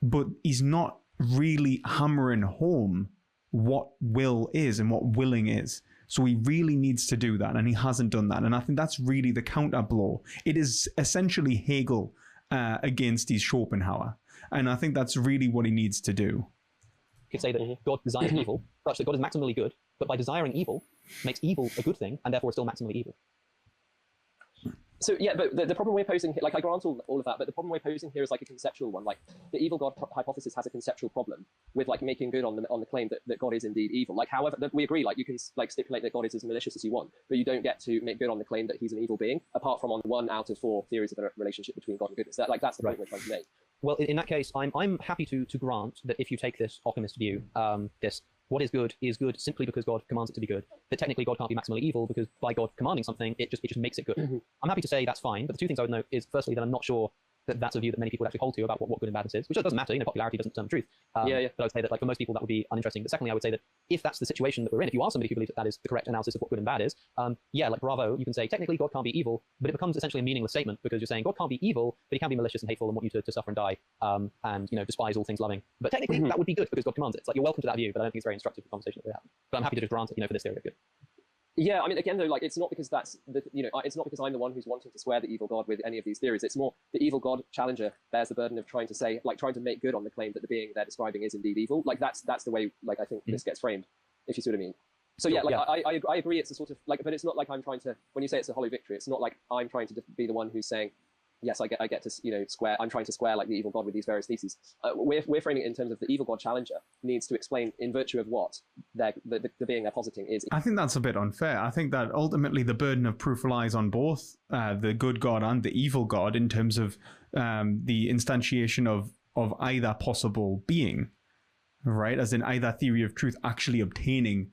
S1: but he's not really hammering home what will is and what willing is. So he really needs to do that, and he hasn't done that. And I think that's really the counter blow. It is essentially Hegel against his Schopenhauer, and I think that's really what he needs to do.
S4: You could say that God desires evil, such that God is maximally good, but by desiring evil, makes evil a good thing, and therefore still maximally evil.
S3: So yeah, but the problem we're posing here, like I grant all of that, but the problem we're posing here is like a conceptual one. Like the evil God hypothesis has a conceptual problem with like making good on the claim that God is indeed evil. Like, however, we agree, like you can like stipulate that God is as malicious as you want, but you don't get to make good on the claim that he's an evil being, apart from on 1 out of 4 theories of a relationship between God and goodness. That's the point we're trying to make.
S4: Well, in that case, I'm happy to grant that if you take this optimist view, this what is good simply because God commands it to be good, that technically God can't be maximally evil, because by God commanding something, it just makes it good. I'm happy to say that's fine, but the two things I would note is, firstly, that I'm not sure that that's a view that many people actually hold to about what good and badness is, which doesn't matter, popularity doesn't determine truth. But I would say that like for most people that would be uninteresting. But secondly, I would say that if that's the situation that we're in, if you are somebody who believes that is the correct analysis of what good and bad is, like bravo, you can say technically God can't be evil, but it becomes essentially a meaningless statement, because you're saying God can't be evil, but he can be malicious and hateful and want you to suffer and die, and despise all things loving. But technically that would be good because God commands it. It's like, you're welcome to that view, but I don't think it's very instructive for the conversation that we're having. But I'm happy to just grant it, for this theory of good.
S3: Yeah, I mean, again, though, like, it's not because it's not because I'm the one who's wanting to swear the evil God with any of these theories. It's more the evil God challenger bears the burden of trying to make good on the claim that the being they're describing is indeed evil. Like, that's the way, like, I think this gets framed, if you see what I mean. So yeah, like, yeah. I agree. It's a sort of like, but it's not like I'm trying to. When you say it's a hollow victory, it's not like I'm trying to be the one who's saying, yes, I get to square. I'm trying to square like the evil God with these various theses. We're framing it in terms of the evil God challenger needs to explain in virtue of what the being they're positing is.
S1: I think that's a bit unfair. I think that ultimately the burden of proof lies on both the good God and the evil God in terms of the instantiation of either possible being, right? As in either theory of truth actually obtaining,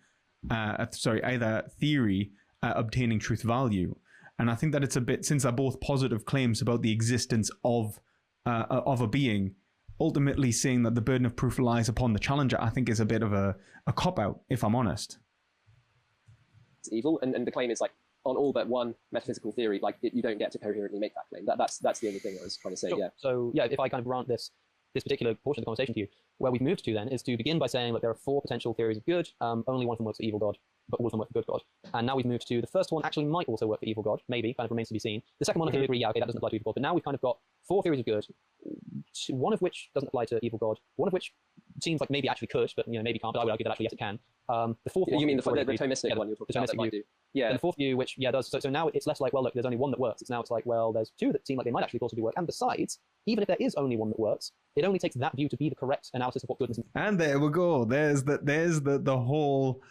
S1: either theory obtaining truth value. And I think that it's a bit, since they're both positive claims about the existence of a being, ultimately saying that the burden of proof lies upon the challenger, I think is a bit of a cop-out, if I'm honest.
S3: It's evil, and the claim is like, on all but one metaphysical theory, like you don't get to coherently make that claim. That's the only thing I was trying to say,
S4: sure.
S3: Yeah.
S4: So yeah, if I kind of grant this particular portion of the conversation to you, where we've moved to then is to begin by saying, look, there are 4 potential theories of good, only one of them works for evil God, but all of them work for good God. And now we've moved to the first one actually might also work for evil God, maybe, kind of remains to be seen. The second one, I think we agree, yeah, okay, that doesn't apply to evil God. But now we've kind of got 4 theories of good, one of which doesn't apply to evil God, one of which seems like maybe actually could, but maybe can't, but I would argue that actually yes, it can. The fourth one...
S3: You mean the Thomistic one you're talking about that might do? Yeah.
S4: And the fourth view, which, does. So now it's less like, well, look, there's only one that works. It's like, well, there's 2 that seem like they might actually possibly work. And besides, even if there is only one that works, it only takes that view to be the correct analysis of what goodness is.
S1: And there we go. There's the whole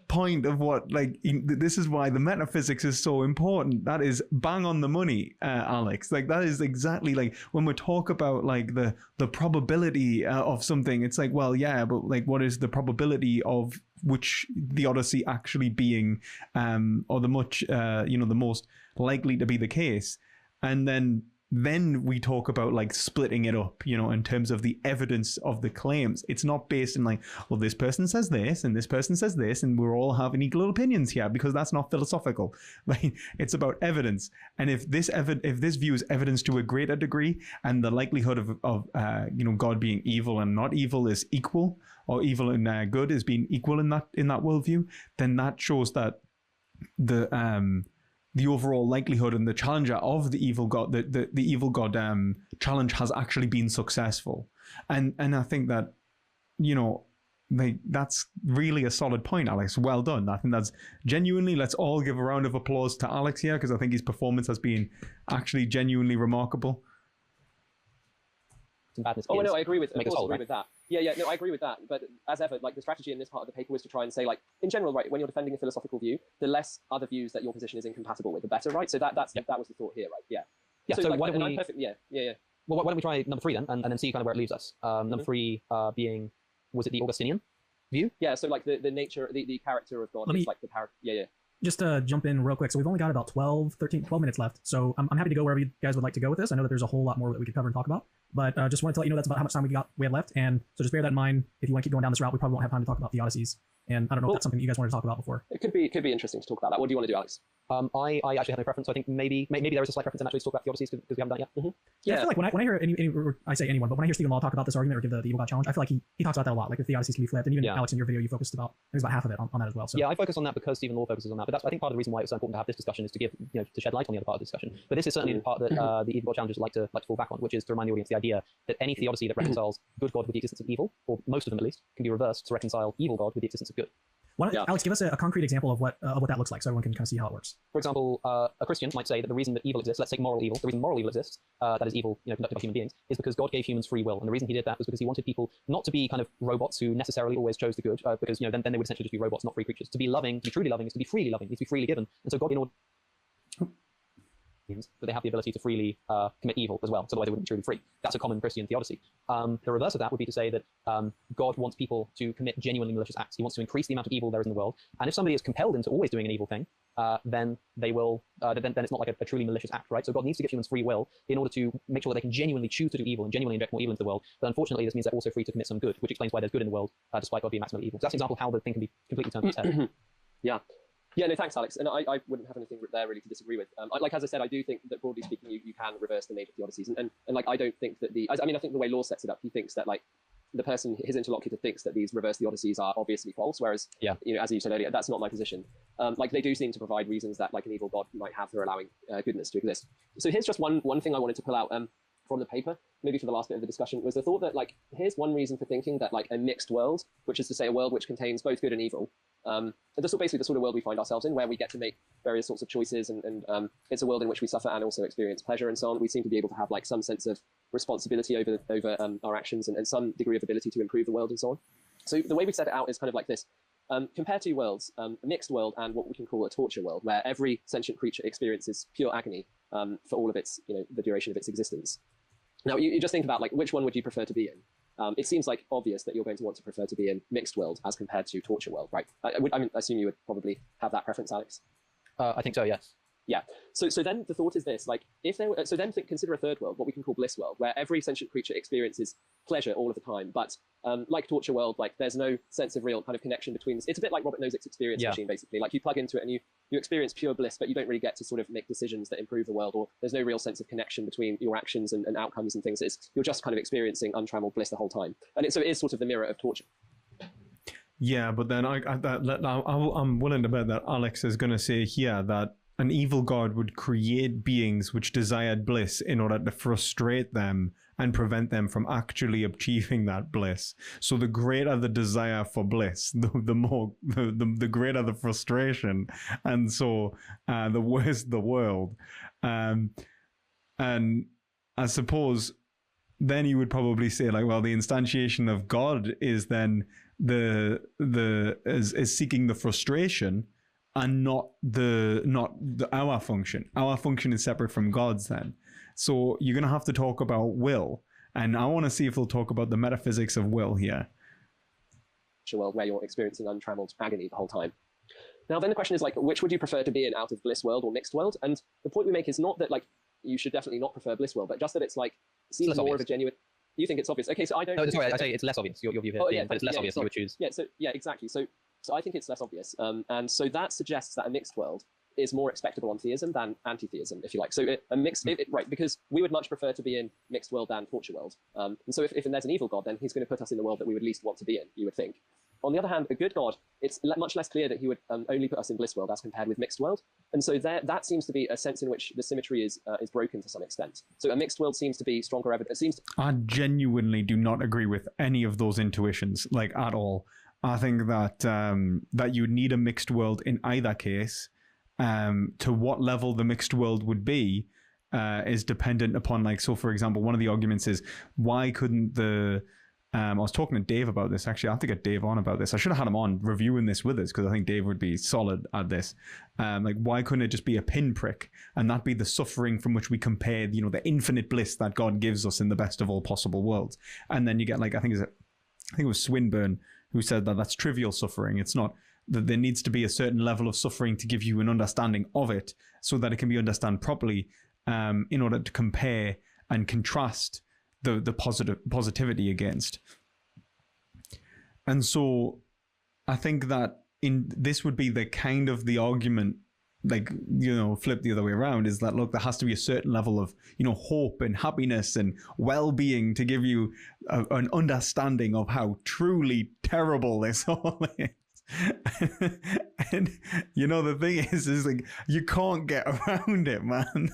S1: point of what, like, this is why the metaphysics is so important. That is bang on the money, Alex. Like, that is exactly, like, when we talk about, like, the probability of something, it's like, well, yeah, but, like, what is the probability of which the Odyssey actually being, or the much, the most likely to be the case? And then we talk about, like, splitting it up, in terms of the evidence of the claims. It's not based in, like, well, this person says this and this person says this and we're all having equal opinions here, because that's not philosophical. Like, it's about evidence. And if this view is evidence to a greater degree, and the likelihood of God being evil and not evil is equal, or evil and good is being equal in that worldview, then that shows that the overall likelihood and the challenger of the evil god, the evil god challenge has actually been successful. And I think that, that's really a solid point, Alex. Well done. I think that's genuinely, let's all give a round of applause to Alex here, because I think his performance has been actually genuinely remarkable.
S3: Oh, no, I agree with that. Yeah, no, I agree with that. But as ever, like, the strategy in this part of the paper was to try and say, like, in general, right, when you're defending a philosophical view, the less other views that your position is incompatible with, the better, right? So that was the thought here, right? Yeah.
S4: Yeah. So like, why don't we?
S3: Yeah.
S4: Well, why don't we try number 3 then, and then see kind of where it leaves us? Number 3 being, was it the Augustinian view?
S3: Yeah. So like the nature, the character of God is like the power. Yeah.
S2: Just to jump in real quick. So we've only got about 12 minutes left. So I'm happy to go wherever you guys would like to go with this. I know that there's a whole lot more that we could cover and talk about, but just wanted to let you know that's about how much time we had left. And so just bear that in mind. If you want to keep going down this route, we probably won't have time to talk about the Odysseys. And I don't know if that's something you guys wanted to talk about before.
S3: It could be interesting to talk about that. What do you want to do, Alex?
S4: I actually have no preference. So I think maybe there is a slight preference in actually to talk about the Odysseys, because we haven't done it yet.
S3: Mm-hmm.
S2: Yeah, I feel like when I hear I say anyone, but when I hear Stephen Law talk about this argument or give the evil god challenge, I feel like he talks about that a lot. Like, if the Odysseys can be flipped, and even Alex, in your video, you focused about, I think it's about half of it on that as well. So
S4: yeah, I focus on that because Stephen Law focuses on that. But that's, I think, part of the reason why it's so important to have this discussion is to give, to shed light on the other part of the discussion. But this is certainly the part that the evil god challengers like to fall back on, which is to remind the audience the idea that any theodicy that reconciles good God with the existence of evil, or most of them at least, can be reversed to reconcile evil God with the existence of good.
S2: Alex, give us a concrete example of what that looks like, so everyone can kind of see how it works.
S4: For example, a Christian might say that the reason that evil exists, let's take moral evil, the reason moral evil exists, that is evil, conducted by human beings, is because God gave humans free will. And the reason he did that was because he wanted people not to be kind of robots who necessarily always chose the good, because then they would essentially just be robots, not free creatures. To be loving, to be truly loving, is to be freely loving, is to be freely given. And so God, in order that they have the ability to freely commit evil as well, so otherwise they wouldn't be truly free. That's a common Christian theodicy. The reverse of that would be to say that God wants people to commit genuinely malicious acts. He wants to increase the amount of evil there is in the world. And if somebody is compelled into always doing an evil thing, then they will. Then it's not like a truly malicious act, right? So God needs to give humans free will in order to make sure that they can genuinely choose to do evil and genuinely inject more evil into the world. But unfortunately, this means they're also free to commit some good, which explains why there's good in the world, despite God being maximally evil. So that's an example of how the thing can be completely turned on its head.
S3: Yeah, no, thanks, Alex. And I wouldn't have anything there really to disagree with. Like, as I said, I do think that, broadly speaking, you can reverse the nature of the Odysseys. And like, I don't think that I think the way Law sets it up, he thinks that, like, the person, his interlocutor, thinks that these reverse the Odysseys are obviously false, whereas, as you said earlier, that's not my position. Like, they do seem to provide reasons that, like, an evil god might have for allowing goodness to exist. So here's just one thing I wanted to pull out from the paper, maybe for the last bit of the discussion, was the thought that, like, here's one reason for thinking that, like, a mixed world, which is to say a world which contains both good and evil, that's basically the sort of world we find ourselves in, where we get to make various sorts of choices, and it's a world in which we suffer and also experience pleasure and so on. We seem to be able to have, like, some sense of responsibility over our actions, and some degree of ability to improve the world and so on. So the way we set it out is kind of like this. Compare two worlds, a mixed world and what we can call a torture world, where every sentient creature experiences pure agony for all of its, the duration of its existence. Now, you just think about, like, which one would you prefer to be in? It seems like obvious that you're going to want to prefer to be in mixed world as compared to torture world, right? I assume you would probably have that preference, Alex.
S4: I think so, yes.
S3: Yeah. So then the thought is this: like, if there were, so then consider a third world, what we can call bliss world, where every sentient creature experiences pleasure all of the time, but like torture world, like, there's no sense of real kind of connection between this. It's a bit like Robert Nozick's experience machine, basically. Like, you plug into it and you experience pure bliss, but you don't really get to sort of make decisions that improve the world, or there's no real sense of connection between your actions and outcomes and things. You're just kind of experiencing untrammeled bliss the whole time, and so it is sort of the mirror of torture.
S1: Yeah, but then I'm willing to bet that Alex is going to say here that an evil god would create beings which desired bliss in order to frustrate them and prevent them from actually achieving that bliss. So the greater the desire for bliss, the greater the frustration, and so the worse the world. And I suppose then he would probably say like, well, the instantiation of God is then is seeking the frustration and not our function. Our function is separate from God's then. So you're going to have to talk about will. And I want to see if we'll talk about the metaphysics of will here.
S3: World where you're experiencing untrammeled agony the whole time. Now, then the question is like, which would you prefer to be in, out of bliss world or mixed world? And the point we make is not that like you should definitely not prefer bliss world, but just that it's like seems more of a genuine. You think it's obvious? Okay, so I don't.
S4: No, sorry, I say it's less obvious. Your view here, but it's less obvious. You would choose.
S3: Yeah. So yeah, exactly. So I think it's less obvious, and so that suggests that a mixed world is more expectable on theism than anti-theism, if you like. So a mixed, right? Because we would much prefer to be in mixed world than torture world. And so if there's an evil God, then he's going to put us in the world that we would least want to be in. You would think. On the other hand, a good God, it's much less clear that he would only put us in bliss world as compared with mixed world. And so that seems to be a sense in which the symmetry is broken to some extent. So a mixed world seems to be stronger evidence. It seems.
S1: I genuinely do not agree with any of those intuitions, like at all. I think that that you need a mixed world in either case. To what level the mixed world would be is dependent upon, like, so for example, one of the arguments is why couldn't the I was talking to Dave about this, actually. I have to get Dave on about this. I should have had him on reviewing this with us because I think Dave would be solid at this. Like, why couldn't it just be a pinprick and that be the suffering from which we compare, the infinite bliss that God gives us in the best of all possible worlds? And then you get, like, I think it was Swinburne who said that that's trivial suffering. It's not that there needs to be a certain level of suffering to give you an understanding of it so that it can be understood properly in order to compare and contrast the positivity against. And so I think that this would be the kind of the argument, like, flip the other way around, is that, look, there has to be a certain level of, hope and happiness and well-being to give you an understanding of how truly terrible this all is. And the thing is like, you can't get around it, man.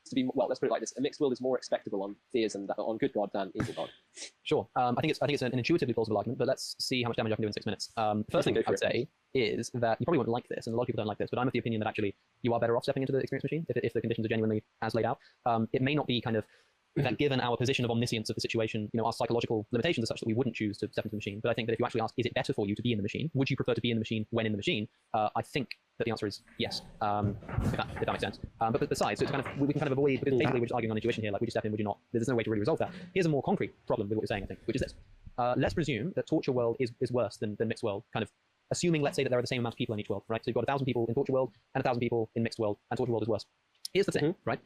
S3: To be, well, let's put it like this: a mixed world is more expectable on theism, on good God, than evil God.
S4: Sure. I think it's an intuitively plausible argument, but let's see how much damage I can do in 6 minutes. First thing I would say is that you probably won't like this, and a lot of people don't like this, but I'm of the opinion that actually you are better off stepping into the experience machine if the conditions are genuinely as laid out. It may not be kind of that given our position of omniscience of the situation, our psychological limitations are such that we wouldn't choose to step into the machine. But I think that if you actually ask, is it better for you to be in the machine? Would you prefer to be in the machine when in the machine? I think that the answer is yes, if that makes sense. But besides, so it's kind of, we can kind of avoid, because basically we're just arguing on intuition here, like, would you step in, would you not? There's no way to really resolve that. Here's a more concrete problem with what you're saying, I think, which is this. Let's presume that torture world is worse than mixed world, kind of assuming, let's say, that there are the same amount of people in each world, right? So you've got 1,000 people in torture world and 1,000 people in mixed world, and torture world is worse. Here's the thing, right?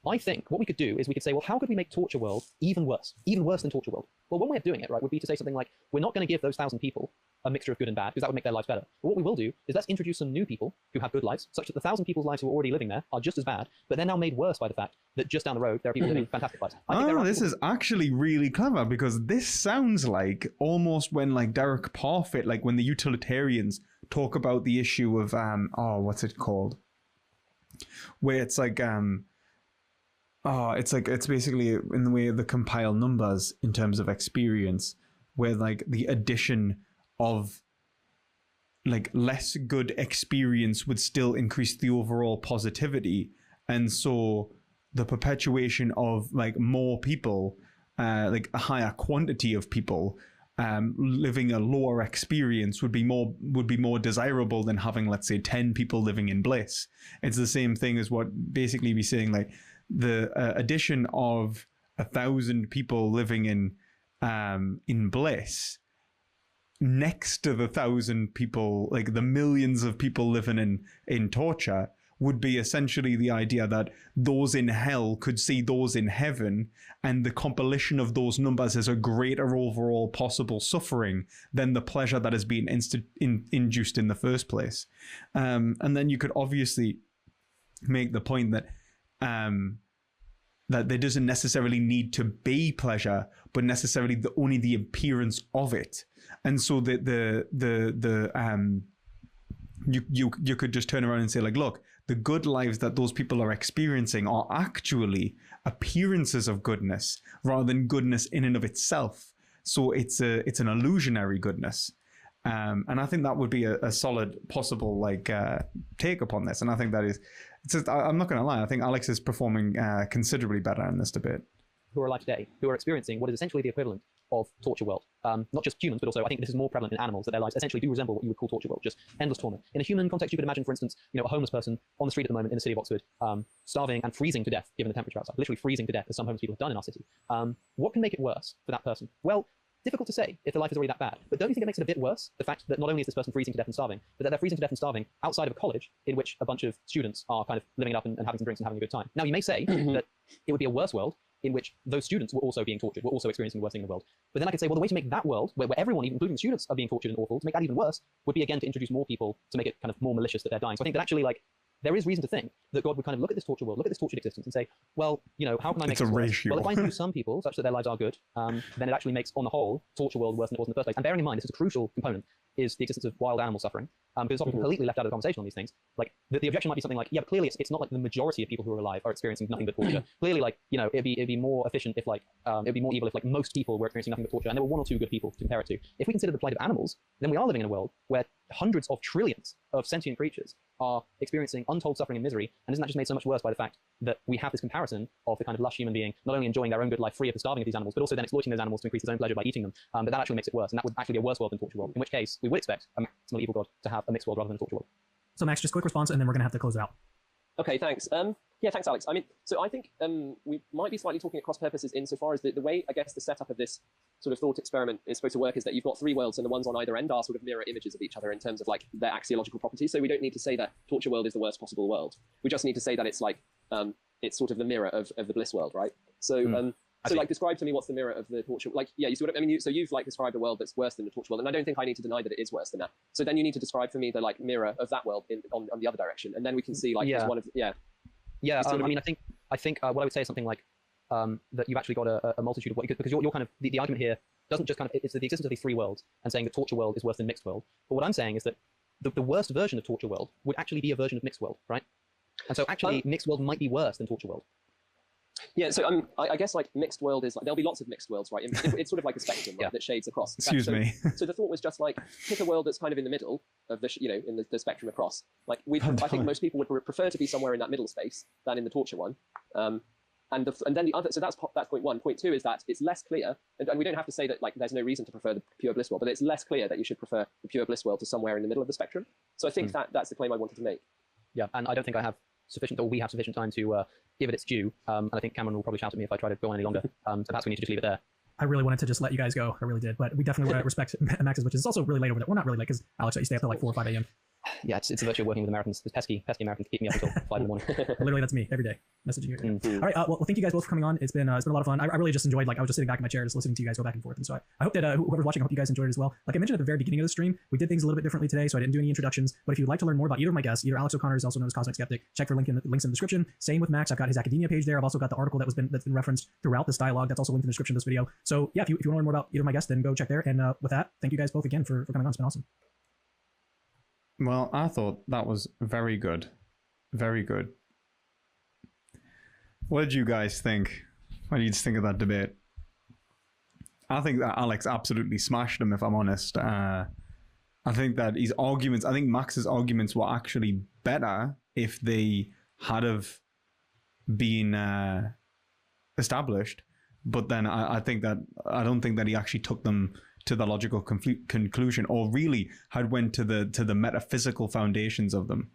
S4: I think what we could do is we could say, well, how could we make torture world even worse than torture world? Well, one way of doing it, right, would be to say something like, we're not going to give those 1,000 people a mixture of good and bad, because that would make their lives better. But what we will do is let's introduce some new people who have good lives, such that the 1,000 people's lives who are already living there are just as bad, but they're now made worse by the fact that just down the road, there are people living fantastic lives.
S1: This is actually really clever, because this sounds like almost when, like, Derek Parfit, like when the utilitarians talk about the issue of, what's it called? Where it's like, it's basically in the way they compile numbers in terms of experience, where, like, the addition of, like, less good experience would still increase the overall positivity. And so the perpetuation of, like, more people, like a higher quantity of people living a lower experience would be more desirable than having, let's say, 10 people living in bliss. It's the same thing as what basically be saying, like, the addition of 1,000 people living in bliss next to the 1,000 people, like the millions of people living in torture, would be essentially the idea that those in hell could see those in heaven, and the compilation of those numbers is a greater overall possible suffering than the pleasure that has been induced in the first place. And then you could obviously make the point that that there doesn't necessarily need to be pleasure, but necessarily only the appearance of it. And so you could just turn around and say, like, look, the good lives that those people are experiencing are actually appearances of goodness rather than goodness in and of itself. So it's an illusionary goodness. And I think that would be a solid possible, like, take upon this. And I think that is, I'm not going to lie, I think Alex is performing considerably better in this debate.
S4: who are alive today who are experiencing what is essentially the equivalent of torture world. Not just humans, but also I think this is more prevalent in animals, that their lives essentially do resemble what you would call torture world, just endless torment. In a human context, you could imagine, for instance, a homeless person on the street at the moment in the city of Oxford, starving and freezing to death, given the temperature outside, literally freezing to death, as some homeless people have done in our city. What can make it worse for that person? Well, difficult to say if their life is already that bad. But don't you think it makes it a bit worse, the fact that not only is this person freezing to death and starving, but that they're freezing to death and starving outside of a college in which a bunch of students are kind of living it up and having some drinks and having a good time. Now, you may say that it would be a worse world in which those students were also being tortured, were also experiencing the worst thing in the world. But then I could say, well, the way to make that world, where everyone, even including the students, are being tortured and awful, to make that even worse, would be, again, to introduce more people to make it kind of more malicious that they're dying. So I think that actually, like, there is reason to think that God would kind of look at this torture world, look at this tortured existence and say, well, how can I make it worse? Well, if I include some people such that their lives are good, then it actually makes, on the whole, torture world worse than it was in the first place. And bearing in mind, this is a crucial component, is the existence of wild animal suffering, because it's often completely left out of the conversation on these things. Like, the objection might be something like, yeah, but clearly it's not like the majority of people who are alive are experiencing nothing but torture. Clearly, like, it'd be more efficient if, like, it'd be more evil if, like, most people were experiencing nothing but torture, and there were one or two good people to compare it to. If we consider the plight of animals, then we are living in a world where hundreds of trillions of sentient creatures are experiencing untold suffering and misery, and isn't that just made so much worse by the fact that we have this comparison of the kind of lush human being not only enjoying their own good life free of the starving of these animals, but also then exploiting those animals to increase his own pleasure by eating them. But that actually makes it worse, and that would actually be a worse world than torture world, in which case we would expect a maximally evil God to have a mixed world rather than a torture world.
S2: So Max, just quick response, and then we're going to have to close it out.
S3: Okay, thanks. Yeah, thanks, Alex. I mean, so I think we might be slightly talking at cross purposes insofar as the way, I guess, the setup of this sort of thought experiment is supposed to work is that you've got three worlds, and the ones on either end are sort of mirror images of each other in terms of like their axiological properties. So we don't need to say that torture world is the worst possible world. We just need to say that it's like it's sort of the mirror of the bliss world, right? So so like describe to me what's the mirror of the torture. Like, yeah, you see what I mean? So you've like described a world that's worse than the torture world, and I don't think I need to deny that it is worse than that. So then you need to describe for me the like mirror of that world on the other direction, and then we can see like it's one of
S4: I mean, I think what I would say is something like that you've actually got a multitude of because you're kind of the argument here doesn't just kind of it's the existence of these three worlds and saying that torture world is worse than mixed world. But what I'm saying is that the worst version of torture world would actually be a version of mixed world, right? And so actually mixed world might be worse than torture world.
S3: Yeah, so I guess like mixed world is like there'll be lots of mixed worlds, right? It's sort of like a spectrum right, that shades across.
S1: Excuse me.
S3: So the thought was just like pick a world that's kind of in the middle of the in the spectrum across. Like I think most people would prefer to be somewhere in that middle space than in the torture one. And then the other, so that's point one. Point two is that it's less clear, and we don't have to say that like there's no reason to prefer the pure bliss world, but it's less clear that you should prefer the pure bliss world to somewhere in the middle of the spectrum. So I think that's the claim I wanted to make.
S4: Yeah, and I don't think I have we have sufficient time to give it its due, and I think Cameron will probably shout at me if I try to go on any longer. So perhaps we need to just leave it there.
S2: I really wanted to just let you guys go. I really did, but we definitely want to respect Max's, which is also really late over there. Well, not really late because Alex, you stay up till like 4 or 5 a.m.
S4: Yeah, it's a virtue of working with Americans. The pesky Americans keep me up until 5 in the morning.
S2: Literally, that's me every day messaging you. All right, well, thank you guys both for coming on. It's been a lot of fun. I really just enjoyed. Like, I was just sitting back in my chair, just listening to you guys go back and forth. And so I hope that whoever's watching, I hope you guys enjoyed it as well. Like I mentioned at the very beginning of the stream, we did things a little bit differently today, so I didn't do any introductions. But if you'd like to learn more about either of my guests, either Alex O'Connor is also known as Cosmic Skeptic, check for links in the description. Same with Max. I've got his academia page there. I've also got the article that's been referenced throughout this dialogue. That's also linked in the description of this video. So yeah, if you want to learn more about either of my guests, then go check there. And with that, thank you guys both again for coming on. It's been awesome.
S1: Well, I thought that was very good. Very good. What did you guys think? What did you think of that debate? I think that Alex absolutely smashed him, if I'm honest. I think that his arguments, I think Max's arguments were actually better if they had have been established. But then I don't think that he actually took them to the logical conclusion, or really had went to the metaphysical foundations of them.